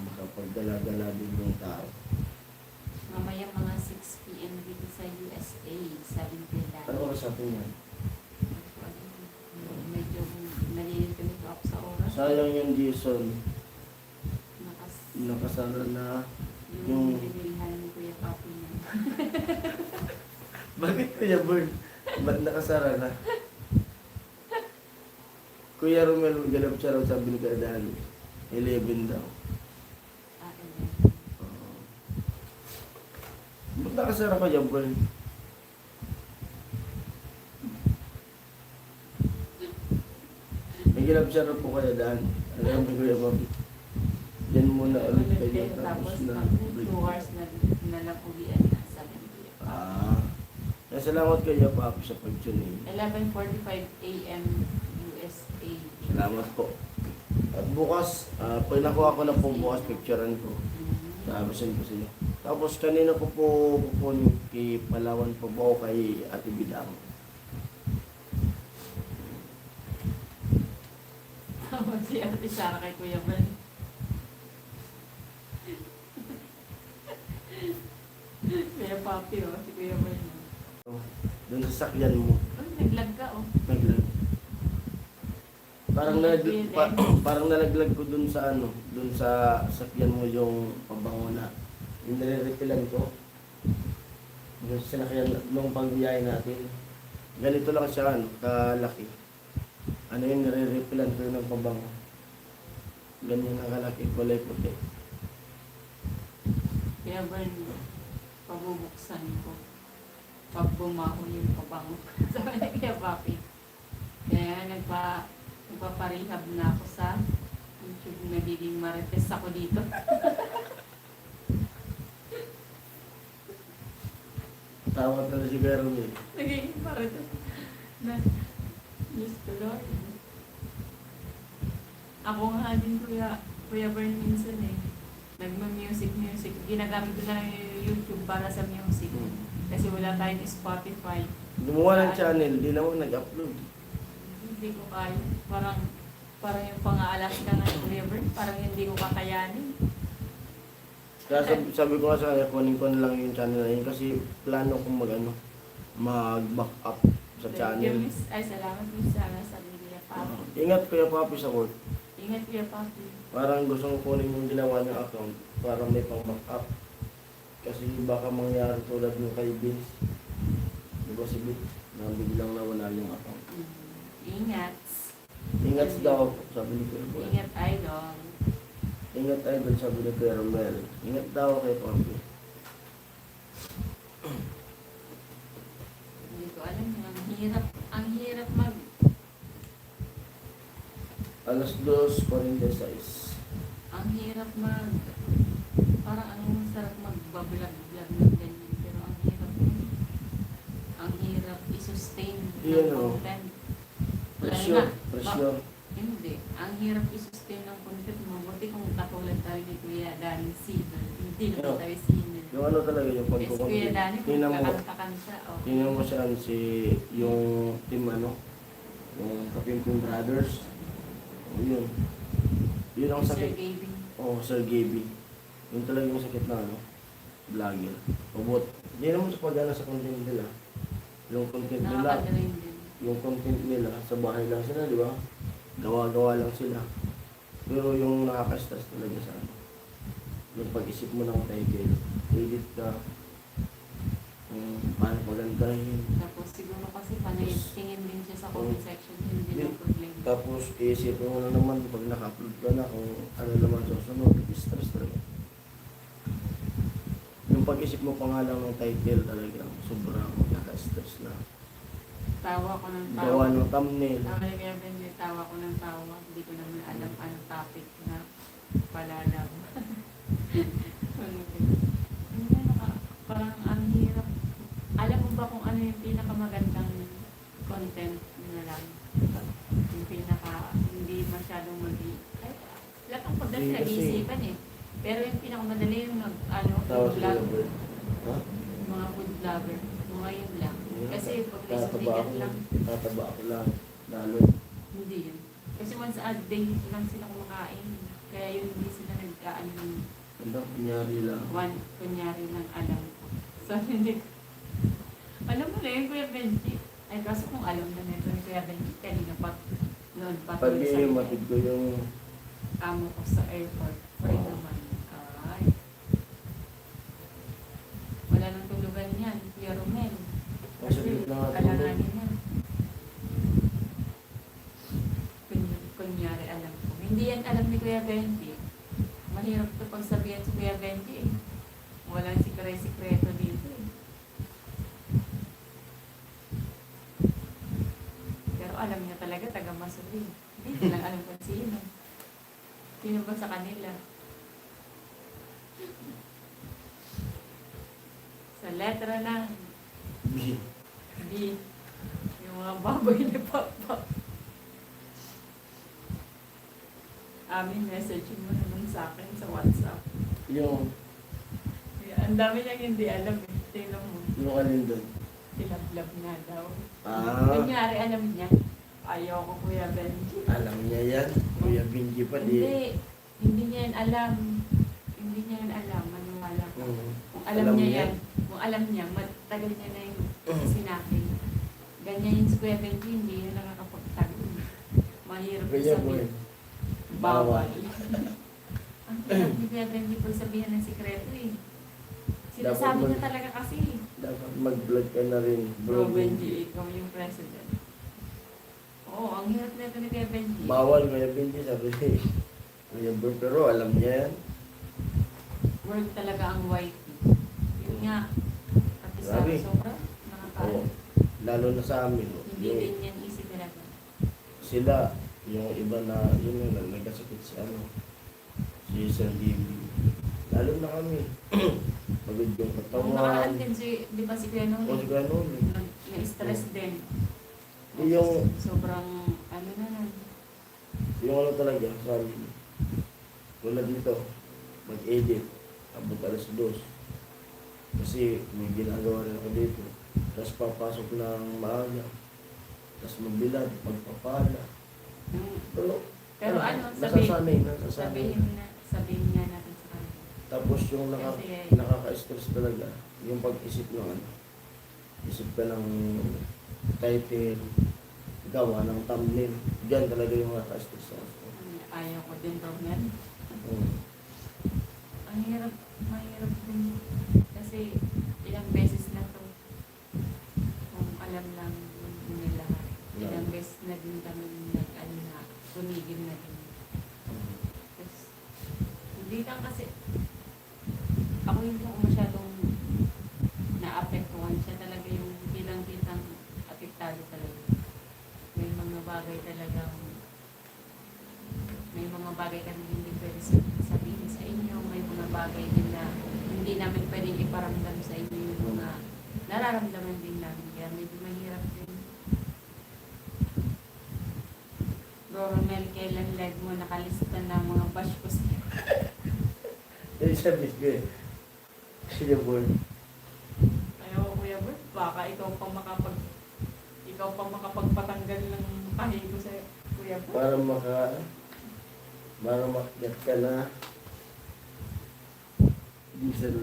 Makapagdala-dala din yung tao. Mamaya mga 6 p.m. dito sa USA. Sabi ko lang. Ano oras natin yan? Medyo nalilito nito ako sa oras. Sayang yung Jason. Nakas, Nakasara na. yung binilhan ni Kuya Papi niya. Bakit Kuya Bird? Ba't nakasara na? Kuya Romel, ganap siya raw sabi ni Kuya Dani. 11 daw. Ah, Ba't nakasara Kuya Bird? May ganap siya raw po Kuya Dani. Alam mo Kuya Bob. Yan muna ulit kayo tapos tapos na. 2 hours na lang uwian na. Sabi ni Kuya Papi. Kaya salamat Kuya Papi sa pag-tune in. 11:45 a.m. USA. Salamat po. At bukas, pag nakuha ko na po bukas, picturean ko. Sabi ko sa inyo. Tapos kanina ko po pupunin kay Palawan po po kay Ate Bidang. Tapos si Ate Sara kay Kuya Bal. Kuya Papi si Kuya Bal. Doon sa sakyan mo. Naglag ka Naglag. Parang nalaglag ko dun sa dun sa sakyan mo yung pabango na. Yung nire-refilan ko. Yung sinakyan nung pagbiyahe natin. Ganito lang siya, kalaki. Ano yung nire-refilan ko ng pabango. Ganyan ang kalaki, kulay puti. Kuya Bal, pabubuksan ko. Pag bumaho yung pabango. Sabi ni Kuya Papi. Kaya nagpaparehab na ako sa YouTube. Nagiging marites ako dito. Tawag na si Vero eh. Nagiging marites. Na, Diyos ko Lord. Ako nga din Kuya Bern minsan eh. Nagma-music. Ginagamit ko na yung YouTube para sa music. Kasi wala tayong Spotify. Gumawa ng channel, di naman nag-upload. Hindi ko kaya. Parang yung pang-aalas ka ng river, parang hindi ko kakayanin. Kaya sabi ko nga sa kanya, kunin ko na lang yung channel na yun kasi plano kong mag-back up sa Thank you, channel. Miss. Ay, salamat, Miss Sana, sa Kuya Papi. Ingat Kuya Papi sa court. Ingat, Kuya Papi. Parang gusto ko kunin yung ginawa niyang account para may pang-back up. Kasi baka mangyari tulad yung kay Vince. Di ba si Vince? Na biglang nawala yung account. Ingat. Ingat daw, sabi ni Kuya Boy. Ingat, idol. Ingat idol, sabi ni Kuya Romel. Ingat daw kay Papi. Hindi ko alam. Ang hirap Alas 2:46. ang hirap parang ang sarap magbablog-vlog ng ganyan. Pero ang hirap i-sustain Yan, ng oh. content. Pressure, Lalo na, pressure. Hindi. Ang hirap i-sustain ng content mo. Buti kung katulad tayo ni Kuya Danny Sinner. Hindi naman Yeah. tayo Sinner. Yung ano talaga yung Yes, Kuya pagkukontent. Danny, kung Tingnan mo, kakanta-kanta. Okay. tingnan mo siya yung team yung Kapimpin Brothers. Yun. Yun ang Sir sakit. Gavin. Sir Gaby. Yun talaga yung sakit na vlogger. Pabot. Hindi naman sa pagana sa content nila. Yung content nila, Nakakadalain din. yung content nila, sa bahay lang sila, di ba? Gawa-gawa lang sila. Pero yung nakaka-stress talaga sa yung pag-isip mo ng title, edit ka, paano pagandahin. Tapos siguro kasi panay tingin din siya sa comment section. Hindi Yeah. na problema. Tapos iisipin mo na naman pag naka-upload ka na kung ano naman susunod, stress talaga. Yung pag-isip mo pa nga lang ng title talaga, sobrang nakaka-stress na. Tawa ko ng tawa. Gawa ng thumbnail. Tawa ni Kuya Ben, tawa ko ng tawa. Hindi ko naman alam anong topic na palalam. Parang ang hirap. Alam mo ba kung ano yung pinakamagandang content na lang? Yung hindi masyadong ay, lahat ang content Hindi kasi. nag-iisipan eh. Pero yung pinakamadali yung Tawa food sa vlog, vlogger. Ha? mga food vlogger, mga yun lang. Kasi pag may Tataba sumikat ako, lang, tataba ako lang. Lalo. hindi yun. Kasi once a day lang sila kumakain. Kaya yun hindi sila nagkaan ng Ano, kunyari lang. kunyari lang alam ko. So, hindi. Alam mo na yun, Kuya Benji. Ay, kaso kung alam na nito ni Kuya Benji, kanina pa, noon pa Pag tuloy sa matid ko yung amo ko sa airport. Free naman. Ay. Wala nang tulugan yan, Kuya Romel. masakit na nga tulog. Kalanganin yan. Kunyari alam ko. Hindi yan alam ni Kuya Benji. Mahirap ito pagsabihan si Kuya Benji eh. Walang sikreto dito eh. Pero alam niya talaga taga Masuri. Hindi niya lang alam kung sino. Sino ba sa kanila? Sa letra ng B. Yung mga baboy ni Papa. Message mo naman sa akin sa WhatsApp. Yung Ang dami niyang hindi alam eh. Tingnan mo. alin doon. Tilablab nga daw. Ah, Kunyari alam niya. Ayaw ko Kuya Benji. alam niya yan. Kuya Benji pa di. Hindi niya yan alam. Hindi niya yan alam. Maniwala ko. Kung alam, Alam niya niya. yan, kung alam niya, matagal niya na yung sinabi. Ganyan yung si Kuya Benji, hindi na nakakapagtago. Mahirap Kaya sabihin. boy. Bawal. Ang hirap ni Kuya Benji pag sabihan ng sikreto eh. Sinasabi Dapat niya talaga kasi. Dapat mag-vlog ka na rin. Bro Benji, ikaw yung president. Oo, ang hirap na ito ni Kuya Benji. Bawal Kuya Benji, sabi niya. Kuya Bro, pero alam niya yan. Work talaga ang white. Yun nga. Pati sa Grabe. sobra, Oo. nakakaano. Lalo na sa amin. Hindi Yung, din yan easy talaga. sila, yung iba na, yun yung nagkasakit si si Sir Gaby. Lalo na kami. Pagod yung Nung katawan. nakaraan din si, di ba si Kuya O Noli? si Ganon. Na-stress din. Yung, Sobrang, yung ano talaga, sabi niya. Tulad nito, mag-edit, abot alas 2. Kasi may ginagawa rin ako dito. Tapos papasok ng maaga. Tapos mabilad, magpapala. Pero ano, nasasanay na, sabihin nga natin sa kanila. Tapos yung Kasi- nakaka-stress talaga, yung pag-isip ng ano, isip ka ng title, gawa ng thumbnail. Diyan talaga yung nakaka-stress ako. Ayaw ko din daw yan. Mm. Ang hirap, mahirap din. Kasi ilang beses na to. Kung alam lang nila. Ilang beses na din kami nag-ano na, tumigil na din. Tapos, hindi lang kasi, ako hindi ako masyadong naapektuhan. Siya talaga yung bilang kitang apektado talaga. May mga bagay talagang, may mga bagay kami hindi pwede sabihin sa inyo. May mga bagay din na hindi namin pwedeng iparamdam sa inyo yung mga nararamdaman din namin. Kaya medyo mahirap din. Bro Romel, kailan live mo nakalista ng mga bash ko sa'yo? Yung sabi ko eh, siya boy. Ayaw ko, Kuya Bert, baka ikaw pa makapagpatanggal ng pahi ko sa Kuya Bert. Para makigat ka na. Diesel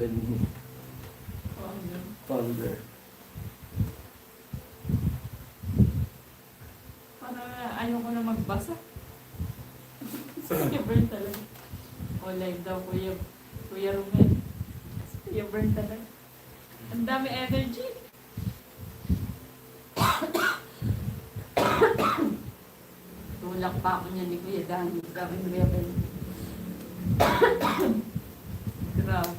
Oh, yun. founder. Para ayaw ko na magbasa. Kuya Bert talaga. O live daw, Kuya Romel. Kuya Bert talaga. Ang dami energy. Tulak pa ako niya ni Kuya Dani. Sabi ni Kuya Bert. Grabe.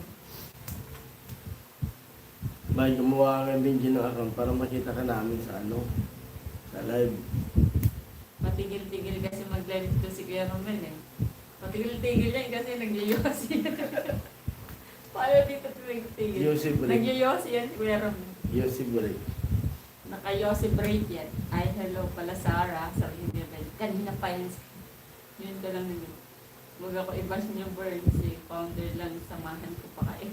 Bahay, gumawa ka din ng account para makita ka namin sa ano, sa live. Patigil-tigil kasi mag-live to si Kuya Romel eh. Patigil-tigil yan kasi nagyoyosi. Paano dito tigil? Yosi break. Nagyoyosi yan si Kuya Romel. Yosi break. Naka-yosi break yan. Ay, hello pala Sarah. Sabi niya ba, kanina pa yun. Yun ka lang nila. Huwag ako i-bash niya bird. Si founder lang, samahan ko pa kayo.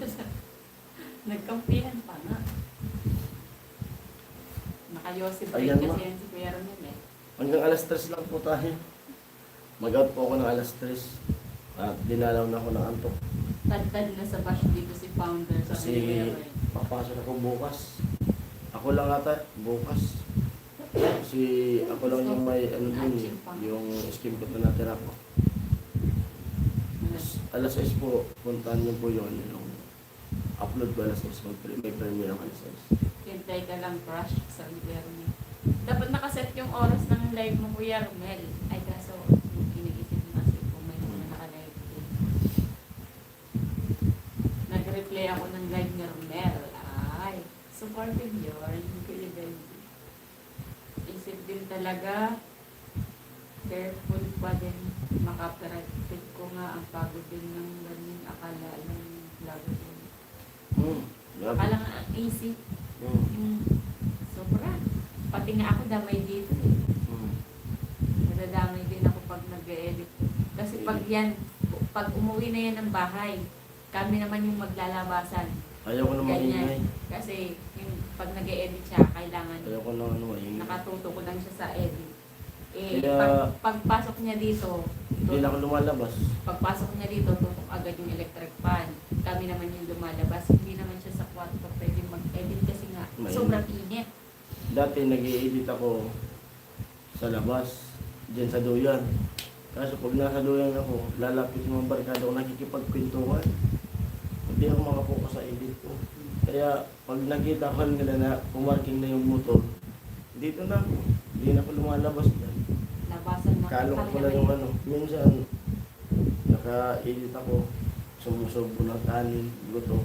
Nagkampihan pa nga. Naka-yosi break Ayan, kasi ma. yan si Kuya Romel eh. Hanggang alas 3 lang po tayo. Mag-out po ako ng alas 3. At dinalaw na ako ng antok. Tad-tad na sa bash dito si founder sa Kasi Kuya Romel. papasok ako bukas. Ako lang ata, bukas. Kasi ako lang yung may ano dun eh, yung skim ko na natira ko. Alas 6 po, puntahan niyo po yun. Yung upload ko alas 6. May premiere ako alas 6. Hintay ka lang crush sa Kuya Romel. Dapat nakaset yung oras ng live mo Kuya Romel. Ay kaso, iniisip mo kasi kung may mga naka-live din. Nag-replay ako ng live ni Romel. Ay, supportive yun. Kuya Benji. Isip din talaga, careful pa din makaperated ko nga ang pagod din ng ganyan akala ng vlog din. Akala nga ang easy. Sobra. Pati nga ako damay dito eh. Nadadamay din ako pag nag-edit. Kasi pag yan, pag umuwi na yan ng bahay, kami naman yung maglalabasan. Ayaw ko na maingay. Kasi yung pag nag-edit siya, kailangan Ayaw ko na ano maingay. nakatuto ko lang siya sa edit. Eh, Kaya- pagpasok niya dito, Hindi na ako lumalabas. pagpasok niya dito, tutok agad yung electric fan. Kami naman yung lumalabas. Hindi naman siya sa kwarto pwede mag-edit kasi nga Mainit. sobrang init. Dati nag-i-edit ako sa labas, dyan sa duyan. Kaso pag nasa duyan ako, lalapit yung mga barkada ko, nakikipagkwentuhan. Hindi ako makapokus sa edit ko. Kaya pag nakita ko nila na pumarking na yung motor, dito na ako. Hindi na ako lumalabas dyan. Labasan mo. Kalong ko lang yung ano. Minsan, naka-edit ako, sumusubo ng kanin, guto.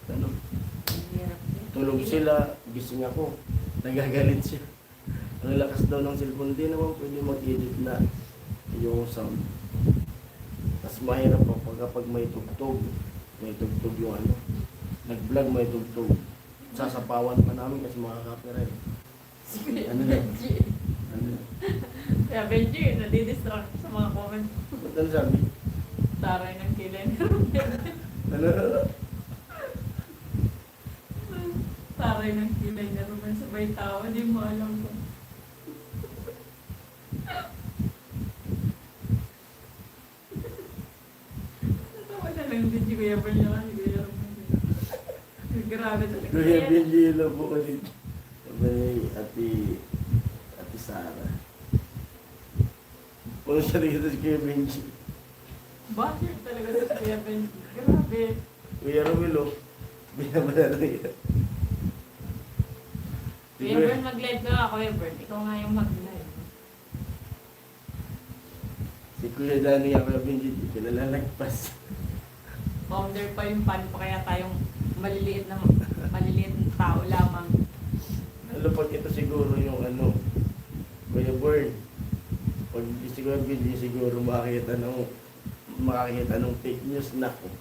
Ano? Ang hirap din. Tulog sila, gising ako. Nagagalit siya. Ang lakas daw ng cellphone, hindi naman pwede mag-edit na yung sound. Tapos mahirap pa kapag may tugtog. May tugtog yung ano. Nag-vlog may tugtog. Sasapawan pa namin kasi makaka-copyright. Si Kuya Ano na? Benji. Ano? Kuya Benji, nadidistract sa mga comment. Ba't ano sabi? Taray ng kilay ni Romel. Ano? Taray ng kilay ni Romel. Sabay tawa, di mo alam ko. Kuya Bern naman, si Kuya Romel. Grabe talaga. Kuya Benji, hello po ulit. Sabi Ate Sara. Kung siya rin ito si Kuya Benji. Basher talaga sa Kuya Bern. Grabe. Kuya Romelo, binabala lang yan. Kuya Bern, mag-live ka nga, Kuya Bern. Ikaw nga yung mag-live. Si Kuya Dani ang Kuya Benji, di pinalalagpas. Founder pa yung paano pa kaya tayong maliliit na tao lamang. Lalo pag ito siguro yung ano, Kuya Bern. Pag di si Kuya Benji siguro makakita ng fake news na ko.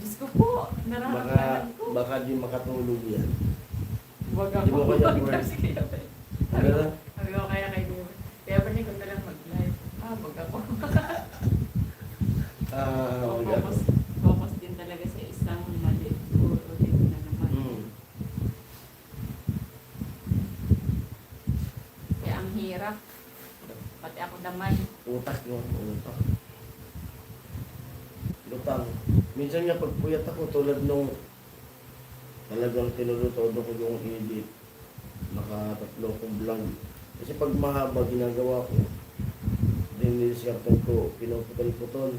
Diyos ko po, nararamdaman ko. Baka di makatulog yan. Wag Di mo ako. kaya Wag Bern? daw si Kuya Bern. Ano na? Sabi ko kaya kay Kuya Bern. Kuya Bern, ikaw na lang mag-live. Wag ako. Wag ako. Focus din talaga sa isang mali. Ulit na naman. Kaya ang hirap. Pati ako naman. Utak no, utak. Lutang. Minsan nga pagpuyat ako tulad nung talagang tinulutodo ko yung edit. Nakatatlo kong vlog. Kasi pag mahaba ginagawa ko, diniliskartan ko, pinuputol-putol.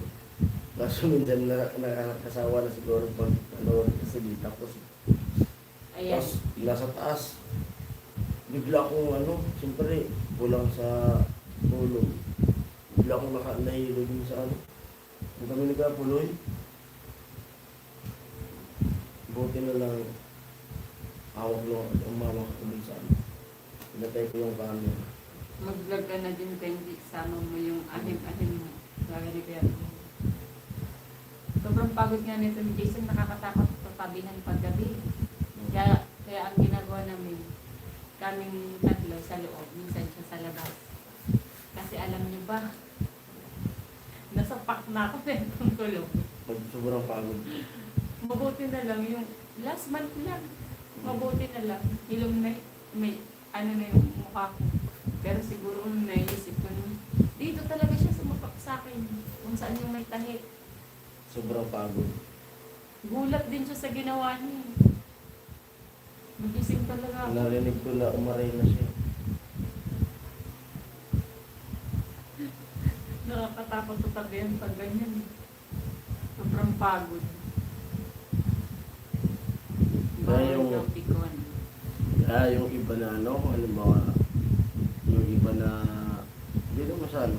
Kaso minsan nakakasawa na siguro pag ano, kasi di tapos. Ayan. Tapos nasa taas, bigla akong siyempre kulang sa tulog. Bigla akong nahilo din sa Kung kami nagkapuloy, buti na lang hawak lang ang mama ko dun sa Pinatay ko yung camera. Mag-vlog ka na din, Benji. Sama mo yung anim-anim mo. Lagi ni Kuya Bern. Sobrang pagod nga nito ni Jason. Nakakatakot pagpabihan paggabi. Kaya ang ginagawa namin, kaming tatlo sa loob, minsan siya sa labas. Kasi alam niyo ba, nasa pack na ako na itong tulog. Pag sobrang pagod. Mabuti na lang yung last month lang. Mabuti na lang. Ilong na, may na yung mukha ko. Pero siguro nung naisip ko nun, dito talaga siya sumapak sa akin. Kung saan yung may tahi. Sobrang pagod. Gulat din siya sa ginawa niya. Magising talaga ako. Narinig ko na umaray na siya. Nakakatakot sa tabihan pag ganyan. Sobrang pagod. Kaya yung- Bawal pikon. Yung iba na halimbawa, yung iba na, hindi naman sa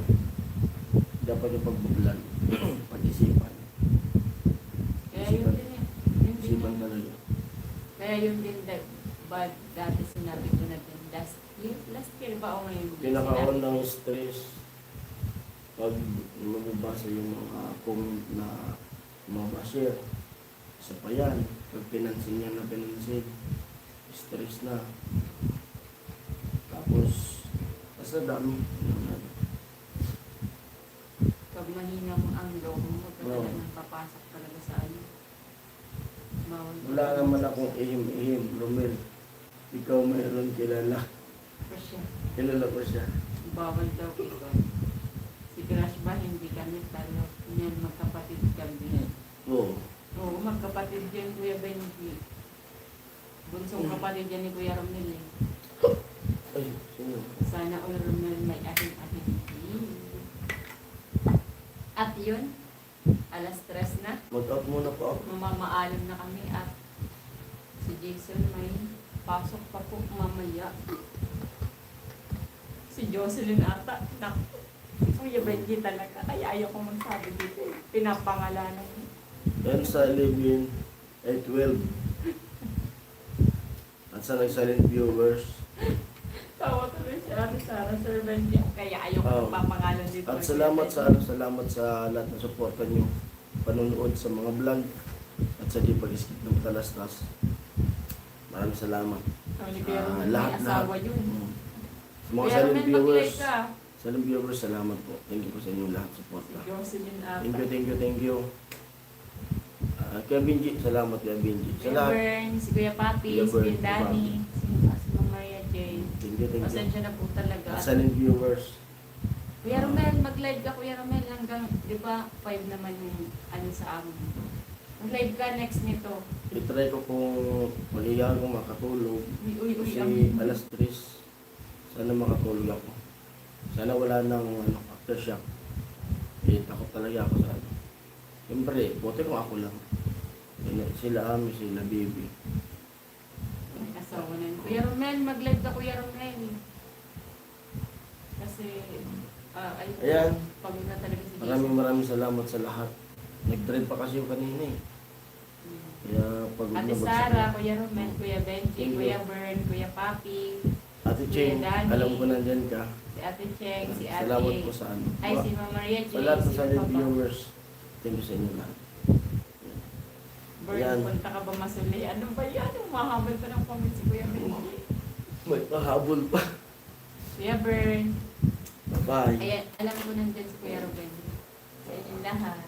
dapat yung pagbublan, pag-isipan. Kaya yun din eh. Yun din Isipan yun. talaga. Kaya yun din bad dati sinabi ko na din last year ba o ngayon? Pinakaon ng stress, pag lumabasa yung mga comment na mga basher, isa pa yan, pag pinansin niya na pinansin, stress na. Tapos, basta dami. Pag mahina mo ang loob mo, talaga Oo. nang papasok talaga sa ano. Bawal. Wala naman akong ihim-ihim, Romel. Ikaw mayroon kilala. Pa siya. Kilala ko siya. Bawal daw ikaw. Si Crush ba hindi kami talo. Yan magkapatid kami. Oo. Oo, magkapatid yan Kuya Benji. Bunsong kapatid yan ni Kuya Romel eh. Ay, sino? Sana all Romel may ahim-ahim. At yun, alas 3 na. Mag-out muna po ako. Mamamaalam na kami at si Jason may pasok pa po mamaya. Si Jocelyn ata, si Kuya Benji talaga. Kaya ayaw ko magsabi dito eh. Pinapangalanan. Yan sa 11, ay 12. At sa nag-silent viewers. Tawa tuloy si Ate Sara, Sir Benji. Kaya ayaw ko Oo. magpapangalan dito. At salamat sa lahat ng suporta nyo. Panunood sa mga vlog. At sa di pag-skip ng talastas. Maraming salamat. Sabi ni Kuya Romel, may lahat. asawa yun. Sa mga Kuya silent Romel, viewers. mag-like ka. Silent viewers, salamat po. Thank you po sa inyong lahat suporta. Si Jocelyn ata. Thank you. Kuya Benji, salamat Kuya Benji. Sa Kuya lahat. Bern, si Kuya Papi, Kuya si Bern, Kuya Danny, si Ma'am Maria Jane. Thank you. Pasensya na po talaga. At silent viewers. Kuya Romel, mag-live ka Kuya Romel hanggang, di ba, 5 naman yung ano sa amin. Mag-live ka next nito. I-try ko kung mag-iyahan ko makatulog. Uy, Kasi amin. alas 3, sana makatulog ako. Sana wala nang aftershock. Takot talaga ako sa ano. Siyempre, buti kung ako lang. Sila Ami, sila Bibi. May asawa na yun. Kuya Romel, mag-live ka Kuya Romel. Kasi, Ayan. pagod na talaga si Maraming salamat sa lahat. Nag-drive pa kasi yung kanina eh. Kaya pagod Ate na bagsak Sara, na. Kuya Romel, Kuya Benji, Thank you. Kuya Bern, Kuya Papi, Ate Cheng, Kuya Danny. alam ko nandyan ka. si Ate Cheng, si Ate. Salamat po sa ano. Ay, si Mama Maria Sa lahat ng si silent Papa. viewers. Thank you sa inyo lahat. Bern, Ayan. punta ka ba masuli? Ano ba yan? Umahabol pa ng pamit si Kuya Benji. May pahabol pa. Kuya Bern. Bye. Ayan, alam ko nandyan si Kuya Romel. Sa inyong lahat.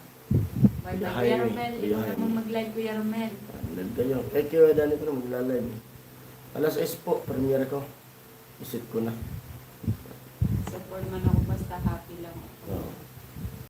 Bye bye, Kuya Kuya Jaime, Romel. Kuya Ikaw Jaime. naman mag-live, Kuya Romel. Live kayo. Eh, kayo, Dani ko na magla-live. Alas 6 po, premiere ko. Isit ko na. Support man ako basta happy lang ako. Oo.